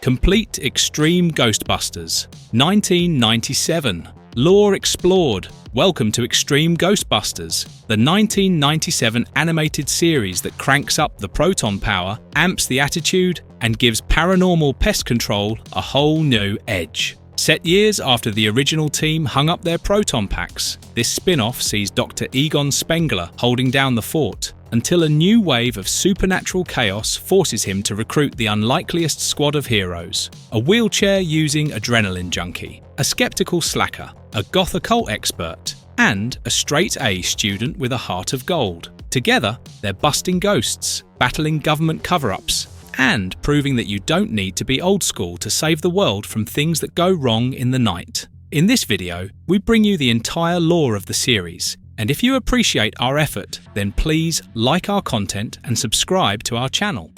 Complete Extreme Ghostbusters. 1997. Lore explored. Welcome to Extreme Ghostbusters, the 1997 animated series that cranks up the proton power, amps the attitude, and gives paranormal pest control a whole new edge. Set years after the original team hung up their proton packs, this spin-off sees Dr. Egon Spengler holding down the fort, until a new wave of supernatural chaos forces him to recruit the unlikeliest squad of heroes: a wheelchair-using adrenaline junkie, a skeptical slacker, a goth occult expert, and a straight-A student with a heart of gold. Together, they're busting ghosts, battling government cover-ups, and proving that you don't need to be old school to save the world from things that go wrong in the night. In this video, we bring you the entire lore of the series, and if you appreciate our effort, then please like our content and subscribe to our channel.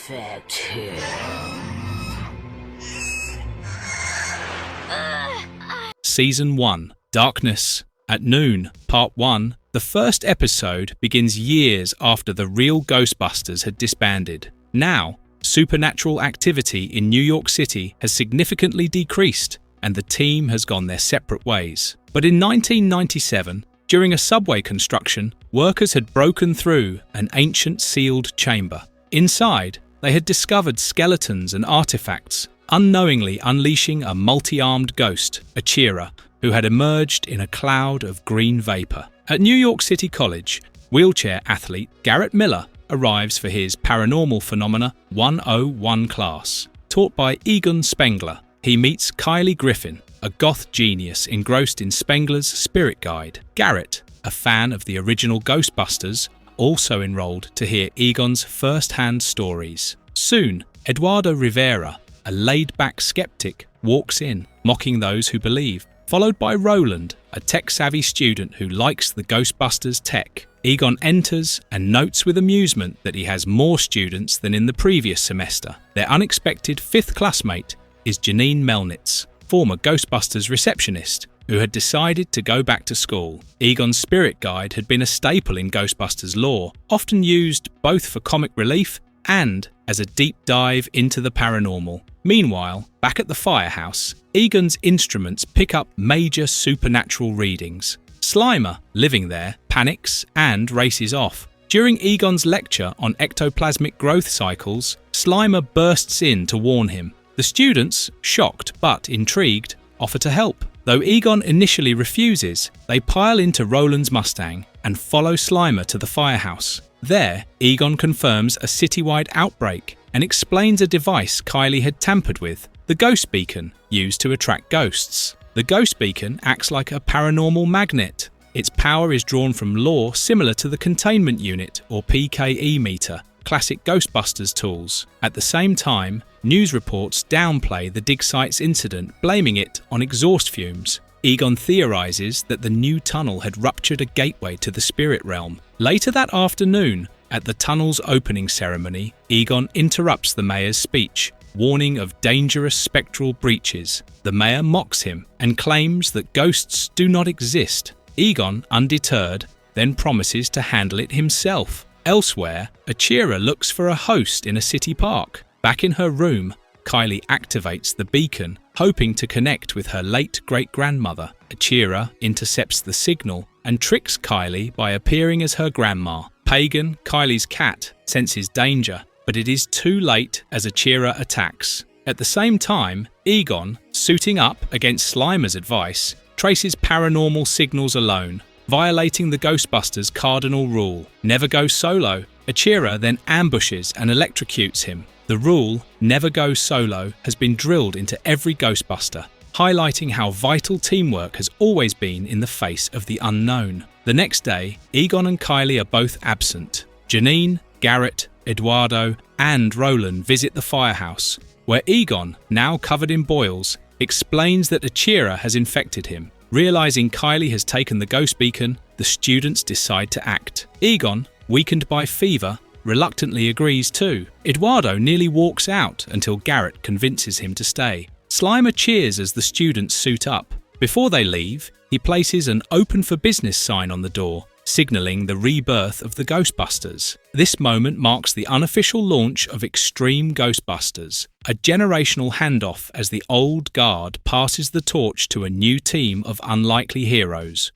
Season 1, Darkness. At Noon, Part 1, the first episode begins years after the real Ghostbusters had disbanded. Now, supernatural activity in New York City has significantly decreased, and the team has gone their separate ways. But in 1997, during a subway construction, workers had broken through an ancient sealed chamber. Inside, they had discovered skeletons and artifacts, unknowingly unleashing a multi-armed ghost, Achira, who had emerged in a cloud of green vapor. At New York City College, wheelchair athlete Garrett Miller arrives for his Paranormal Phenomena 101 class. Taught by Egon Spengler, he meets Kylie Griffin, a goth genius engrossed in Spengler's spirit guide. Garrett, a fan of the original Ghostbusters, also enrolled to hear Egon's first-hand stories. Soon, Eduardo Rivera, a laid-back skeptic, walks in, mocking those who believe, followed by Roland, a tech-savvy student who likes the Ghostbusters tech. Egon enters and notes with amusement that he has more students than in the previous semester. Their unexpected fifth classmate is Janine Melnitz, former Ghostbusters receptionist, who had decided to go back to school. Egon's spirit guide had been a staple in Ghostbusters lore, often used both for comic relief and as a deep dive into the paranormal. Meanwhile, back at the firehouse, Egon's instruments pick up major supernatural readings. Slimer, living there, panics and races off. During Egon's lecture on ectoplasmic growth cycles, Slimer bursts in to warn him. The students, shocked but intrigued, offer to help. Though Egon initially refuses, they pile into Roland's Mustang and follow Slimer to the firehouse. There, Egon confirms a citywide outbreak and explains a device Kylie had tampered with, the Ghost Beacon, used to attract ghosts. The Ghost Beacon acts like a paranormal magnet. Its power is drawn from lore similar to the Containment Unit or PKE meter, classic Ghostbusters tools. At the same time, news reports downplay the dig site's incident, blaming it on exhaust fumes. Egon theorizes that the new tunnel had ruptured a gateway to the spirit realm. Later that afternoon, at the tunnel's opening ceremony, Egon interrupts the mayor's speech, warning of dangerous spectral breaches. The mayor mocks him and claims that ghosts do not exist. Egon, undeterred, then promises to handle it himself. Elsewhere, Achira looks for a host in a city park. Back in her room, Kylie activates the beacon, hoping to connect with her late great-grandmother. Achira intercepts the signal and tricks Kylie by appearing as her grandma. Pagan, Kylie's cat, senses danger, but it is too late as Achira attacks. At the same time, Egon, suiting up against Slimer's advice, traces paranormal signals alone, violating the Ghostbusters' cardinal rule: never go solo. Achira then ambushes and electrocutes him. The rule, never go solo, has been drilled into every Ghostbuster, highlighting how vital teamwork has always been in the face of the unknown. The next day, Egon and Kylie are both absent. Janine, Garrett, Eduardo, and Roland visit the firehouse, where Egon, now covered in boils, explains that Achira has infected him. Realizing Kylie has taken the Ghost Beacon, the students decide to act. Egon, weakened by fever, reluctantly agrees too. Eduardo nearly walks out until Garrett convinces him to stay. Slimer cheers as the students suit up. Before they leave, he places an "Open for Business" sign on the door, signalling the rebirth of the Ghostbusters. This moment marks the unofficial launch of Extreme Ghostbusters, a generational handoff as the old guard passes the torch to a new team of unlikely heroes.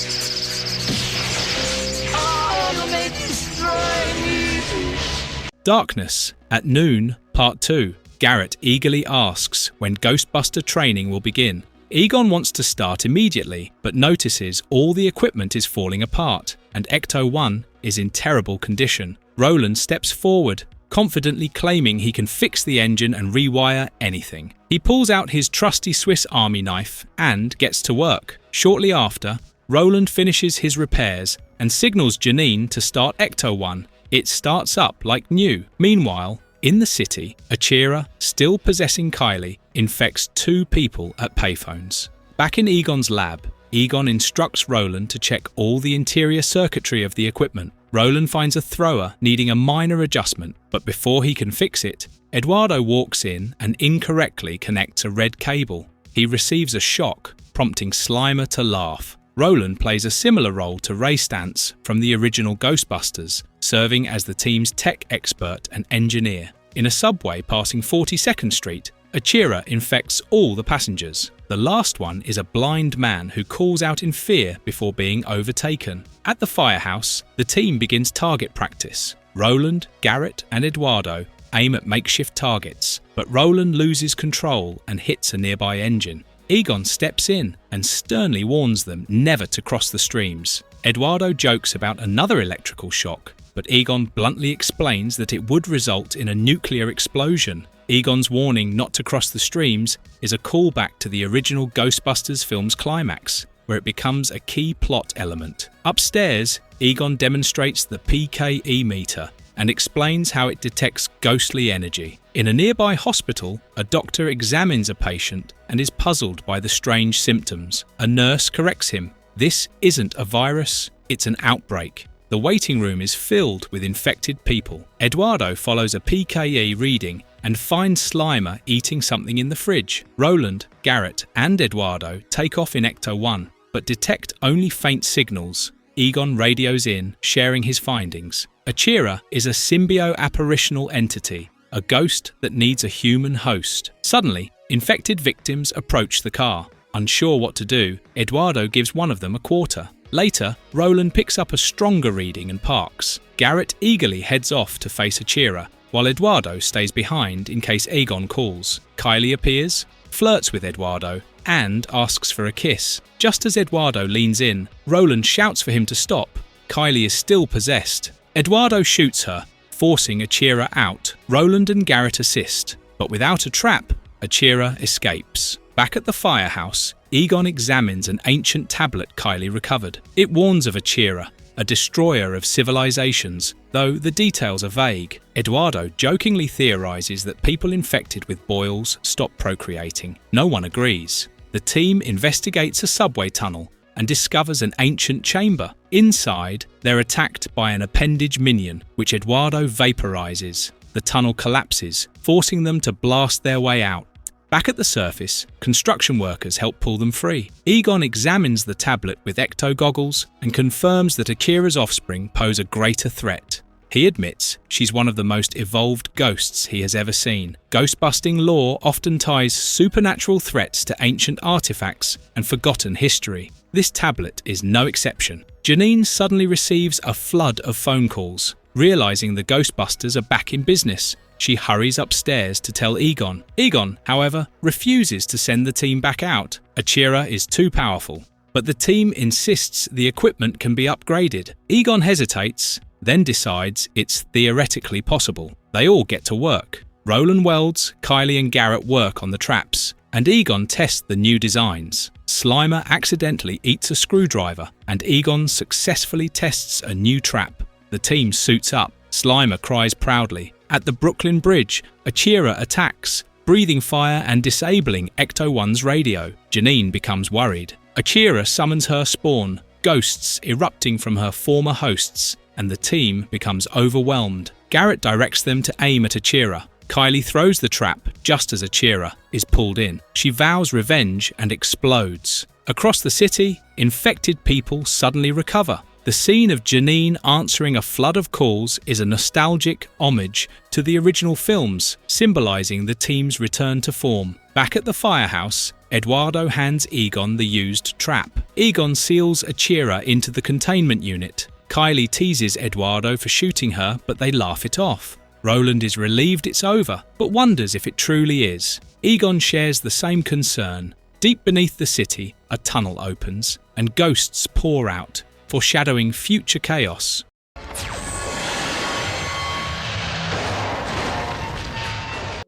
Darkness at Noon, Part 2. Garrett eagerly asks when Ghostbuster training will begin. Egon wants to start immediately, but notices all the equipment is falling apart, and Ecto-1 is in terrible condition. Roland steps forward, confidently claiming he can fix the engine and rewire anything. He pulls out his trusty Swiss Army knife and gets to work. Shortly after, Roland finishes his repairs and signals Janine to start Ecto-1. It starts up like new. Meanwhile, in the city, Achira, still possessing Kylie, infects 2 people at payphones. Back in Egon's lab, Egon instructs Roland to check all the interior circuitry of the equipment. Roland finds a thrower needing a minor adjustment, but before he can fix it, Eduardo walks in and incorrectly connects a red cable. He receives a shock, prompting Slimer to laugh. Roland plays a similar role to Ray Stantz from the original Ghostbusters, serving as the team's tech expert and engineer. In a subway passing 42nd Street, Achira infects all the passengers. The last one is a blind man who calls out in fear before being overtaken. At the firehouse, the team begins target practice. Roland, Garrett, and Eduardo aim at makeshift targets, but Roland loses control and hits a nearby engine. Egon steps in and sternly warns them never to cross the streams. Eduardo jokes about another electrical shock, but Egon bluntly explains that it would result in a nuclear explosion. Egon's warning not to cross the streams is a callback to the original Ghostbusters film's climax, where it becomes a key plot element. Upstairs, Egon demonstrates the PKE meter and explains how it detects ghostly energy. In a nearby hospital, a doctor examines a patient and is puzzled by the strange symptoms. A nurse corrects him. This isn't a virus, it's an outbreak. The waiting room is filled with infected people. Eduardo follows a PKE reading and finds Slimer eating something in the fridge. Roland, Garrett, and Eduardo take off in Ecto-1, but detect only faint signals. Egon radios in, sharing his findings. Achira is a symbio-apparitional entity, a ghost that needs a human host. Suddenly, infected victims approach the car. Unsure what to do, Eduardo gives one of them a quarter. Later, Roland picks up a stronger reading and parks. Garrett eagerly heads off to face Achira, while Eduardo stays behind in case Egon calls. Kylie appears, flirts with Eduardo, and asks for a kiss. Just as Eduardo leans in, Roland shouts for him to stop. Kylie is still possessed. Eduardo shoots her, forcing Achira out. Roland and Garrett assist, but without a trap, Achira escapes. Back at the firehouse, Egon examines an ancient tablet Kylie recovered. It warns of Achira, a destroyer of civilizations, though the details are vague. Eduardo jokingly theorizes that people infected with boils stop procreating. No one agrees. The team investigates a subway tunnel and discovers an ancient chamber. Inside, they're attacked by an appendage minion, which Eduardo vaporizes. The tunnel collapses, forcing them to blast their way out. Back at the surface, construction workers help pull them free. Egon examines the tablet with ecto goggles and confirms that Akira's offspring pose a greater threat. He admits she's one of the most evolved ghosts he has ever seen. Ghostbusting lore often ties supernatural threats to ancient artifacts and forgotten history. This tablet is no exception. Janine suddenly receives a flood of phone calls. Realizing the Ghostbusters are back in business, she hurries upstairs to tell Egon. Egon, however, refuses to send the team back out. Achira is too powerful, but the team insists the equipment can be upgraded. Egon hesitates, then decides it's theoretically possible. They all get to work. Roland welds, Kylie and Garrett work on the traps, and Egon tests the new designs. Slimer accidentally eats a screwdriver, and Egon successfully tests a new trap. The team suits up. Slimer cries proudly. At the Brooklyn Bridge, Achira attacks, breathing fire and disabling Ecto-1's radio. Janine becomes worried. Achira summons her spawn, ghosts erupting from her former hosts, and the team becomes overwhelmed. Garrett directs them to aim at Achira. Kylie throws the trap just as Achira is pulled in. She vows revenge and explodes. Across the city, infected people suddenly recover. The scene of Janine answering a flood of calls is a nostalgic homage to the original films, symbolising the team's return to form. Back at the firehouse, Eduardo hands Egon the used trap. Egon seals Achira into the containment unit. Kylie teases Eduardo for shooting her, but they laugh it off. Roland is relieved it's over, but wonders if it truly is. Egon shares the same concern. Deep beneath the city, a tunnel opens, and ghosts pour out, foreshadowing future chaos.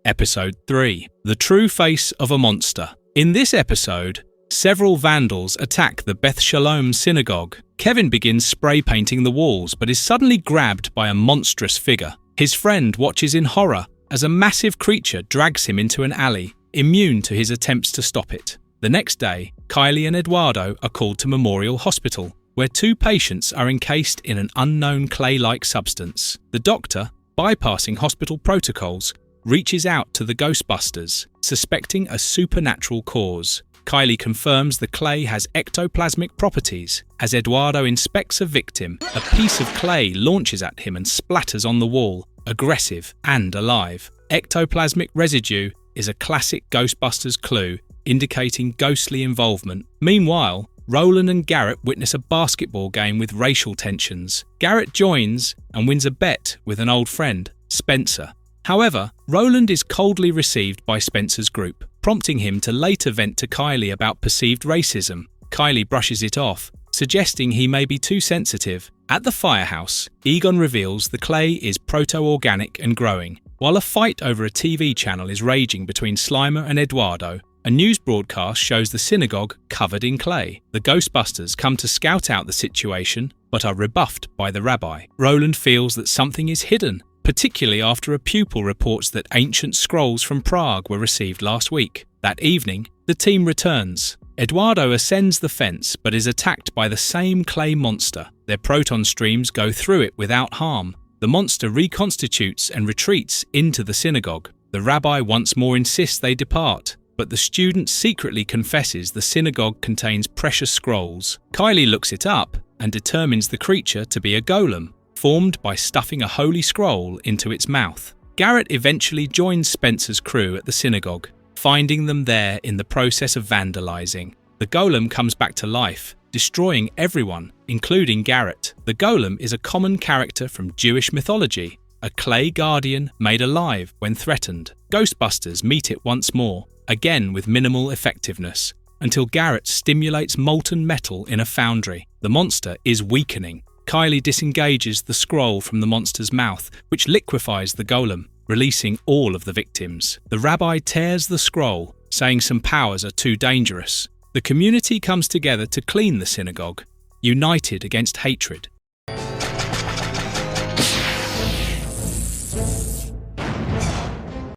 Episode 3. The True Face of a Monster. In this episode, several vandals attack the Beth Shalom synagogue. Kevin begins spray painting the walls, but is suddenly grabbed by a monstrous figure. His friend watches in horror as a massive creature drags him into an alley, immune to his attempts to stop it. The next day, Kylie and Eduardo are called to Memorial Hospital, where 2 patients are encased in an unknown clay-like substance. The doctor, bypassing hospital protocols, reaches out to the Ghostbusters, suspecting a supernatural cause. Kylie confirms the clay has ectoplasmic properties. As Eduardo inspects a victim, a piece of clay launches at him and splatters on the wall, aggressive and alive. Ectoplasmic residue is a classic Ghostbusters clue, indicating ghostly involvement. Meanwhile, Roland and Garrett witness a basketball game with racial tensions. Garrett joins and wins a bet with an old friend, Spencer. However, Roland is coldly received by Spencer's group, prompting him to later vent to Kylie about perceived racism. Kylie brushes it off, suggesting he may be too sensitive. At the firehouse, Egon reveals the clay is proto-organic and growing. While a fight over a TV channel is raging between Slimer and Eduardo, a news broadcast shows the synagogue covered in clay. The Ghostbusters come to scout out the situation, but are rebuffed by the rabbi. Roland feels that something is hidden, particularly after a pupil reports that ancient scrolls from Prague were received last week. That evening, the team returns. Eduardo ascends the fence, but is attacked by the same clay monster. Their proton streams go through it without harm. The monster reconstitutes and retreats into the synagogue. The rabbi once more insists they depart, but the student secretly confesses the synagogue contains precious scrolls. Kylie looks it up and determines the creature to be a golem, formed by stuffing a holy scroll into its mouth. Garrett eventually joins Spencer's crew at the synagogue, finding them there in the process of vandalizing. The golem comes back to life, destroying everyone, including Garrett. The golem is a common character from Jewish mythology, a clay guardian made alive when threatened. Ghostbusters meet it once more, again with minimal effectiveness, until Garrett stimulates molten metal in a foundry. The monster is weakening. Kylie disengages the scroll from the monster's mouth, which liquefies the golem, releasing all of the victims. The rabbi tears the scroll, saying some powers are too dangerous. The community comes together to clean the synagogue, united against hatred.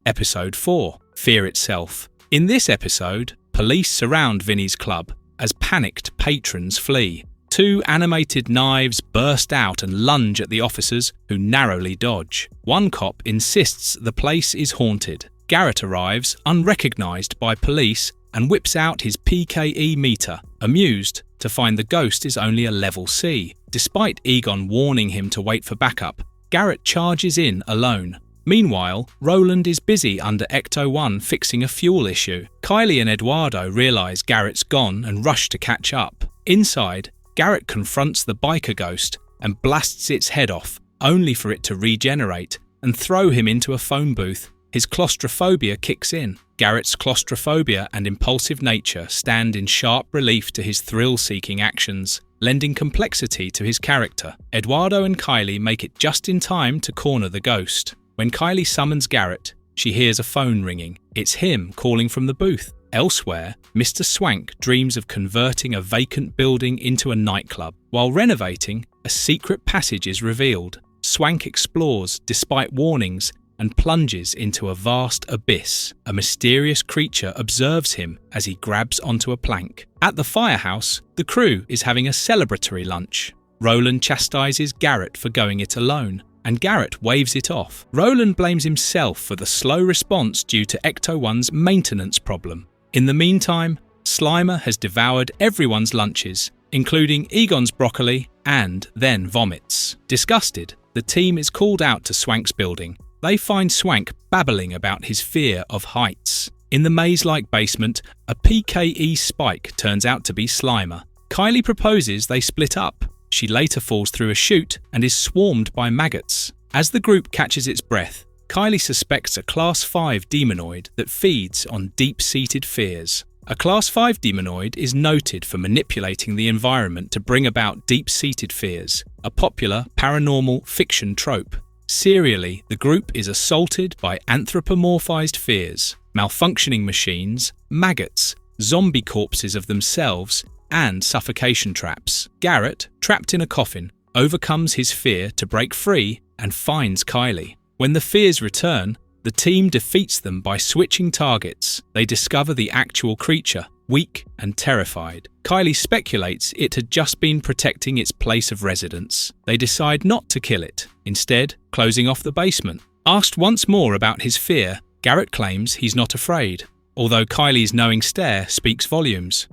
Episode 4. Fear Itself. In this episode, police surround Vinny's club as panicked patrons flee. 2 animated knives burst out and lunge at the officers, who narrowly dodge. One cop insists the place is haunted. Garrett arrives, unrecognised by police, and whips out his PKE meter, amused to find the ghost is only a level C. Despite Egon warning him to wait for backup, Garrett charges in alone. Meanwhile, Roland is busy under Ecto-1 fixing a fuel issue. Kylie and Eduardo realise Garrett's gone and rush to catch up. Inside, Garrett confronts the biker ghost and blasts its head off, only for it to regenerate and throw him into a phone booth. His claustrophobia kicks in. Garrett's claustrophobia and impulsive nature stand in sharp relief to his thrill-seeking actions, lending complexity to his character. Eduardo and Kylie make it just in time to corner the ghost. When Kylie summons Garrett, she hears a phone ringing. It's him calling from the booth. Elsewhere, Mr. Swank dreams of converting a vacant building into a nightclub. While renovating, a secret passage is revealed. Swank explores, despite warnings, and plunges into a vast abyss. A mysterious creature observes him as he grabs onto a plank. At the firehouse, the crew is having a celebratory lunch. Roland chastises Garrett for going it alone, and Garrett waves it off. Roland blames himself for the slow response due to Ecto-1's maintenance problem. In the meantime, Slimer has devoured everyone's lunches, including Egon's broccoli and then vomits. Disgusted, the team is called out to Swank's building. They find Swank babbling about his fear of heights. In the maze-like basement, a PKE spike turns out to be Slimer. Kylie proposes they split up. She later falls through a chute and is swarmed by maggots. As the group catches its breath, Kylie suspects a Class 5 demonoid that feeds on deep-seated fears. A Class 5 demonoid is noted for manipulating the environment to bring about deep-seated fears, a popular paranormal fiction trope. Serially, the group is assaulted by anthropomorphized fears, malfunctioning machines, maggots, zombie corpses of themselves, and suffocation traps. Garrett, trapped in a coffin, overcomes his fear to break free and finds Kylie. When the fears return, the team defeats them by switching targets. They discover the actual creature, weak and terrified. Kylie speculates it had just been protecting its place of residence. They decide not to kill it, instead closing off the basement. Asked once more about his fear, Garrett claims he's not afraid, although Kylie's knowing stare speaks volumes.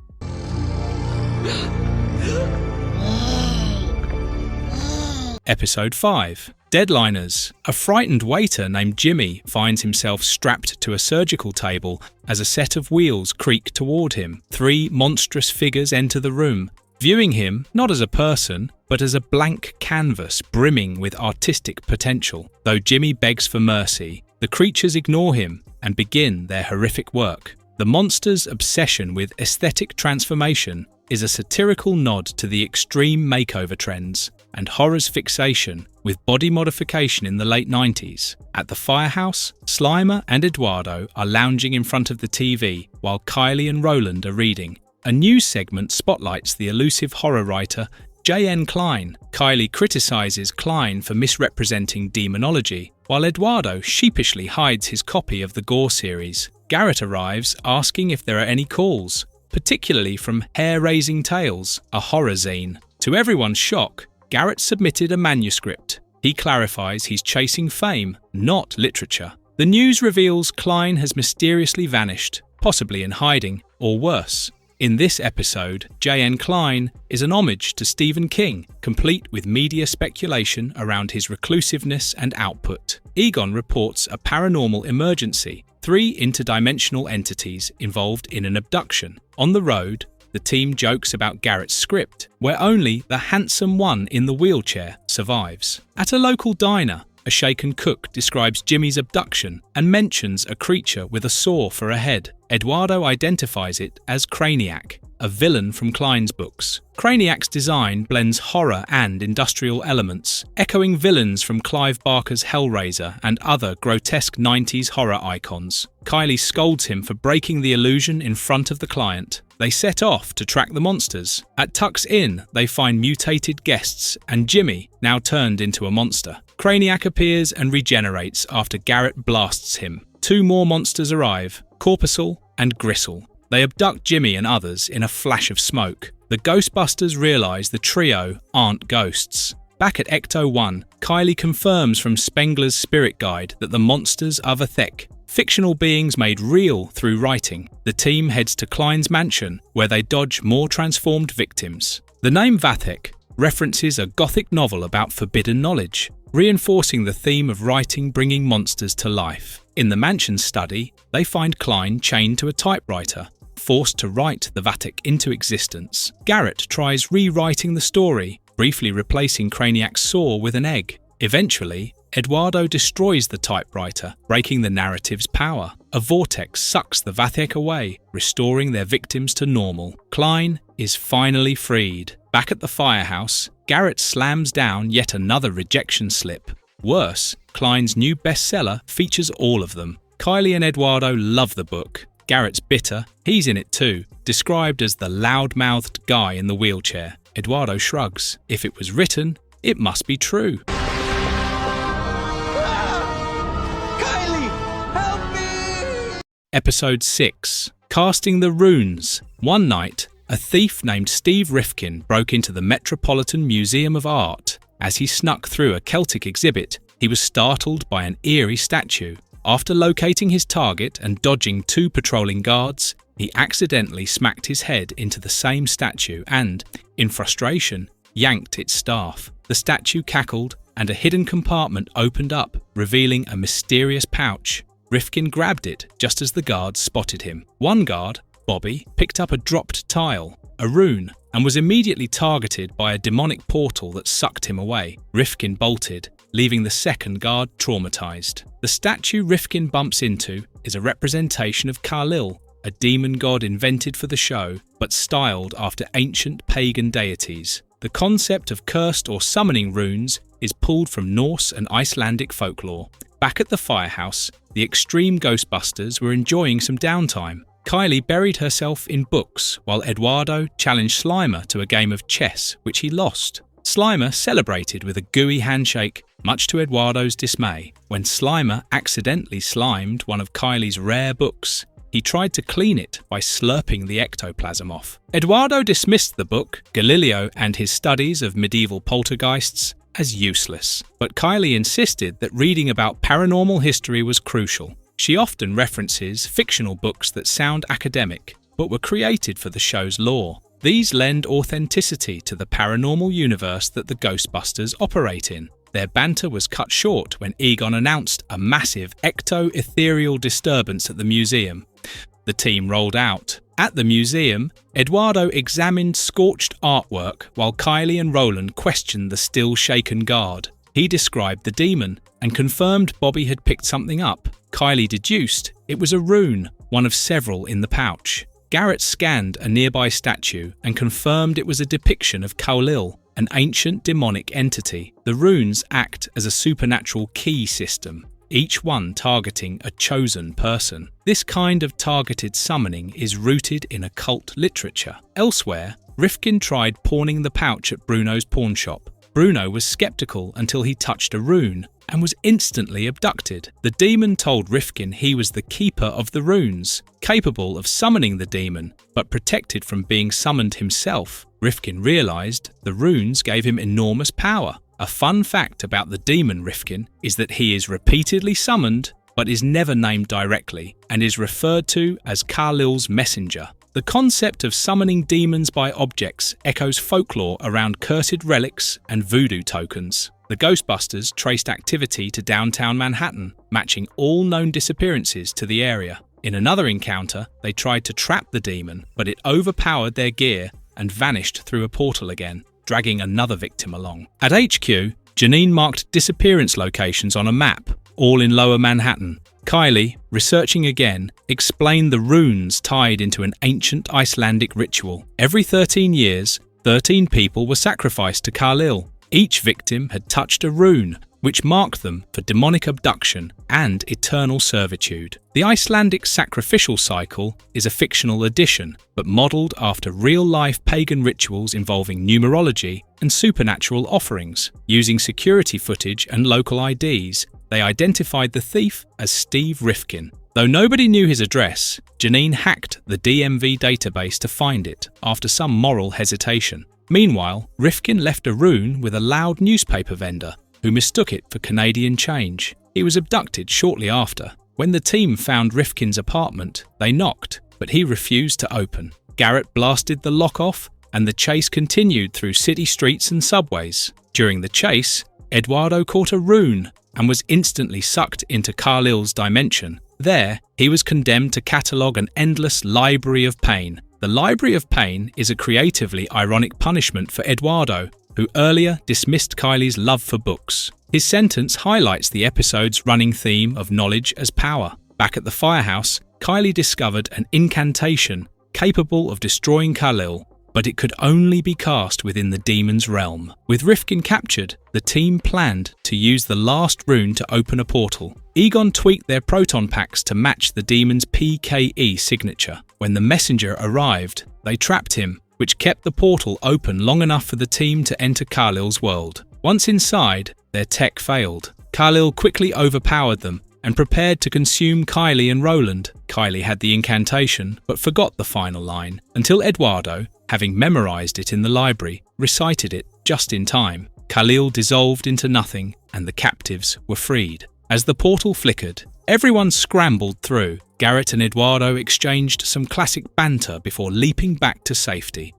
Episode 5. Deadliners. A frightened waiter named Jimmy finds himself strapped to a surgical table as a set of wheels creak toward him. 3 monstrous figures enter the room, viewing him not as a person, but as a blank canvas brimming with artistic potential. Though Jimmy begs for mercy, the creatures ignore him and begin their horrific work. The monster's obsession with aesthetic transformation is a satirical nod to the extreme makeover trends and horror's fixation with body modification in the late 90s. At the firehouse, Slimer and Eduardo are lounging in front of the TV while Kylie and Roland are reading. A news segment spotlights the elusive horror writer J.N. Klein. Kylie criticizes Klein for misrepresenting demonology, while Eduardo sheepishly hides his copy of the Gore series. Garrett arrives asking if there are any calls, particularly from Hair-Raising Tales, a horror zine. To everyone's shock, Garrett submitted a manuscript. He clarifies he's chasing fame, not literature. The news reveals Klein has mysteriously vanished, possibly in hiding, or worse. In this episode, J.N. Klein is an homage to Stephen King, complete with media speculation around his reclusiveness and output. Egon reports a paranormal emergency, 3 interdimensional entities involved in an abduction. On the road, the team jokes about Garrett's script, where only the handsome one in the wheelchair survives. At a local diner, a shaken cook describes Jimmy's abduction and mentions a creature with a saw for a head. Eduardo identifies it as Craniac, a villain from Klein's books. Craniac's design blends horror and industrial elements, echoing villains from Clive Barker's Hellraiser and other grotesque 90s horror icons. Kylie scolds him for breaking the illusion in front of the client. They set off to track the monsters. At Tuck's Inn, they find mutated guests and Jimmy, now turned into a monster. Craniac appears and regenerates after Garrett blasts him. 2 more monsters arrive, Corpuscle and Gristle. They abduct Jimmy and others in a flash of smoke. The Ghostbusters realise the trio aren't ghosts. Back at Ecto 1, Kylie confirms from Spengler's spirit guide that the monsters are Vathek, fictional beings made real through writing. The team heads to Klein's mansion, where they dodge more transformed victims. The name Vathek references a gothic novel about forbidden knowledge, reinforcing the theme of writing bringing monsters to life. In the mansion study, they find Klein chained to a typewriter, forced to write the Vathek into existence. Garrett tries rewriting the story, briefly replacing Craniac's saw with an egg. Eventually, Eduardo destroys the typewriter, breaking the narrative's power. A vortex sucks the Vathek away, restoring their victims to normal. Klein is finally freed. Back at the firehouse, Garrett slams down yet another rejection slip. Worse, Klein's new bestseller features all of them. Kylie and Eduardo love the book. Garrett's bitter, he's in it too, described as the loud-mouthed guy in the wheelchair. Eduardo shrugs. If it was written, it must be true. Episode 6. Casting the Runes. One night, a thief named Steve Rifkin broke into the Metropolitan Museum of Art. As he snuck through a Celtic exhibit, he was startled by an eerie statue. After locating his target and dodging 2 patrolling guards, he accidentally smacked his head into the same statue and, in frustration, yanked its staff. The statue cackled, and a hidden compartment opened up, revealing a mysterious pouch. Rifkin grabbed it just as the guards spotted him. One guard, Bobby, picked up a dropped tile, a rune, and was immediately targeted by a demonic portal that sucked him away. Rifkin bolted, leaving the second guard traumatized. The statue Rifkin bumps into is a representation of Khalil, a demon god invented for the show, but styled after ancient pagan deities. The concept of cursed or summoning runes is pulled from Norse and Icelandic folklore. Back at the firehouse, the extreme Ghostbusters were enjoying some downtime. Kylie buried herself in books while Eduardo challenged Slimer to a game of chess, which he lost. Slimer celebrated with a gooey handshake, much to Eduardo's dismay. When Slimer accidentally slimed one of Kylie's rare books, he tried to clean it by slurping the ectoplasm off. Eduardo dismissed the book, Galileo and his studies of medieval poltergeists, as useless. But Kylie insisted that reading about paranormal history was crucial. She often references fictional books that sound academic, but were created for the show's lore. These lend authenticity to the paranormal universe that the Ghostbusters operate in. Their banter was cut short when Egon announced a massive ecto-ethereal disturbance at the museum. The team rolled out. At the museum, Eduardo examined scorched artwork while Kylie and Roland questioned the still-shaken guard. He described the demon and confirmed Bobby had picked something up. Kylie deduced it was a rune, one of several in the pouch. Garrett scanned a nearby statue and confirmed it was a depiction of Khalil, an ancient demonic entity. The runes act as a supernatural key system, each one targeting a chosen person. This kind of targeted summoning is rooted in occult literature. Elsewhere, Rifkin tried pawning the pouch at Bruno's pawn shop. Bruno was skeptical until he touched a rune and was instantly abducted. The demon told Rifkin he was the keeper of the runes, capable of summoning the demon, but protected from being summoned himself. Rifkin realized the runes gave him enormous power. A fun fact about the demon Rifkin is that he is repeatedly summoned, but is never named directly, and is referred to as Khalil's messenger. The concept of summoning demons by objects echoes folklore around cursed relics and voodoo tokens. The Ghostbusters traced activity to downtown Manhattan, matching all known disappearances to the area. In another encounter, they tried to trap the demon, but it overpowered their gear and vanished through a portal again, dragging another victim along. At HQ, Janine marked disappearance locations on a map, all in Lower Manhattan. Kylie, researching again, explained the runes tied into an ancient Icelandic ritual. Every 13 years, 13 people were sacrificed to Khalil. Each victim had touched a rune, which marked them for demonic abduction and eternal servitude. The Icelandic sacrificial cycle is a fictional addition, but modelled after real-life pagan rituals involving numerology and supernatural offerings. Using security footage and local IDs, they identified the thief as Steve Rifkin. Though nobody knew his address, Janine hacked the DMV database to find it after some moral hesitation. Meanwhile, Rifkin left a rune with a loud newspaper vendor, who mistook it for Canadian change. He was abducted shortly after. When the team found Rifkin's apartment, they knocked, but he refused to open. Garrett blasted the lock off, and the chase continued through city streets and subways. During the chase, Eduardo caught a rune and was instantly sucked into Khalil's dimension. There, he was condemned to catalogue an endless library of pain. The Library of Pain is a creatively ironic punishment for Eduardo, who earlier dismissed Kylie's love for books. His sentence highlights the episode's running theme of knowledge as power. Back at the firehouse, Kylie discovered an incantation capable of destroying Khalil, but it could only be cast within the demon's realm. With Rifkin captured, the team planned to use the last rune to open a portal. Egon tweaked their proton packs to match the demon's PKE signature. When the messenger arrived, they trapped him, which kept the portal open long enough for the team to enter Khalil's world. Once inside, their tech failed. Khalil quickly overpowered them and prepared to consume Kylie and Roland. Kylie had the incantation, but forgot the final line, until Eduardo, having memorized it in the library, recited it just in time. Khalil dissolved into nothing, and the captives were freed. As the portal flickered, everyone scrambled through. Garrett and Eduardo exchanged some classic banter before leaping back to safety.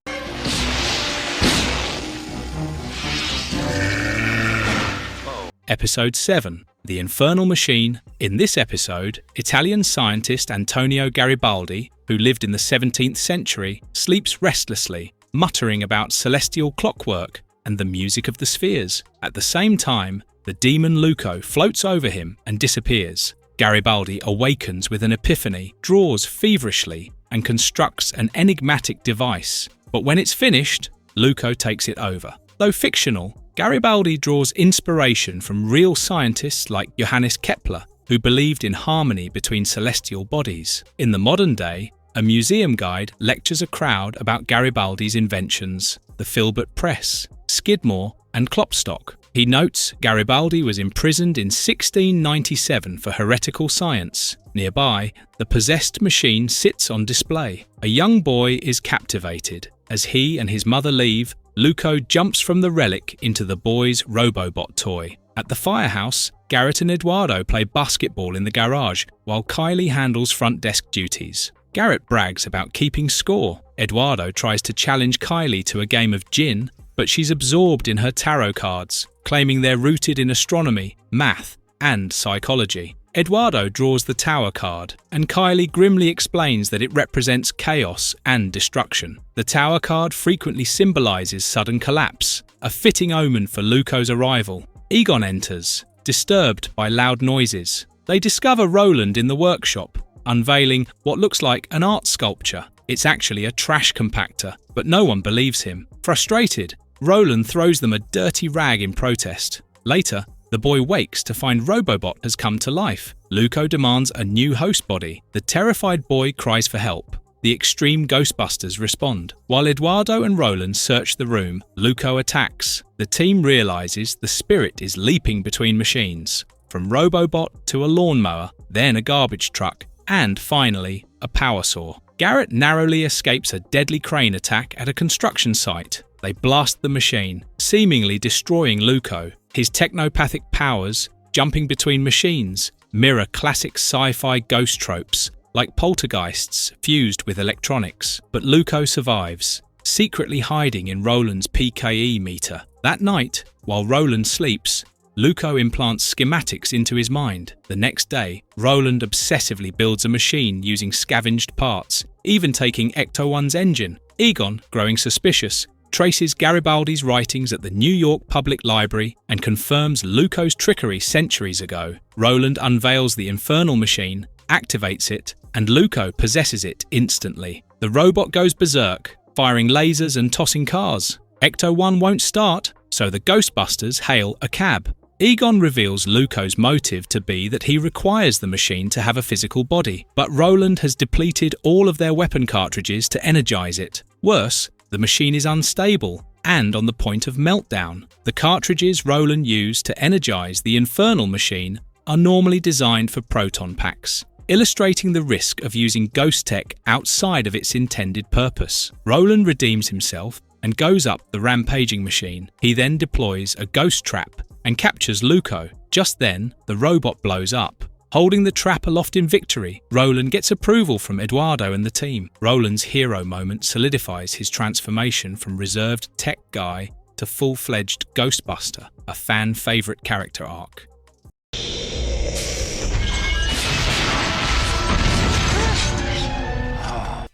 Episode 7, The Infernal Machine. In this episode, Italian scientist Antonio Garibaldi, who lived in the 17th century, sleeps restlessly, muttering about celestial clockwork and the music of the spheres. At the same time, the demon Luco floats over him and disappears. Garibaldi awakens with an epiphany, draws feverishly, and constructs an enigmatic device. But when it's finished, Luco takes it over. Though fictional, Garibaldi draws inspiration from real scientists like Johannes Kepler, who believed in harmony between celestial bodies. In the modern day, a museum guide lectures a crowd about Garibaldi's inventions, the filbert press, Skidmore, and Klopstock. He notes Garibaldi was imprisoned in 1697 for heretical science. Nearby, the possessed machine sits on display. A young boy is captivated. As he and his mother leave, Luco jumps from the relic into the boy's Robobot toy. At the firehouse, Garrett and Eduardo play basketball in the garage, while Kylie handles front desk duties. Garrett brags about keeping score. Eduardo tries to challenge Kylie to a game of gin, but she's absorbed in her tarot cards, claiming they're rooted in astronomy, math, and psychology. Eduardo draws the Tower card, and Kylie grimly explains that it represents chaos and destruction. The Tower card frequently symbolizes sudden collapse, a fitting omen for Luco's arrival. Egon enters, disturbed by loud noises. They discover Roland in the workshop, unveiling what looks like an art sculpture. It's actually a trash compactor, but no one believes him. Frustrated, Roland throws them a dirty rag in protest. Later, the boy wakes to find Robobot has come to life. Luco demands a new host body. The terrified boy cries for help. The extreme Ghostbusters respond. While Eduardo and Roland search the room, Luco attacks. The team realizes the spirit is leaping between machines, from Robobot to a lawnmower, then a garbage truck, and finally, a power saw. Garrett narrowly escapes a deadly crane attack at a construction site. They blast the machine, seemingly destroying Luco. His technopathic powers, jumping between machines, mirror classic sci-fi ghost tropes, like poltergeists fused with electronics. But Luco survives, secretly hiding in Roland's PKE meter. That night, while Roland sleeps, Luco implants schematics into his mind. The next day, Roland obsessively builds a machine using scavenged parts, even taking Ecto-1's engine. Egon, growing suspicious, traces Garibaldi's writings at the New York Public Library and confirms Luco's trickery centuries ago. Roland unveils the Infernal Machine, activates it, and Luco possesses it instantly. The robot goes berserk, firing lasers and tossing cars. Ecto-1 won't start, so the Ghostbusters hail a cab. Egon reveals Luco's motive to be that he requires the machine to have a physical body, but Roland has depleted all of their weapon cartridges to energize it. Worse, the machine is unstable and on the point of meltdown. The cartridges Roland used to energize the Infernal Machine are normally designed for proton packs, illustrating the risk of using ghost tech outside of its intended purpose. Roland redeems himself and goes up the rampaging machine. He then deploys a ghost trap and captures Luco. Just then, the robot blows up. Holding the trap aloft in victory, Roland gets approval from Eduardo and the team. Roland's hero moment solidifies his transformation from reserved tech guy to full-fledged Ghostbuster, a fan-favourite character arc.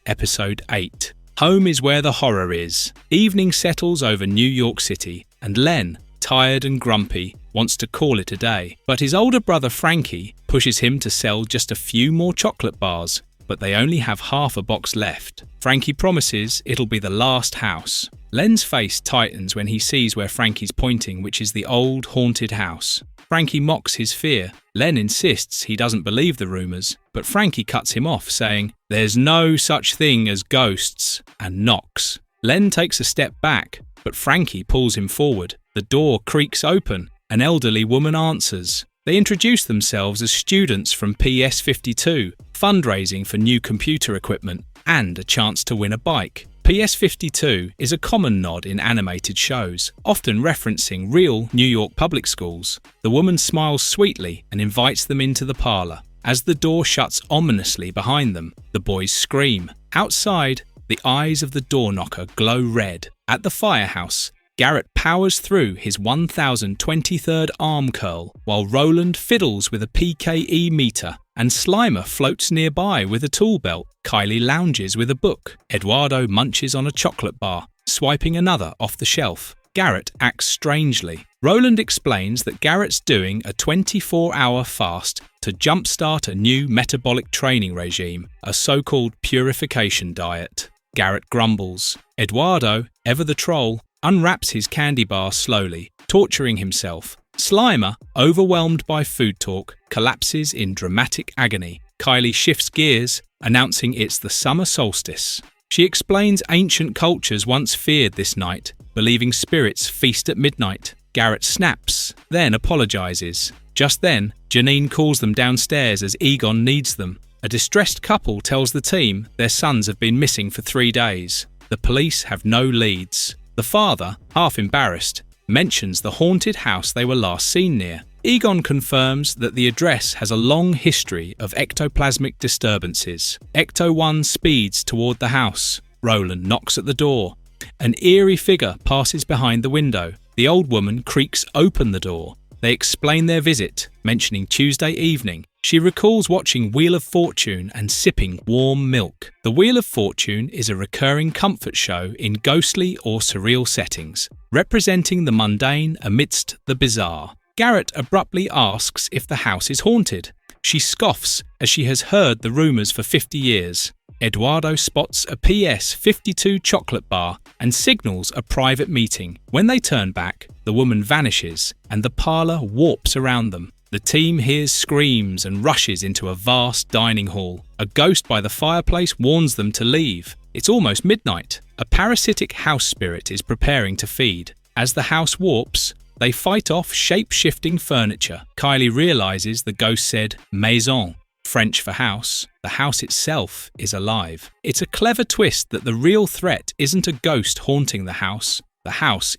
Episode 8. Home is where the horror is. Evening settles over New York City, and Len, tired and grumpy, wants to call it a day. But his older brother Frankie pushes him to sell just a few more chocolate bars, but they only have half a box left. Frankie promises it'll be the last house. Len's face tightens when he sees where Frankie's pointing, which is the old, haunted house. Frankie mocks his fear. Len insists he doesn't believe the rumours, but Frankie cuts him off, saying, "There's no such thing as ghosts," and knocks. Len takes a step back, but Frankie pulls him forward. The door creaks open. An elderly woman answers. They introduce themselves as students from PS52, fundraising for new computer equipment, and a chance to win a bike. PS52 is a common nod in animated shows, often referencing real New York public schools. The woman smiles sweetly and invites them into the parlour. As the door shuts ominously behind them, the boys scream. Outside, the eyes of the door knocker glow red. At the firehouse, Garrett powers through his 1023rd arm curl, while Roland fiddles with a PKE meter, and Slimer floats nearby with a tool belt. Kylie lounges with a book. Eduardo munches on a chocolate bar, swiping another off the shelf. Garrett acts strangely. Roland explains that Garrett's doing a 24-hour fast to jumpstart a new metabolic training regime, a so-called purification diet. Garrett grumbles. Eduardo, ever the troll, unwraps his candy bar slowly, torturing himself. Slimer, overwhelmed by food talk, collapses in dramatic agony. Kylie shifts gears, announcing it's the summer solstice. She explains ancient cultures once feared this night, believing spirits feast at midnight. Garrett snaps, then apologizes. Just then, Janine calls them downstairs as Egon needs them. A distressed couple tells the team their sons have been missing for 3 days. The police have no leads. The father, half embarrassed, mentions the haunted house they were last seen near. Egon confirms that the address has a long history of ectoplasmic disturbances. Ecto-1 speeds toward the house. Roland knocks at the door. An eerie figure passes behind the window. The old woman creaks open the door. They explain their visit, mentioning Tuesday evening. She recalls watching Wheel of Fortune and sipping warm milk. The Wheel of Fortune is a recurring comfort show in ghostly or surreal settings, representing the mundane amidst the bizarre. Garrett abruptly asks if the house is haunted. She scoffs as she has heard the rumours for 50 years. Eduardo spots a PS52 chocolate bar and signals a private meeting. When they turn back, the woman vanishes and the parlour warps around them. The team hears screams and rushes into a vast dining hall. A ghost by the fireplace warns them to leave. It's almost midnight. A parasitic house spirit is preparing to feed. As the house warps, they fight off shape-shifting furniture. Kylie realises the ghost said maison, French for house. The house itself is alive. It's a clever twist that the real threat isn't a ghost haunting the house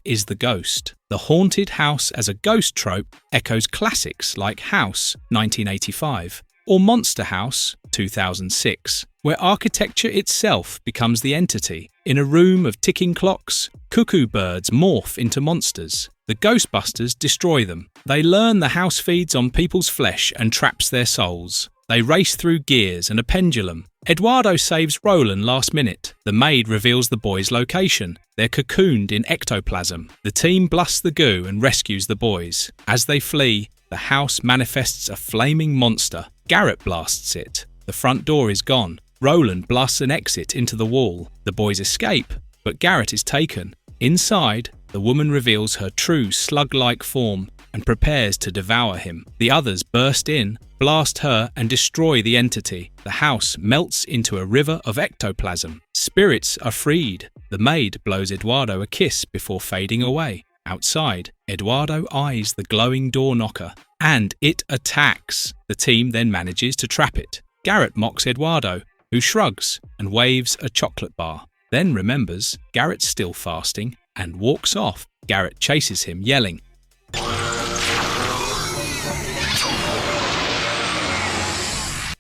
is the ghost. The haunted house as a ghost trope echoes classics like House, 1985, or Monster House, 2006, where architecture itself becomes the entity. In a room of ticking clocks, cuckoo birds morph into monsters. The Ghostbusters destroy them. They learn the house feeds on people's flesh and traps their souls. They race through gears and a pendulum. Eduardo saves Roland last minute. The maid reveals the boys' location. They're cocooned in ectoplasm. The team blasts the goo and rescues the boys. As they flee, the house manifests a flaming monster. Garrett blasts it. The front door is gone. Roland blasts an exit into the wall. The boys escape, but Garrett is taken. Inside, the woman reveals her true slug-like form and prepares to devour him. The others burst in, blast her and destroy the entity. The house melts into a river of ectoplasm. Spirits are freed. The maid blows Eduardo a kiss before fading away. Outside, Eduardo eyes the glowing door knocker, and it attacks. The team then manages to trap it. Garrett mocks Eduardo, who shrugs and waves a chocolate bar. Then remembers Garrett's still fasting and walks off. Garrett chases him, yelling.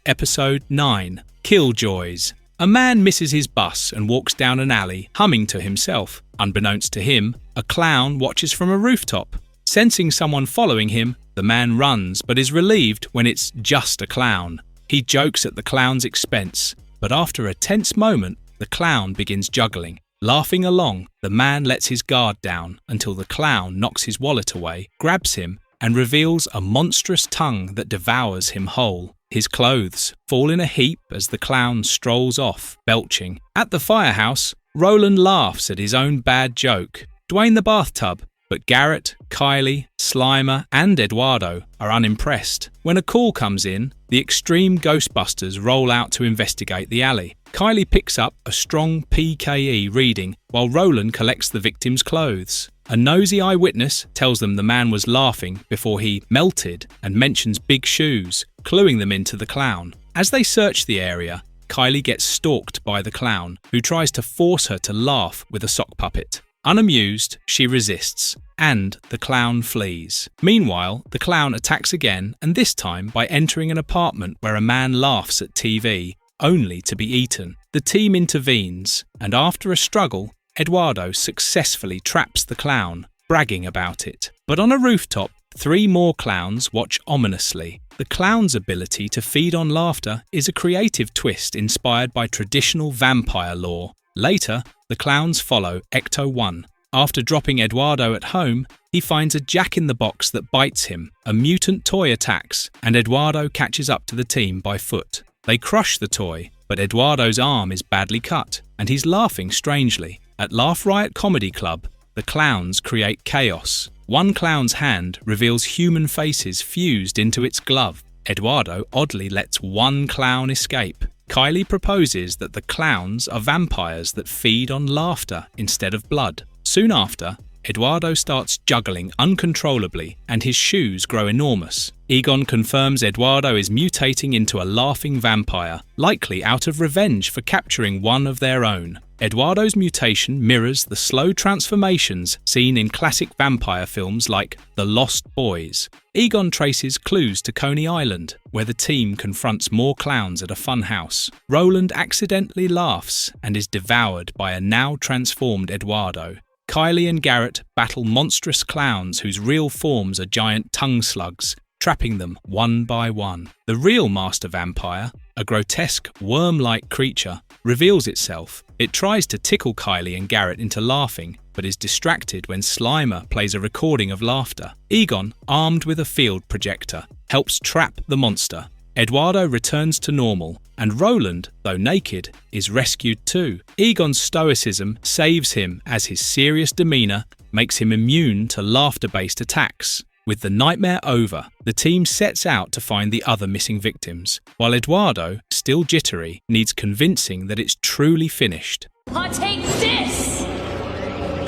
Episode 9. Killjoys. A man misses his bus and walks down an alley, humming to himself. Unbeknownst to him, a clown watches from a rooftop. Sensing someone following him, the man runs but is relieved when it's just a clown. He jokes at the clown's expense, but after a tense moment, the clown begins juggling. Laughing along, the man lets his guard down until the clown knocks his wallet away, grabs him, and reveals a monstrous tongue that devours him whole. His clothes fall in a heap as the clown strolls off, belching. At the firehouse, Roland laughs at his own bad joke. Dwayne the bathtub, but Garrett, Kylie, Slimer, and Eduardo are unimpressed. When a call comes in, the extreme Ghostbusters roll out to investigate the alley. Kylie picks up a strong PKE reading while Roland collects the victim's clothes. A nosy eyewitness tells them the man was laughing before he melted and mentions big shoes, cluing them into the clown. As they search the area, Kylie gets stalked by the clown, who tries to force her to laugh with a sock puppet. Unamused, she resists, and the clown flees. Meanwhile, the clown attacks again, and this time by entering an apartment where a man laughs at TV, only to be eaten. The team intervenes, and after a struggle, Eduardo successfully traps the clown, bragging about it. But on a rooftop, 3 more clowns watch ominously. The clown's ability to feed on laughter is a creative twist inspired by traditional vampire lore. Later, the clowns follow Ecto-1. After dropping Eduardo at home, he finds a jack-in-the-box that bites him. A mutant toy attacks, and Eduardo catches up to the team by foot. They crush the toy, but Eduardo's arm is badly cut, and he's laughing strangely. At Laugh Riot Comedy Club, the clowns create chaos. One clown's hand reveals human faces fused into its glove. Eduardo oddly lets one clown escape. Kylie proposes that the clowns are vampires that feed on laughter instead of blood. Soon after, Eduardo starts juggling uncontrollably and his shoes grow enormous. Egon confirms Eduardo is mutating into a laughing vampire, likely out of revenge for capturing one of their own. Eduardo's mutation mirrors the slow transformations seen in classic vampire films like The Lost Boys. Egon traces clues to Coney Island, where the team confronts more clowns at a funhouse. Roland accidentally laughs and is devoured by a now transformed Eduardo. Kylie and Garrett battle monstrous clowns whose real forms are giant tongue slugs, trapping them one by one. The real master vampire, a grotesque worm-like creature, reveals itself. It tries to tickle Kylie and Garrett into laughing, but is distracted when Slimer plays a recording of laughter. Egon, armed with a field projector, helps trap the monster. Eduardo returns to normal, and Roland, though naked, is rescued too. Egon's stoicism saves him as his serious demeanour makes him immune to laughter-based attacks. With the nightmare over, the team sets out to find the other missing victims, while Eduardo, still jittery, needs convincing that it's truly finished. Partake this!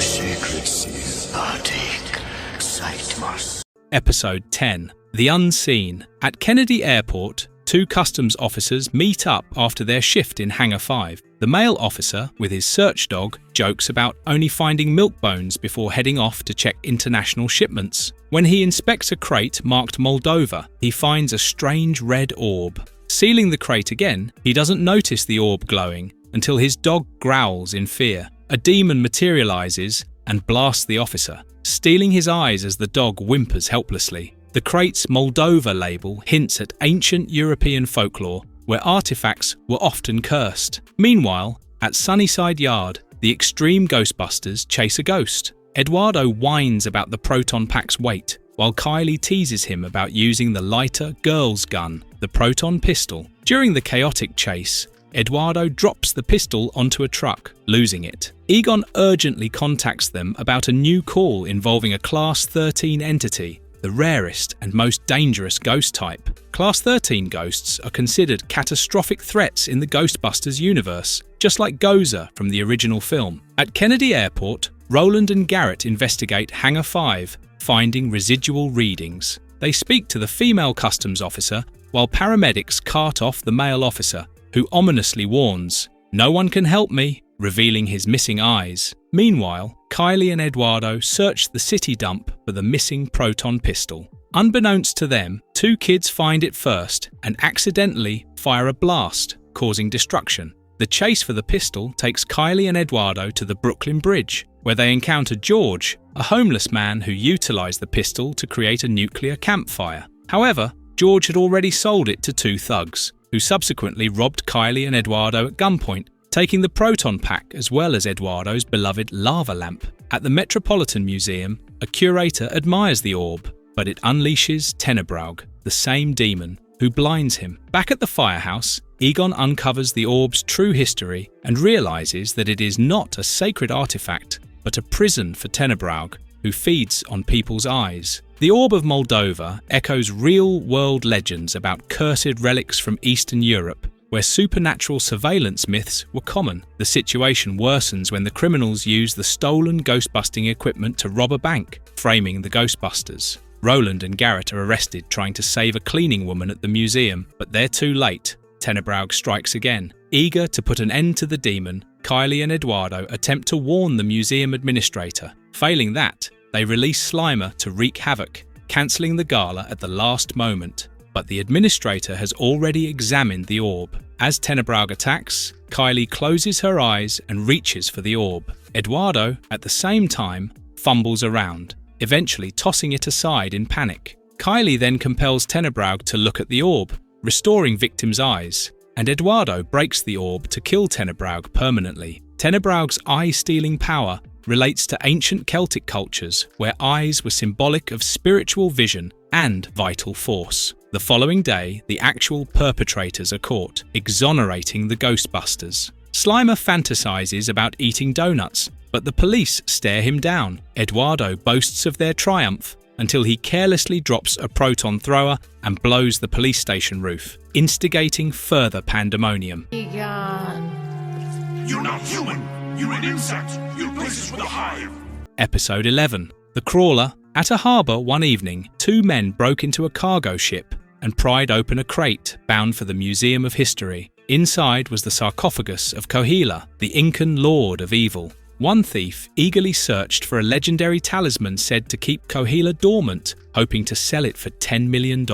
Sacred seas, partake, Sightmas. Episode 10. The Unseen. At Kennedy Airport, 2 customs officers meet up after their shift in Hangar 5. The male officer, with his search dog, jokes about only finding milk bones before heading off to check international shipments. When he inspects a crate marked Moldova, he finds a strange red orb. Sealing the crate again, he doesn't notice the orb glowing until his dog growls in fear. A demon materializes and blasts the officer, stealing his eyes as the dog whimpers helplessly. The crate's Moldova label hints at ancient European folklore where artifacts were often cursed. Meanwhile, at Sunnyside Yard, the extreme Ghostbusters chase a ghost. Eduardo whines about the proton pack's weight, while Kylie teases him about using the lighter girl's gun, the proton pistol. During the chaotic chase, Eduardo drops the pistol onto a truck, losing it. Egon urgently contacts them about a new call involving a Class 13 entity, the rarest and most dangerous ghost type. Class 13 ghosts are considered catastrophic threats in the Ghostbusters universe, just like Gozer from the original film. At Kennedy Airport, Roland and Garrett investigate Hangar 5, finding residual readings. They speak to the female customs officer, while paramedics cart off the male officer, who ominously warns, "No one can help me," revealing his missing eyes. Meanwhile, Kylie and Eduardo search the city dump for the missing proton pistol. Unbeknownst to them, 2 kids find it first and accidentally fire a blast, causing destruction. The chase for the pistol takes Kylie and Eduardo to the Brooklyn Bridge, where they encounter George, a homeless man who utilized the pistol to create a nuclear campfire. However, George had already sold it to 2 thugs, who subsequently robbed Kylie and Eduardo at gunpoint, taking the proton pack as well as Eduardo's beloved lava lamp. At the Metropolitan Museum, a curator admires the orb, but it unleashes Tenebraug, the same demon, who blinds him. Back at the firehouse, Egon uncovers the orb's true history and realizes that it is not a sacred artifact, but a prison for Tenebraug, who feeds on people's eyes. The Orb of Moldova echoes real-world legends about cursed relics from Eastern Europe, where supernatural surveillance myths were common. The situation worsens when the criminals use the stolen ghostbusting equipment to rob a bank, framing the Ghostbusters. Roland and Garrett are arrested trying to save a cleaning woman at the museum, but they're too late. Tenebraug strikes again. Eager to put an end to the demon, Kylie and Eduardo attempt to warn the museum administrator. Failing that, they release Slimer to wreak havoc, cancelling the gala at the last moment. But the administrator has already examined the orb. As Tenebraug attacks, Kylie closes her eyes and reaches for the orb. Eduardo, at the same time, fumbles around, eventually tossing it aside in panic. Kylie then compels Tenebroug to look at the orb, restoring victim's eyes, and Eduardo breaks the orb to kill Tenebroug permanently. Tenebroug's eye-stealing power relates to ancient Celtic cultures where eyes were symbolic of spiritual vision and vital force. The following day, the actual perpetrators are caught, exonerating the Ghostbusters. Slimer fantasizes about eating donuts, but the police stare him down. Eduardo boasts of their triumph until he carelessly drops a proton thrower and blows the police station roof, instigating further pandemonium. Egon. You're not human! You're an insect! Your place is with a hive! Episode 11. The Crawler. At a harbour one evening, two men broke into a cargo ship and pried open a crate bound for the Museum of History. Inside was the sarcophagus of Kohila, the Incan lord of evil. One thief eagerly searched for a legendary talisman said to keep Kohila dormant, hoping to sell it for $10 million.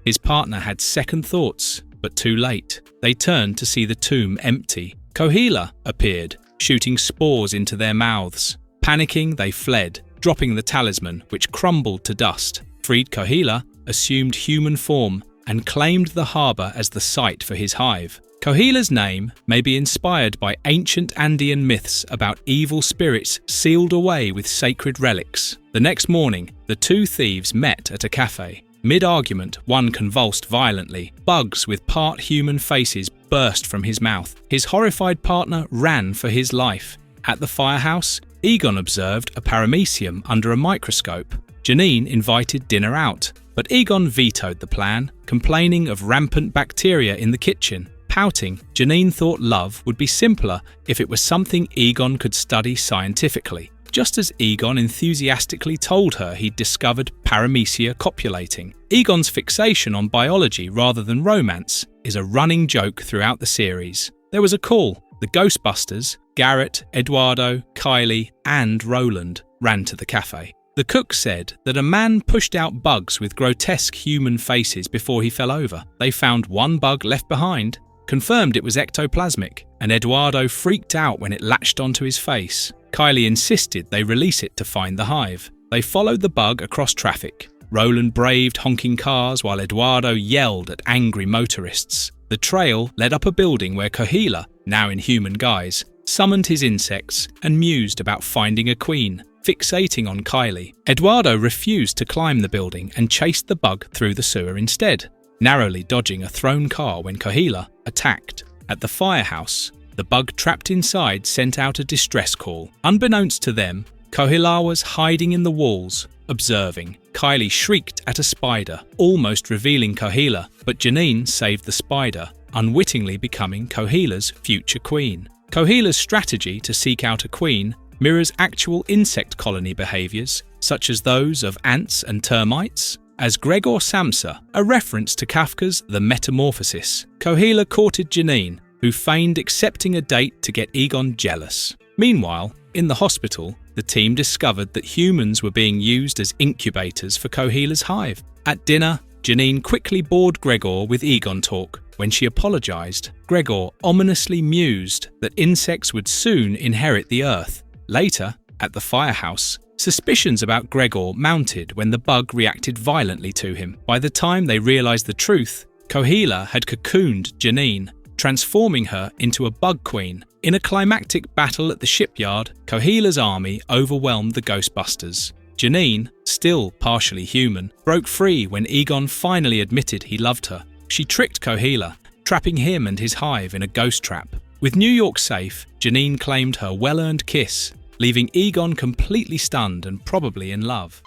His partner had second thoughts, but too late. They turned to see the tomb empty. Kohila appeared, shooting spores into their mouths. Panicking, they fled, dropping the talisman, which crumbled to dust. Freed Kohila assumed human form and claimed the harbour as the site for his hive. Kohila's name may be inspired by ancient Andean myths about evil spirits sealed away with sacred relics. The next morning, the two thieves met at a cafe. Mid-argument, one convulsed violently. Bugs with part human faces burst from his mouth. His horrified partner ran for his life. At the firehouse, Egon observed a paramecium under a microscope. Janine invited dinner out, but Egon vetoed the plan, complaining of rampant bacteria in the kitchen. Pouting, Janine thought love would be simpler if it was something Egon could study scientifically, just as Egon enthusiastically told her he'd discovered paramecia copulating. Egon's fixation on biology rather than romance is a running joke throughout the series. There was a call. The Ghostbusters, Garrett, Eduardo, Kylie, and Roland ran to the cafe. The cook said that a man pushed out bugs with grotesque human faces before he fell over. They found one bug left behind, confirmed it was ectoplasmic, and Eduardo freaked out when it latched onto his face. Kylie insisted they release it to find the hive. They followed the bug across traffic. Roland braved honking cars while Eduardo yelled at angry motorists. The trail led up a building where Kohila, now in human guise, summoned his insects and mused about finding a queen, fixating on Kylie. Eduardo refused to climb the building and chased the bug through the sewer instead, narrowly dodging a thrown car when Kohila attacked. At the firehouse, the bug trapped inside sent out a distress call. Unbeknownst to them, Kohila was hiding in the walls, observing. Kylie shrieked at a spider, almost revealing Kohila, but Janine saved the spider, unwittingly becoming Kohila's future queen. Kohila's strategy to seek out a queen mirrors actual insect colony behaviours, such as those of ants and termites. As Gregor Samsa, a reference to Kafka's The Metamorphosis, Kohila courted Janine, who feigned accepting a date to get Egon jealous. Meanwhile, in the hospital, the team discovered that humans were being used as incubators for Kohila's hive. At dinner, Janine quickly bored Gregor with Egon talk. When she apologised, Gregor ominously mused that insects would soon inherit the earth. Later, at the firehouse, suspicions about Gregor mounted when the bug reacted violently to him. By the time they realised the truth, Kohila had cocooned Janine, transforming her into a bug queen. In a climactic battle at the shipyard, Kohila's army overwhelmed the Ghostbusters. Janine, still partially human, broke free when Egon finally admitted he loved her. She tricked Kohila, trapping him and his hive in a ghost trap. With New York safe, Janine claimed her well-earned kiss, leaving Egon completely stunned and probably in love.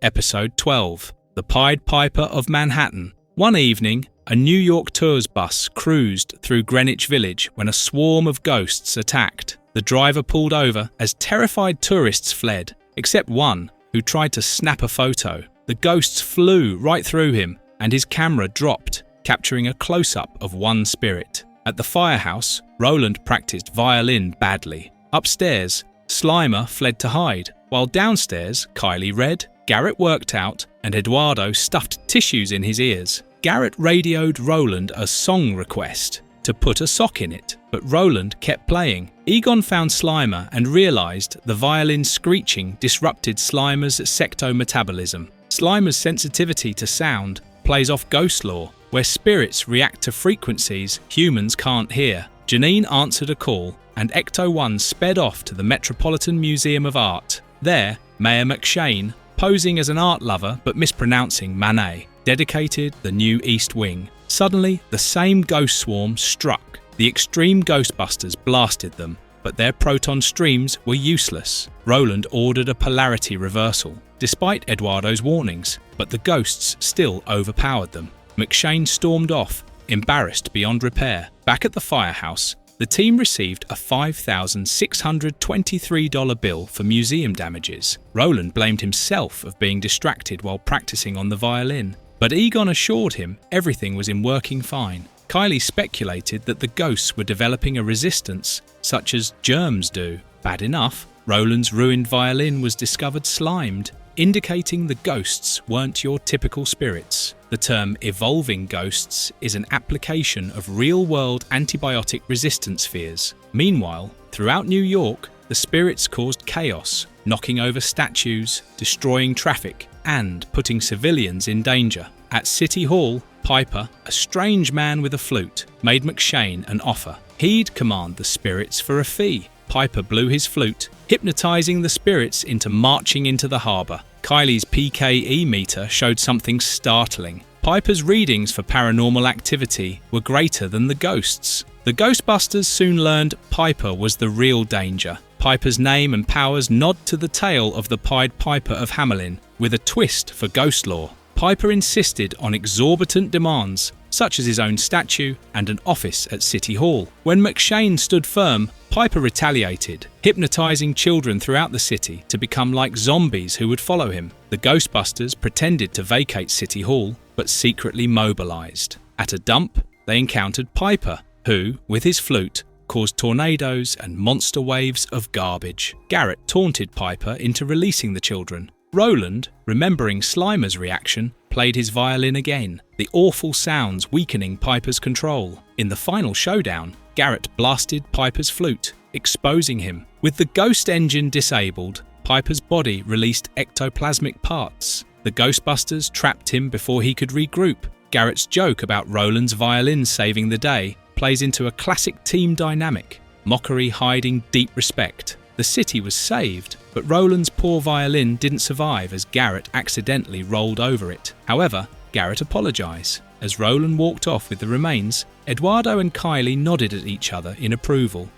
Episode 12. The Pied Piper of Manhattan. One evening, a New York tours bus cruised through Greenwich Village when a swarm of ghosts attacked. The driver pulled over as terrified tourists fled, except one who tried to snap a photo. The ghosts flew right through him, and his camera dropped, capturing a close-up of one spirit. At the firehouse, Roland practiced violin badly. Upstairs, Slimer fled to hide, while downstairs, Kylie read, Garrett worked out, and Eduardo stuffed tissues in his ears. Garrett radioed Roland a song request to put a sock in it, but Roland kept playing. Egon found Slimer and realized the violin screeching disrupted Slimer's sectometabolism. Slimer's sensitivity to sound plays off ghost lore, where spirits react to frequencies humans can't hear. Janine answered a call, and Ecto-1 sped off to the Metropolitan Museum of Art. There, Mayor McShane, posing as an art lover but mispronouncing Manet, dedicated the new East Wing. Suddenly, the same ghost swarm struck. The extreme Ghostbusters blasted them, but their proton streams were useless. Roland ordered a polarity reversal, despite Eduardo's warnings, but the ghosts still overpowered them. McShane stormed off, embarrassed beyond repair. Back at the firehouse, the team received a $5,623 bill for museum damages. Roland blamed himself of being distracted while practicing on the violin, but Egon assured him everything was in working fine. Kylie speculated that the ghosts were developing a resistance, such as germs do. Bad enough, Roland's ruined violin was discovered slimed, indicating the ghosts weren't your typical spirits. The term evolving ghosts is an application of real-world antibiotic resistance fears. Meanwhile, throughout New York, the spirits caused chaos, knocking over statues, destroying traffic, and putting civilians in danger. At City Hall, Piper, a strange man with a flute, made McShane an offer. He'd command the spirits for a fee. Piper blew his flute, hypnotizing the spirits into marching into the harbour. Kylie's PKE meter showed something startling. Piper's readings for paranormal activity were greater than the ghosts. The Ghostbusters soon learned Piper was the real danger. Piper's name and powers nod to the tale of the Pied Piper of Hamelin, with a twist for ghost lore. Piper insisted on exorbitant demands, such as his own statue and an office at City Hall. When McShane stood firm, Piper retaliated, hypnotizing children throughout the city to become like zombies who would follow him. The Ghostbusters pretended to vacate City Hall, but secretly mobilized. At a dump, they encountered Piper, who, with his flute, caused tornadoes and monster waves of garbage. Garrett taunted Piper into releasing the children. Roland, remembering Slimer's reaction, played his violin again, the awful sounds weakening Piper's control. In the final showdown, Garrett blasted Piper's flute, exposing him. With the ghost engine disabled, Piper's body released ectoplasmic parts. The Ghostbusters trapped him before he could regroup. Garrett's joke about Roland's violin saving the day plays into a classic team dynamic, mockery hiding deep respect. The city was saved, but Roland's poor violin didn't survive as Garrett accidentally rolled over it. However, Garrett apologized. As Roland walked off with the remains, Eduardo and Kylie nodded at each other in approval.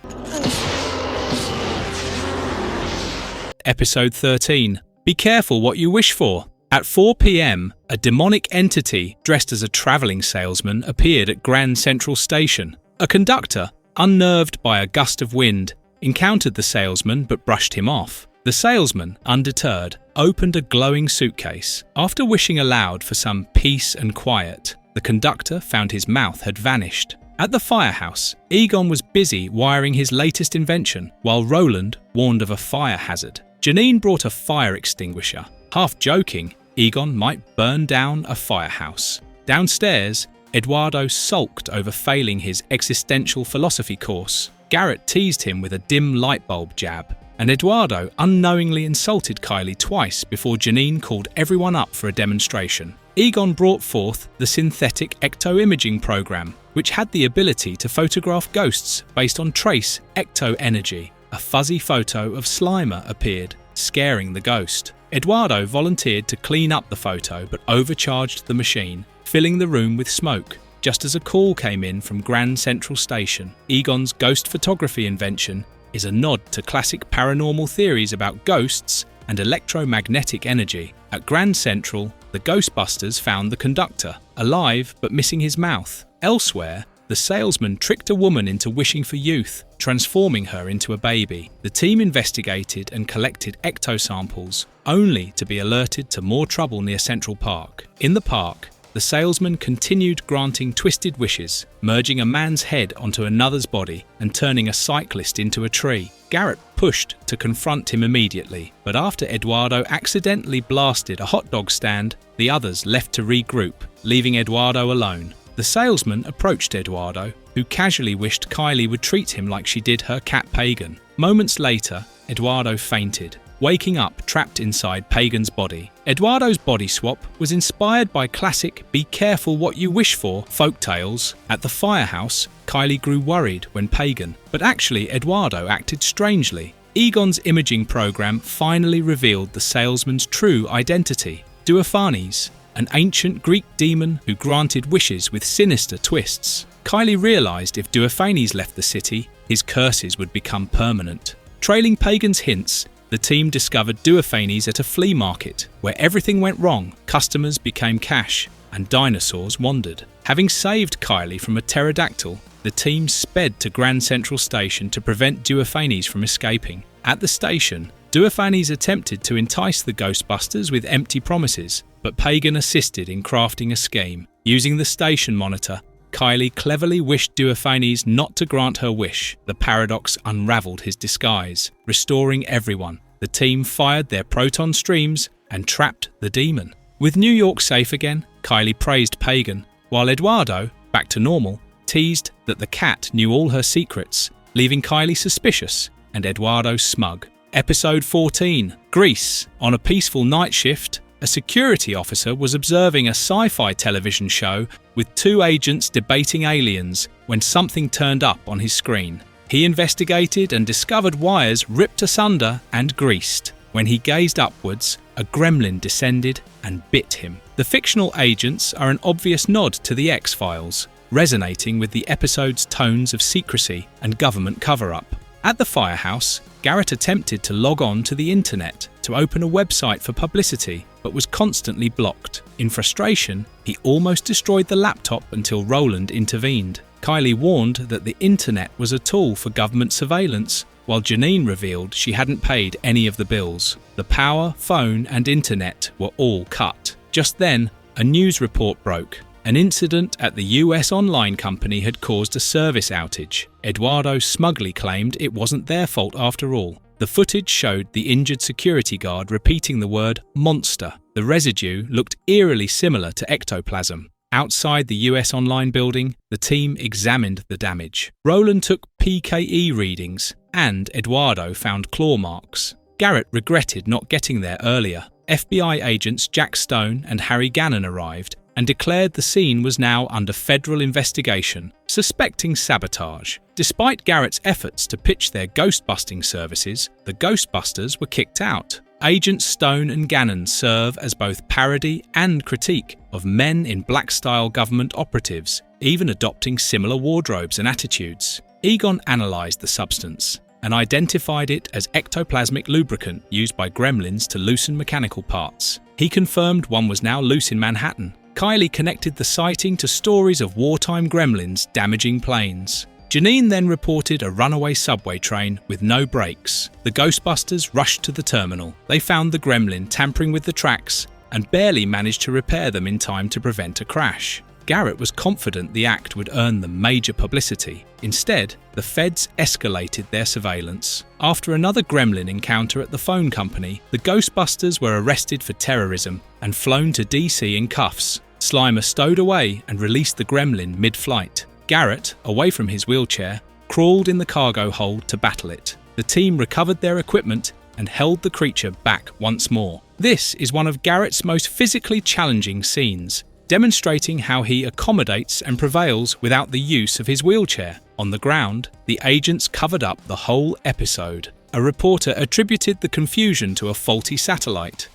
Episode 13. Be careful what you wish for. At 4 p.m, a demonic entity dressed as a travelling salesman appeared at Grand Central Station. A conductor, unnerved by a gust of wind, encountered the salesman but brushed him off. The salesman, undeterred, opened a glowing suitcase. After wishing aloud for some peace and quiet, the conductor found his mouth had vanished. At the firehouse, Egon was busy wiring his latest invention, while Roland warned of a fire hazard. Janine brought a fire extinguisher. Half joking, Egon might burn down a firehouse. Downstairs, Eduardo sulked over failing his existential philosophy course. Garrett teased him with a dim light bulb jab, and Eduardo unknowingly insulted Kylie twice before Janine called everyone up for a demonstration. Egon brought forth the synthetic ecto-imaging program, which had the ability to photograph ghosts based on trace ecto-energy. A fuzzy photo of Slimer appeared, scaring the ghost. Eduardo volunteered to clean up the photo but overcharged the machine, filling the room with smoke. Just as a call came in from Grand Central Station, Egon's ghost photography invention is a nod to classic paranormal theories about ghosts and electromagnetic energy. At Grand Central, the Ghostbusters found the conductor, alive but missing his mouth. Elsewhere, the salesman tricked a woman into wishing for youth, transforming her into a baby. The team investigated and collected ecto samples, only to be alerted to more trouble near Central Park. In the park, the the salesman continued granting twisted wishes, merging a man's head onto another's body and turning a cyclist into a tree. Garrett pushed to confront him immediately, but after Eduardo accidentally blasted a hot dog stand, the others left to regroup, leaving Eduardo alone. The salesman approached Eduardo, who casually wished Kylie would treat him like she did her cat Pagan. Moments later, Eduardo fainted, waking up trapped inside Pagan's body. Eduardo's body swap was inspired by classic "be careful what you wish for" folktales. At the firehouse, Kylie grew worried when Pagan, but actually Eduardo acted strangely. Egon's imaging program finally revealed the salesman's true identity, Duophanes, an ancient Greek demon who granted wishes with sinister twists. Kylie realized if Duophanes left the city, his curses would become permanent. Trailing Pagan's hints, the team discovered Duophanes at a flea market, where everything went wrong, customers became cash, and dinosaurs wandered. Having saved Kylie from a pterodactyl, the team sped to Grand Central Station to prevent Duophanes from escaping. At the station, Duophanes attempted to entice the Ghostbusters with empty promises, but Pagan assisted in crafting a scheme. Using the station monitor, Kylie cleverly wished Duophanes not to grant her wish. The paradox unraveled his disguise, restoring everyone. The team fired their proton streams and trapped the demon. With New York safe again, Kylie praised Pagan, while Eduardo, back to normal, teased that the cat knew all her secrets, leaving Kylie suspicious and Eduardo smug. Episode 14, Greece. On a peaceful night shift, a security officer was observing a sci-fi television show with two agents debating aliens when something turned up on his screen. He investigated and discovered wires ripped asunder and greased. When he gazed upwards, a gremlin descended and bit him. The fictional agents are an obvious nod to the X-Files, resonating with the episode's tones of secrecy and government cover-up. At the firehouse, Garrett attempted to log on to the internet to open a website for publicity, but was constantly blocked. In frustration, he almost destroyed the laptop until Roland intervened. Kylie warned that the internet was a tool for government surveillance, while Janine revealed she hadn't paid any of the bills. The power, phone, and internet were all cut. Just then, a news report broke. An incident at the US online company had caused a service outage. Eduardo smugly claimed it wasn't their fault after all. The footage showed the injured security guard repeating the word monster. The residue looked eerily similar to ectoplasm. Outside the US online building, the team examined the damage. Roland took PKE readings, and Eduardo found claw marks. Garrett regretted not getting there earlier. FBI agents Jack Stone and Harry Gannon arrived and declared the scene was now under federal investigation, suspecting sabotage. Despite Garrett's efforts to pitch their ghost-busting services, the Ghostbusters were kicked out. Agents Stone and Gannon serve as both parody and critique of men in black-style government operatives, even adopting similar wardrobes and attitudes. Egon analysed the substance and identified it as ectoplasmic lubricant used by gremlins to loosen mechanical parts. He confirmed one was now loose in Manhattan. Kylie connected the sighting to stories of wartime gremlins damaging planes. Janine then reported a runaway subway train with no brakes. The Ghostbusters rushed to the terminal. They found the gremlin tampering with the tracks and barely managed to repair them in time to prevent a crash. Garrett was confident the act would earn them major publicity. Instead, the feds escalated their surveillance. After another gremlin encounter at the phone company, the Ghostbusters were arrested for terrorism and flown to DC in cuffs. Slimer stowed away and released the gremlin mid-flight. Garrett, away from his wheelchair, crawled in the cargo hold to battle it. The team recovered their equipment and held the creature back once more. This is one of Garrett's most physically challenging scenes, demonstrating how he accommodates and prevails without the use of his wheelchair. On the ground, the agents covered up the whole episode. A reporter attributed the confusion to a faulty satellite.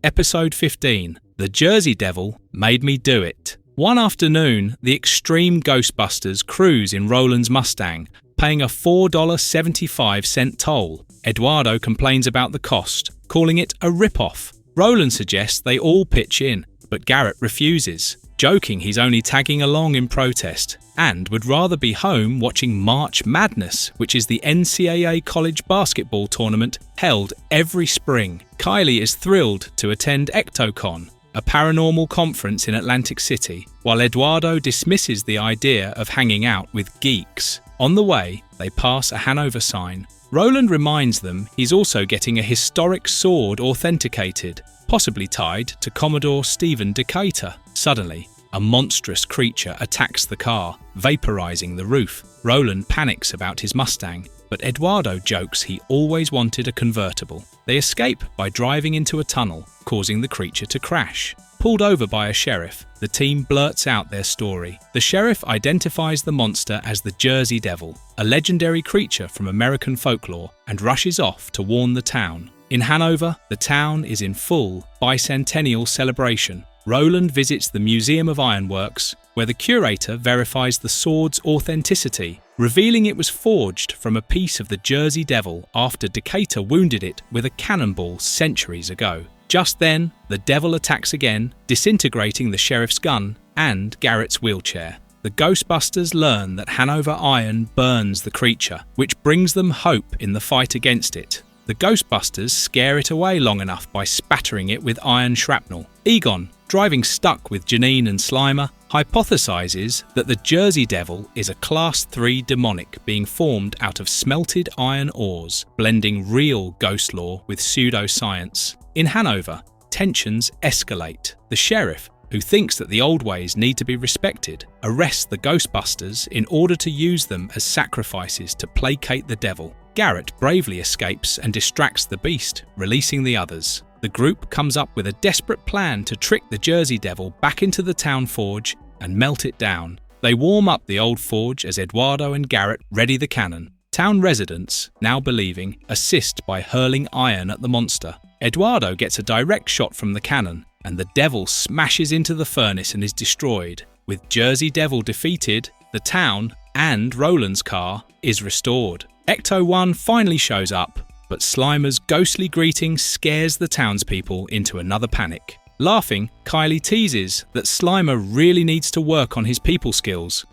Episode 15. The Jersey Devil Made Me Do It. One afternoon, the extreme Ghostbusters cruise in Roland's Mustang, paying a $4.75 toll. Eduardo complains about the cost, calling it a rip-off. Roland suggests they all pitch in, but Garrett refuses. joking he's only tagging along in protest, and would rather be home watching March Madness, which is the NCAA college basketball tournament held every spring. Kylie is thrilled to attend EctoCon, a paranormal conference in Atlantic City, while Eduardo dismisses the idea of hanging out with geeks. On the way, they pass a Hanover sign. Roland reminds them he's also getting a historic sword authenticated, possibly tied to Commodore Stephen Decatur. Suddenly, a monstrous creature attacks the car, vaporizing the roof. Roland panics about his Mustang, but Eduardo jokes he always wanted a convertible. They escape by driving into a tunnel, causing the creature to crash. Pulled over by a sheriff, the team blurts out their story. The sheriff identifies the monster as the Jersey Devil, a legendary creature from American folklore, and rushes off to warn the town. In Hanover, the town is in full bicentennial celebration. Roland visits the Museum of Ironworks, where the curator verifies the sword's authenticity, revealing it was forged from a piece of the Jersey Devil after Decatur wounded it with a cannonball centuries ago. Just then, the devil attacks again, disintegrating the sheriff's gun and Garrett's wheelchair. The Ghostbusters learn that Hanover iron burns the creature, which brings them hope in the fight against it. The Ghostbusters scare it away long enough by spattering it with iron shrapnel. Egon, driving stuck with Janine and Slimer, hypothesizes that the Jersey Devil is a Class 3 demonic being formed out of smelted iron ores, blending real ghost lore with pseudoscience. In Hanover, tensions escalate. The sheriff, who thinks that the old ways need to be respected, arrests the Ghostbusters in order to use them as sacrifices to placate the devil. Garrett bravely escapes and distracts the beast, releasing the others. The group comes up with a desperate plan to trick the Jersey Devil back into the town forge and melt it down. They warm up the old forge as Eduardo and Garrett ready the cannon. Town residents, now believing, assist by hurling iron at the monster. Eduardo gets a direct shot from the cannon, and the devil smashes into the furnace and is destroyed. With Jersey Devil defeated, the town, and Roland's car, is restored. Ecto-1 finally shows up, but Slimer's ghostly greeting scares the townspeople into another panic. Laughing, Kylie teases that Slimer really needs to work on his people skills.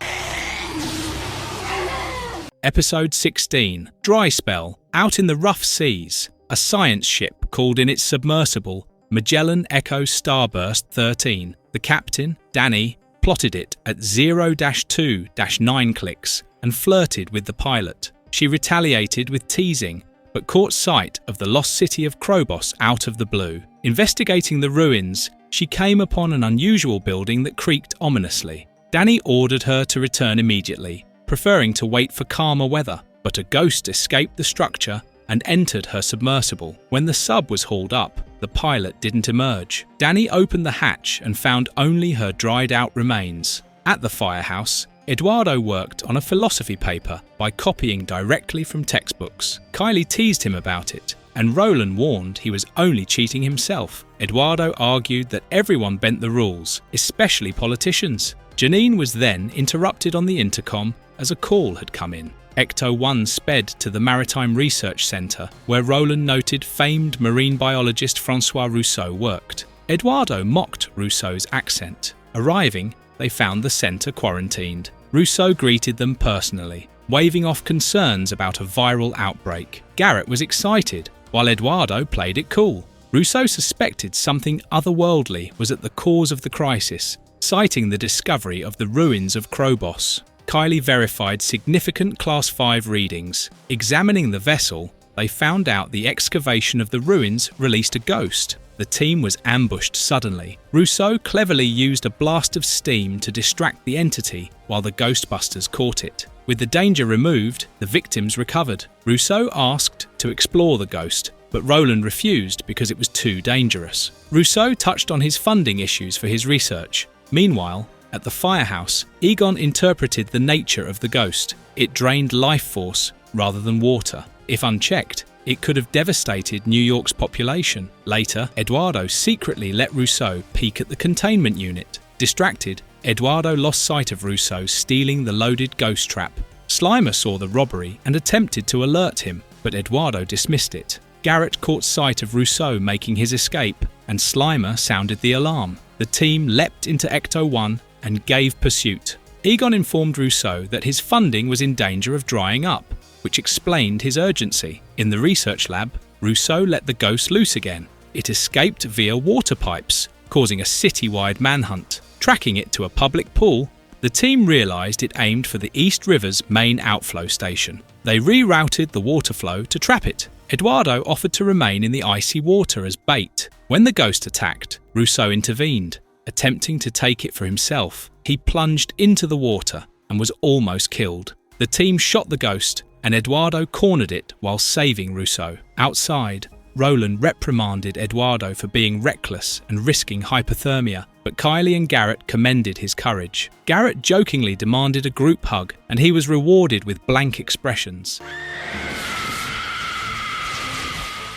Episode 16. Dry Spell. Out in the rough seas, a science ship called in its submersible Magellan Echo Starburst 13. The captain, Danny, plotted it at 0-2-9 clicks and flirted with the pilot. She retaliated with teasing, but caught sight of the lost city of Krobos out of the blue. Investigating the ruins, she came upon an unusual building that creaked ominously. Danny ordered her to return immediately, preferring to wait for calmer weather, but a ghost escaped the structure and entered her submersible. When the sub was hauled up, the pilot didn't emerge. Danny opened the hatch and found only her dried-out remains. At the firehouse, Eduardo worked on a philosophy paper by copying directly from textbooks. Kylie teased him about it, and Roland warned he was only cheating himself. Eduardo argued that everyone bent the rules, especially politicians. Janine was then interrupted on the intercom as a call had come in. Ecto-1 sped to the Maritime Research Centre, where Roland noted famed marine biologist Francois Rousseau worked. Eduardo mocked Rousseau's accent. Arriving, they found the centre quarantined. Rousseau greeted them personally, waving off concerns about a viral outbreak. Garrett was excited, while Eduardo played it cool. Rousseau suspected something otherworldly was at the cause of the crisis, citing the discovery of the ruins of Krobos. Kylie verified significant Class 5 readings. Examining the vessel, they found out the excavation of the ruins released a ghost. The team was ambushed suddenly. Rousseau cleverly used a blast of steam to distract the entity while the Ghostbusters caught it. With the danger removed, the victims recovered. Rousseau asked to explore the ghost, but Roland refused because it was too dangerous. Rousseau touched on his funding issues for his research. Meanwhile, at the firehouse, Egon interpreted the nature of the ghost. It drained life force rather than water. If unchecked, it could have devastated New York's population. Later, Eduardo secretly let Rousseau peek at the containment unit. Distracted, Eduardo lost sight of Rousseau stealing the loaded ghost trap. Slimer saw the robbery and attempted to alert him, but Eduardo dismissed it. Garrett caught sight of Rousseau making his escape, and Slimer sounded the alarm. the team leapt into Ecto-1 and gave pursuit. Egon informed Rousseau that his funding was in danger of drying up, which explained his urgency. In the research lab, Rousseau let the ghost loose again. It escaped via water pipes, causing a city-wide manhunt. Tracking it to a public pool, the team realised it aimed for the East River's main outflow station. They rerouted the water flow to trap it. Eduardo offered to remain in the icy water as bait. When the ghost attacked, Rousseau intervened, attempting to take it for himself. He plunged into the water and was almost killed. The team shot the ghost, and Eduardo cornered it while saving Rousseau. Outside, Roland reprimanded Eduardo for being reckless and risking hypothermia, but Kylie and Garrett commended his courage. Garrett jokingly demanded a group hug, and he was rewarded with blank expressions.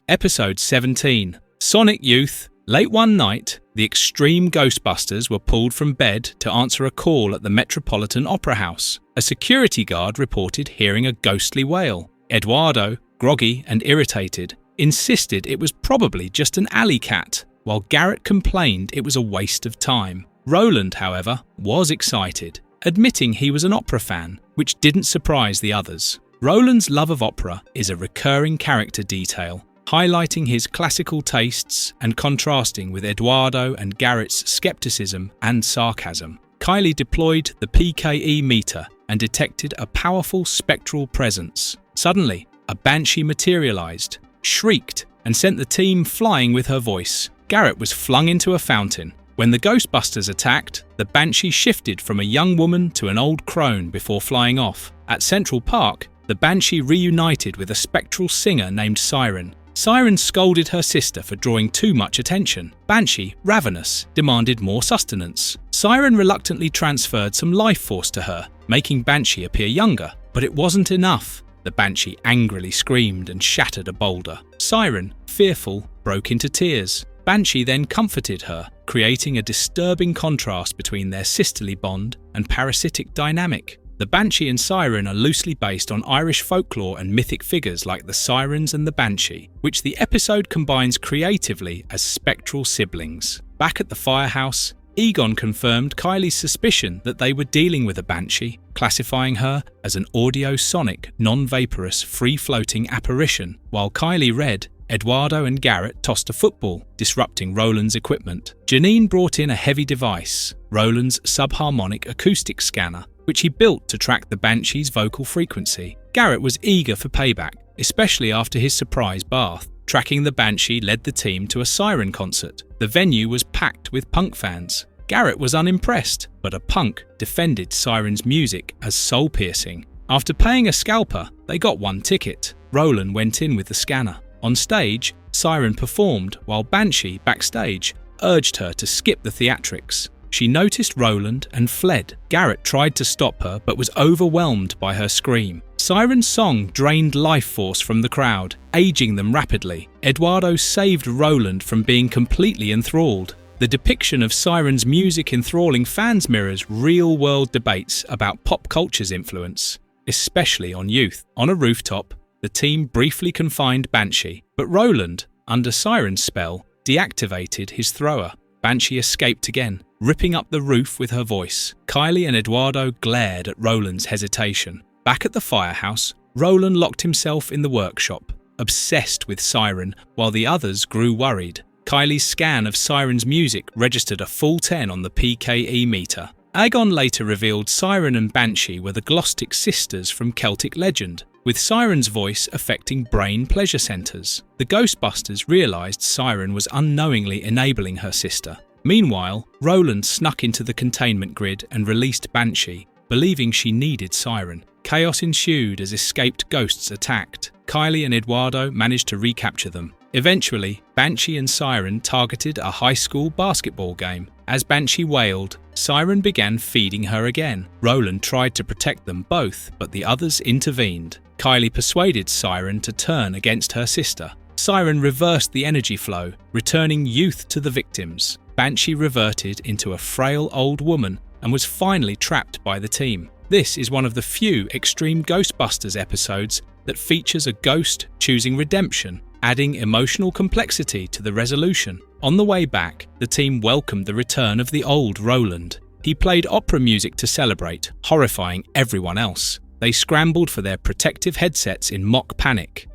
Episode 17. Sonic Youth. Late one night, the extreme Ghostbusters were pulled from bed to answer a call at the Metropolitan Opera House. A security guard reported hearing a ghostly wail. Eduardo, groggy and irritated, insisted it was probably just an alley cat, while Garrett complained it was a waste of time. Roland, however, was excited, admitting he was an opera fan, which didn't surprise the others. Roland's love of opera is a recurring character detail, highlighting his classical tastes and contrasting with Eduardo and Garrett's skepticism and sarcasm. Kylie deployed the PKE meter and detected a powerful spectral presence. Suddenly, a banshee materialized, shrieked, and sent the team flying with her voice. Garrett was flung into a fountain. When the Ghostbusters attacked, the banshee shifted from a young woman to an old crone before flying off. At Central Park, the banshee reunited with a spectral singer named Siren. Siren scolded her sister for drawing too much attention. Banshee, ravenous, demanded more sustenance. Siren reluctantly transferred some life force to her, making Banshee appear younger. But it wasn't enough. The Banshee angrily screamed and shattered a boulder. Siren, fearful, broke into tears. Banshee then comforted her, creating a disturbing contrast between their sisterly bond and parasitic dynamic. The Banshee and Siren are loosely based on Irish folklore and mythic figures like the Sirens and the Banshee, which the episode combines creatively as spectral siblings. Back at the firehouse, Egon confirmed Kylie's suspicion that they were dealing with a Banshee, classifying her as an audio-sonic, non-vaporous, free-floating apparition, while Kylie read, Eduardo and Garrett tossed a football, disrupting Roland's equipment. Janine brought in a heavy device, Roland's subharmonic acoustic scanner, which he built to track the Banshee's vocal frequency. Garrett was eager for payback, especially after his surprise bath. Tracking the Banshee led the team to a Siren concert. The venue was packed with punk fans. Garrett was unimpressed, but a punk defended Siren's music as soul-piercing. After paying a scalper, they got one ticket. Roland went in with the scanner. On stage, Siren performed, while Banshee, backstage, urged her to skip the theatrics. She noticed Roland and fled. Garrett tried to stop her but was overwhelmed by her scream. Siren's song drained life force from the crowd, aging them rapidly. Eduardo saved Roland from being completely enthralled. The depiction of Siren's music enthralling fans mirrors real-world debates about pop culture's influence, especially on youth. On a rooftop, the team briefly confined Banshee, but Roland, under Siren's spell, deactivated his thrower. Banshee escaped again, ripping up the roof with her voice. Kylie and Eduardo glared at Roland's hesitation. Back at the firehouse, Roland locked himself in the workshop, obsessed with Siren, while the others grew worried. Kylie's scan of Siren's music registered a full 10 on the PKE meter. Egon later revealed Siren and Banshee were the Gnostic sisters from Celtic legend, with Siren's voice affecting brain pleasure centers. The Ghostbusters realized Siren was unknowingly enabling her sister. Meanwhile, Roland snuck into the containment grid and released Banshee, believing she needed Siren. Chaos ensued as escaped ghosts attacked. Kylie and Eduardo managed to recapture them. Eventually, Banshee and Siren targeted a high school basketball game. As Banshee wailed, Siren began feeding her again. Roland tried to protect them both, but the others intervened. Kylie persuaded Siren to turn against her sister. Siren reversed the energy flow, returning youth to the victims. Banshee reverted into a frail old woman and was finally trapped by the team. This is one of the few Extreme Ghostbusters episodes that features a ghost choosing redemption, adding emotional complexity to the resolution. On the way back, the team welcomed the return of the old Roland. He played opera music to celebrate, horrifying everyone else. They scrambled for their protective headsets in mock panic.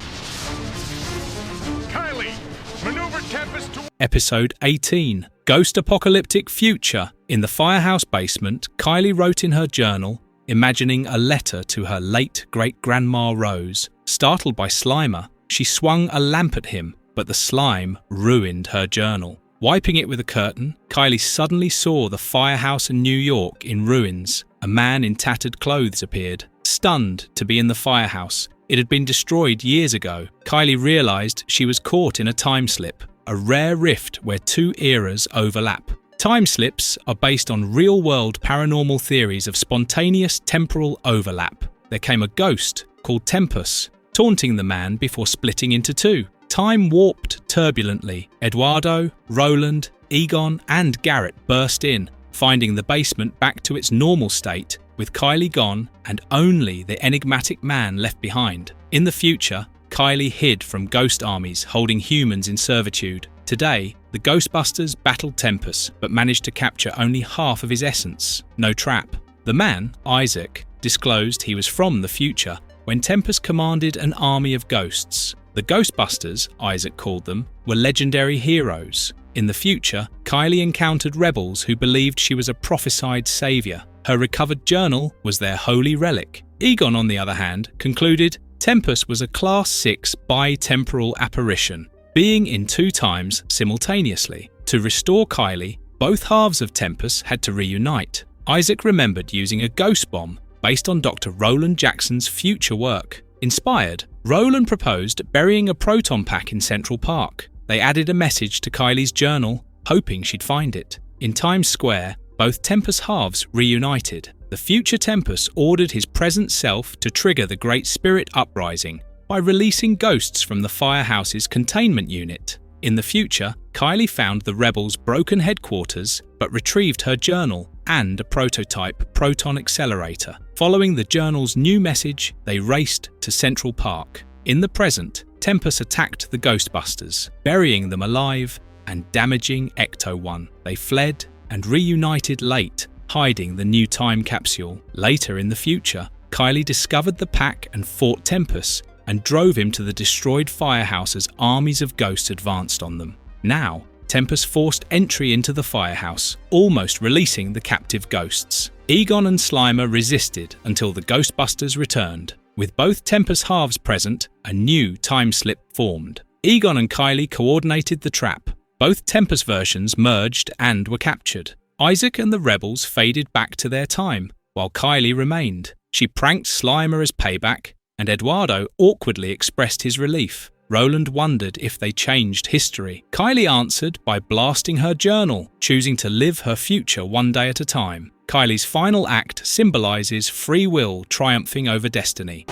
Kylie, maneuver Tempest to... Episode 18, Ghost Apocalyptic Future. In the firehouse basement, Kylie wrote in her journal, imagining a letter to her late great-grandma Rose. Startled by Slimer, she swung a lamp at him, but the slime ruined her journal. Wiping it with a curtain, Kylie suddenly saw the firehouse in New York in ruins. A man in tattered clothes appeared. Stunned to be in the firehouse, it had been destroyed years ago. Kylie realized she was caught in a time slip, a rare rift where two eras overlap. Time slips are based on real-world paranormal theories of spontaneous temporal overlap. There came a ghost called Tempest, taunting the man before splitting into two. Time warped turbulently. Eduardo, Roland, Egon, and Garrett burst in, finding the basement back to its normal state, with Kylie gone and only the enigmatic man left behind. In the future, Kylie hid from ghost armies holding humans in servitude. Today, the Ghostbusters battled Tempest, but managed to capture only half of his essence. No trap. The man, Isaac, disclosed he was from the future when Tempest commanded an army of ghosts. The Ghostbusters, Isaac called them, were legendary heroes. In the future, Kylie encountered rebels who believed she was a prophesied savior. Her recovered journal was their holy relic. Egon, on the other hand, concluded Tempest was a Class 6 bi-temporal apparition, being in two times simultaneously. To restore Kylie, both halves of Tempest had to reunite. Isaac remembered using a ghost bomb based on Dr. Roland Jackson's future work. Inspired, Roland proposed burying a proton pack in Central Park. They added a message to Kylie's journal, hoping she'd find it. In Times Square, both Tempest halves reunited. The future Tempest ordered his present self to trigger the Great Spirit Uprising by releasing ghosts from the firehouse's containment unit. In the future, Kylie found the rebels' broken headquarters but retrieved her journal and a prototype proton accelerator. Following the journal's new message, they raced to Central Park. In the present, Tempest attacked the Ghostbusters, burying them alive and damaging Ecto-1. They fled and reunited late, hiding the new time capsule. Later in the future, Kylie discovered the pack and fought Tempest and drove him to the destroyed firehouse as armies of ghosts advanced on them. Now, Tempest forced entry into the firehouse, almost releasing the captive ghosts. Egon and Slimer resisted until the Ghostbusters returned. With both Tempest halves present, a new time slip formed. Egon and Kylie coordinated the trap. Both Tempest versions merged and were captured. Isaac and the rebels faded back to their time, while Kylie remained. She pranked Slimer as payback, and Eduardo awkwardly expressed his relief. Roland wondered if they changed history. Kylie answered by blasting her journal, choosing to live her future one day at a time. Kylie's final act symbolizes free will triumphing over destiny.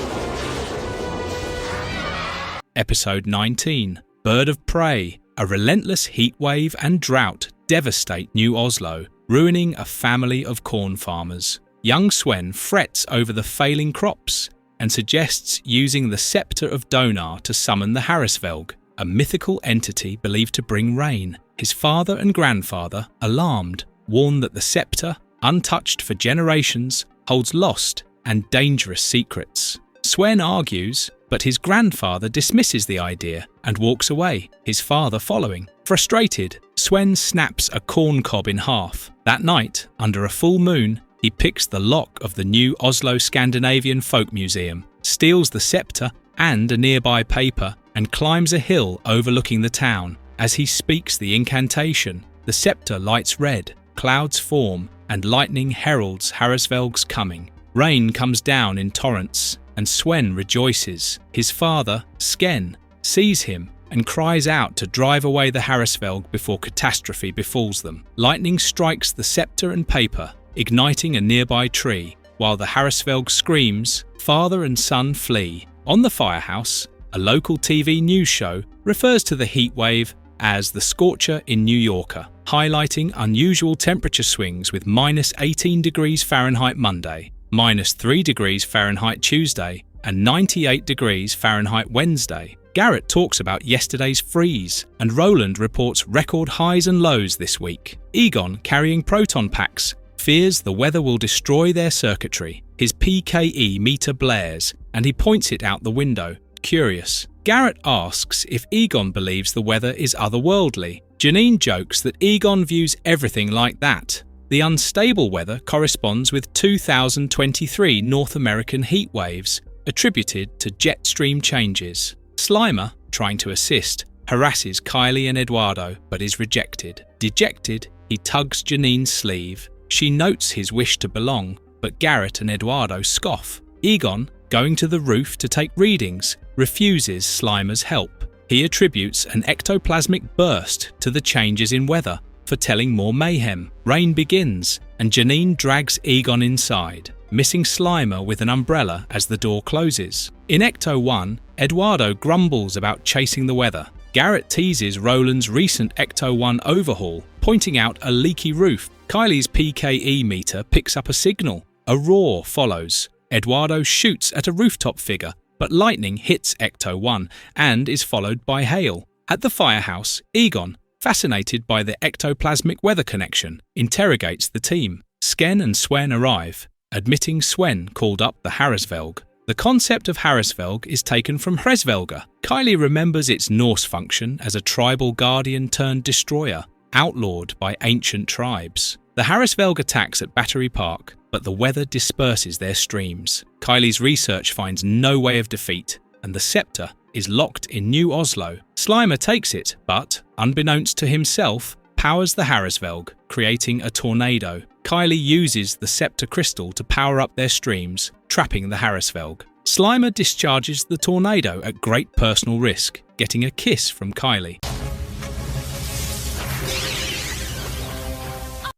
Episode 19, Bird of Prey. A relentless heatwave and drought devastate New Oslo, ruining a family of corn farmers. Young Sven frets over the failing crops and suggests using the Scepter of Donar to summon the Harrisvelg, a mythical entity believed to bring rain. His father and grandfather, alarmed, warn that the scepter, untouched for generations, holds lost and dangerous secrets. Sven argues, but his grandfather dismisses the idea and walks away, his father following. Frustrated, Sven snaps a corn cob in half. That night, under a full moon, he picks the lock of the new Oslo Scandinavian Folk Museum, steals the scepter and a nearby paper, and climbs a hill overlooking the town. As he speaks the incantation, the scepter lights red, clouds form, and lightning heralds Harrisvelg's coming. Rain comes down in torrents, and Sven rejoices. His father, Sken, sees him and cries out to drive away the Harrisvelg before catastrophe befalls them. Lightning strikes the scepter and paper, igniting a nearby tree. While the Harrisvelg screams, father and son flee. On the firehouse, a local TV news show refers to the heat wave as the Scorcher in New Yorker, highlighting unusual temperature swings with -18 degrees Fahrenheit Monday, -3 degrees Fahrenheit Tuesday, and 98 degrees Fahrenheit Wednesday. Garrett talks about yesterday's freeze, and Roland reports record highs and lows this week. Egon, carrying proton packs, fears the weather will destroy their circuitry. His PKE meter blares, and he points it out the window, curious. Garrett asks if Egon believes the weather is otherworldly. Janine jokes that Egon views everything like that. The unstable weather corresponds with 2023 North American heat waves, attributed to jet stream changes. Slimer, trying to assist, harasses Kylie and Eduardo, but is rejected. Dejected, he tugs Janine's sleeve. She notes his wish to belong, but Garrett and Eduardo scoff. Egon, going to the roof to take readings, refuses Slimer's help. He attributes an ectoplasmic burst to the changes in weather, foretelling more mayhem. Rain begins, and Janine drags Egon inside, missing Slimer with an umbrella as the door closes. In Ecto 1, Eduardo grumbles about chasing the weather. Garrett teases Roland's recent Ecto 1 overhaul, pointing out a leaky roof. Kylie's PKE meter picks up a signal. A roar follows. Eduardo shoots at a rooftop figure, but lightning hits Ecto 1 and is followed by hail. At the firehouse, Egon, fascinated by the ectoplasmic weather connection, interrogates the team. Sken and Swen arrive, admitting Swen called up the Harrisvelg. The concept of Harrisvelg is taken from Hresvelga. Kylie remembers its Norse function as a tribal guardian turned destroyer, outlawed by ancient tribes. The Harrisvelg attacks at Battery Park, but the weather disperses their streams. Kylie's research finds no way of defeat, and the scepter is locked in New Oslo. Slimer takes it, but, unbeknownst to himself, powers the Harrisvelg, creating a tornado. Kylie uses the scepter crystal to power up their streams, trapping the Harrisvelg. Slimer discharges the tornado at great personal risk, getting a kiss from Kylie.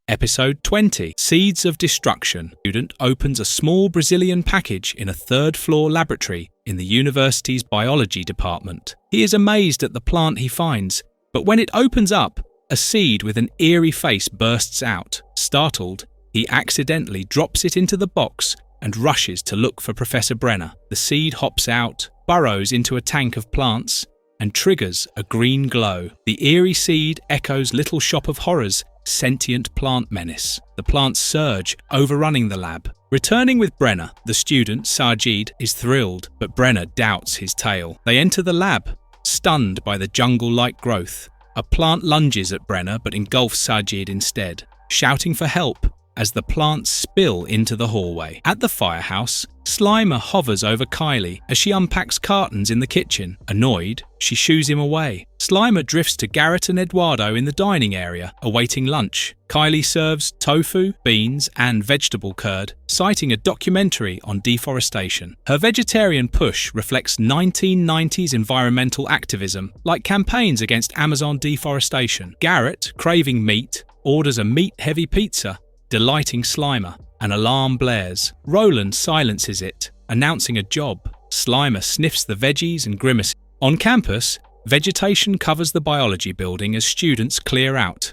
Episode 20, Seeds of Destruction. Student opens a small Brazilian package in a third-floor laboratory in the university's biology department. He is amazed at the plant he finds, but when it opens up, a seed with an eerie face bursts out. Startled, he accidentally drops it into the box and rushes to look for Professor Brenner. The seed hops out, burrows into a tank of plants, and triggers a green glow. The eerie seed echoes Little Shop of Horrors' sentient plant menace. The plants surge, overrunning the lab. Returning with Brenner, the student, Sajid, is thrilled, but Brenner doubts his tale. They enter the lab, stunned by the jungle-like growth. A plant lunges at Brenner but engulfs Sajid instead, shouting for help as the plants spill into the hallway. At the firehouse, Slimer hovers over Kylie as she unpacks cartons in the kitchen. Annoyed, she shoos him away. Slimer drifts to Garrett and Eduardo in the dining area, awaiting lunch. Kylie serves tofu, beans, and vegetable curd, citing a documentary on deforestation. Her vegetarian push reflects 1990s environmental activism, like campaigns against Amazon deforestation. Garrett, craving meat, orders a meat-heavy pizza, delighting Slimer. An alarm blares. Roland silences it, announcing a job. Slimer sniffs the veggies and grimaces. On campus, vegetation covers the biology building as students clear out.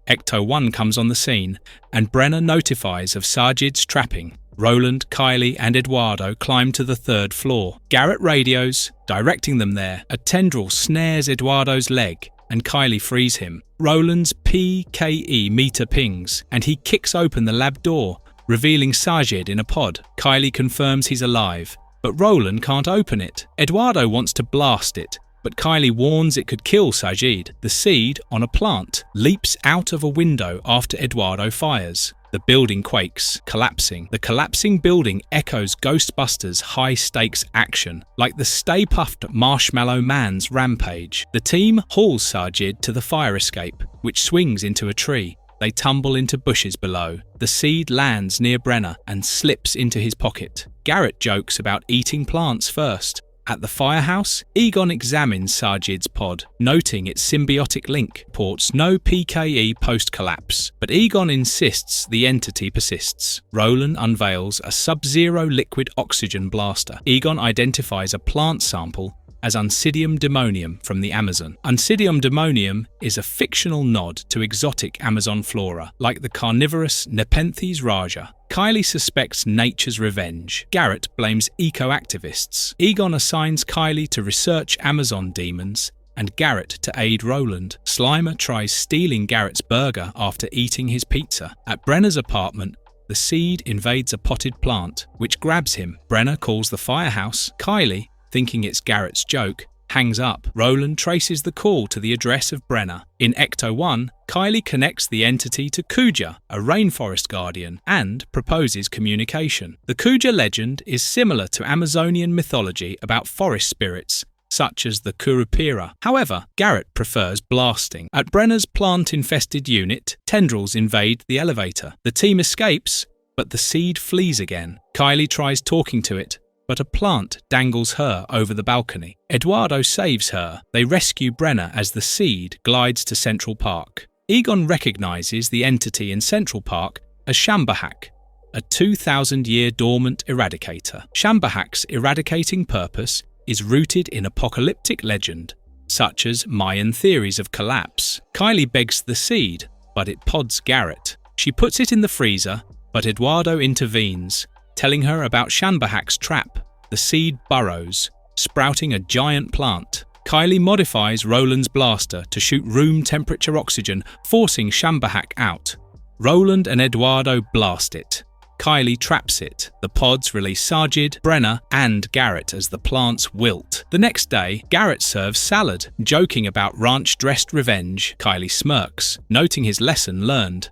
Ecto 1 comes on the scene, and Brenner notifies of Sajid's trapping. Roland, Kylie, and Eduardo climb to the third floor. Garrett radios, directing them there. A tendril snares Eduardo's leg, and Kylie frees him. Roland's PKE meter pings, and he kicks open the lab door, revealing Sajid in a pod. Kylie confirms he's alive, but Roland can't open it. Eduardo wants to blast it, but Kylie warns it could kill Sajid. The seed, on a plant, leaps out of a window after Eduardo fires. The building quakes, collapsing. The collapsing building echoes Ghostbusters' high-stakes action, like the Stay-Puffed Marshmallow Man's rampage. The team hauls Sajid to the fire escape, which swings into a tree. They tumble into bushes below. The seed lands near Brenner and slips into his pocket. Garrett jokes about eating plants first. At the firehouse, Egon examines Sajid's pod, noting its symbiotic link reports no PKE post-collapse, but Egon insists the entity persists. Roland unveils a sub-zero liquid oxygen blaster. Egon identifies a plant sample as Unsidium demonium from the Amazon. Unsidium demonium is a fictional nod to exotic Amazon flora, like the carnivorous Nepenthes raja. Kylie suspects nature's revenge. Garrett blames eco-activists. Egon assigns Kylie to research Amazon demons and Garrett to aid Roland. Slimer tries stealing Garrett's burger after eating his pizza. At Brenner's apartment, the seed invades a potted plant, which grabs him. Brenner calls the firehouse. Kylie, thinking it's Garrett's joke, hangs up. Roland traces the call to the address of Brenner. In Ecto-1, Kylie connects the entity to Kuja, a rainforest guardian, and proposes communication. The Kuja legend is similar to Amazonian mythology about forest spirits, such as the Curupira. However, Garrett prefers blasting. At Brenner's plant-infested unit, tendrils invade the elevator. The team escapes, but the seed flees again. Kylie tries talking to it, but a plant dangles her over the balcony. Eduardo saves her. They rescue Brenner as the seed glides to Central Park. Egon recognizes the entity in Central Park as Shambahak, a 2,000-year dormant eradicator. Shambahak's eradicating purpose is rooted in apocalyptic legend, such as Mayan theories of collapse. Kylie begs the seed, but it pods Garrett. She puts it in the freezer, but Eduardo intervenes, telling her about Shambahak's trap. The seed burrows, sprouting a giant plant. Kylie modifies Roland's blaster to shoot room-temperature oxygen, forcing Shambahak out. Roland and Eduardo blast it. Kylie traps it. The pods release Sajid, Brenner, and Garrett as the plants wilt. The next day, Garrett serves salad. Joking about ranch-dressed revenge, Kylie smirks, noting his lesson learned.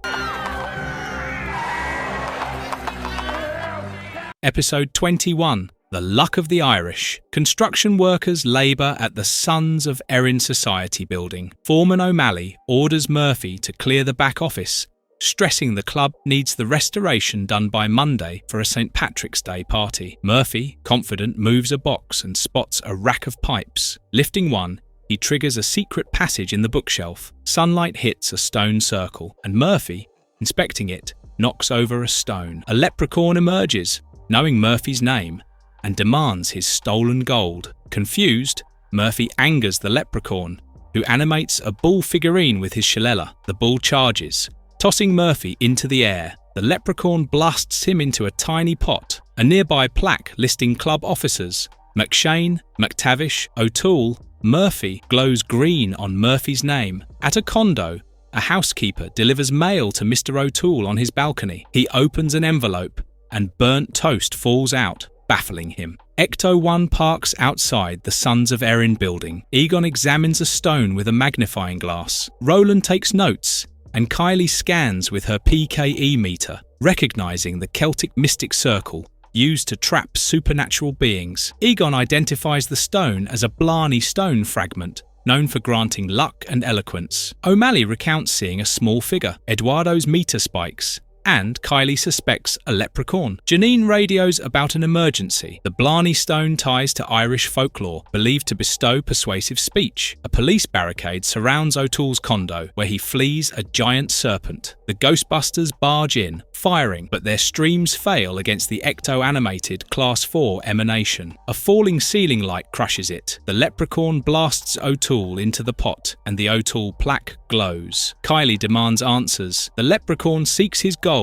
Episode 21. The Luck of the Irish. Construction workers labour at the Sons of Erin Society building. Foreman O'Malley orders Murphy to clear the back office, stressing the club needs the restoration done by Monday for a St. Patrick's Day party. Murphy, confident, moves a box and spots a rack of pipes. Lifting one, he triggers a secret passage in the bookshelf. Sunlight hits a stone circle, and Murphy, inspecting it, knocks over a stone. A leprechaun emerges, knowing Murphy's name, and demands his stolen gold. Confused, Murphy angers the leprechaun, who animates a bull figurine with his shillelagh. The bull charges, tossing Murphy into the air. The leprechaun blasts him into a tiny pot. A nearby plaque listing club officers, McShane, McTavish, O'Toole, Murphy, glows green on Murphy's name. At a condo, a housekeeper delivers mail to Mr. O'Toole on his balcony. He opens an envelope, and burnt toast falls out, baffling him. Ecto-1 parks outside the Sons of Erin building. Egon examines a stone with a magnifying glass. Roland takes notes, and Kylie scans with her PKE meter, recognizing the Celtic mystic circle used to trap supernatural beings. Egon identifies the stone as a Blarney stone fragment, known for granting luck and eloquence. O'Malley recounts seeing a small figure. Eduardo's meter spikes, and Kylie suspects a leprechaun. Janine radios about an emergency. The Blarney Stone ties to Irish folklore, believed to bestow persuasive speech. A police barricade surrounds O'Toole's condo, where he flees a giant serpent. The Ghostbusters barge in, firing, but their streams fail against the ecto-animated Class 4 emanation. A falling ceiling light crushes it. The leprechaun blasts O'Toole into the pot, and the O'Toole plaque glows. Kylie demands answers. The leprechaun seeks his gold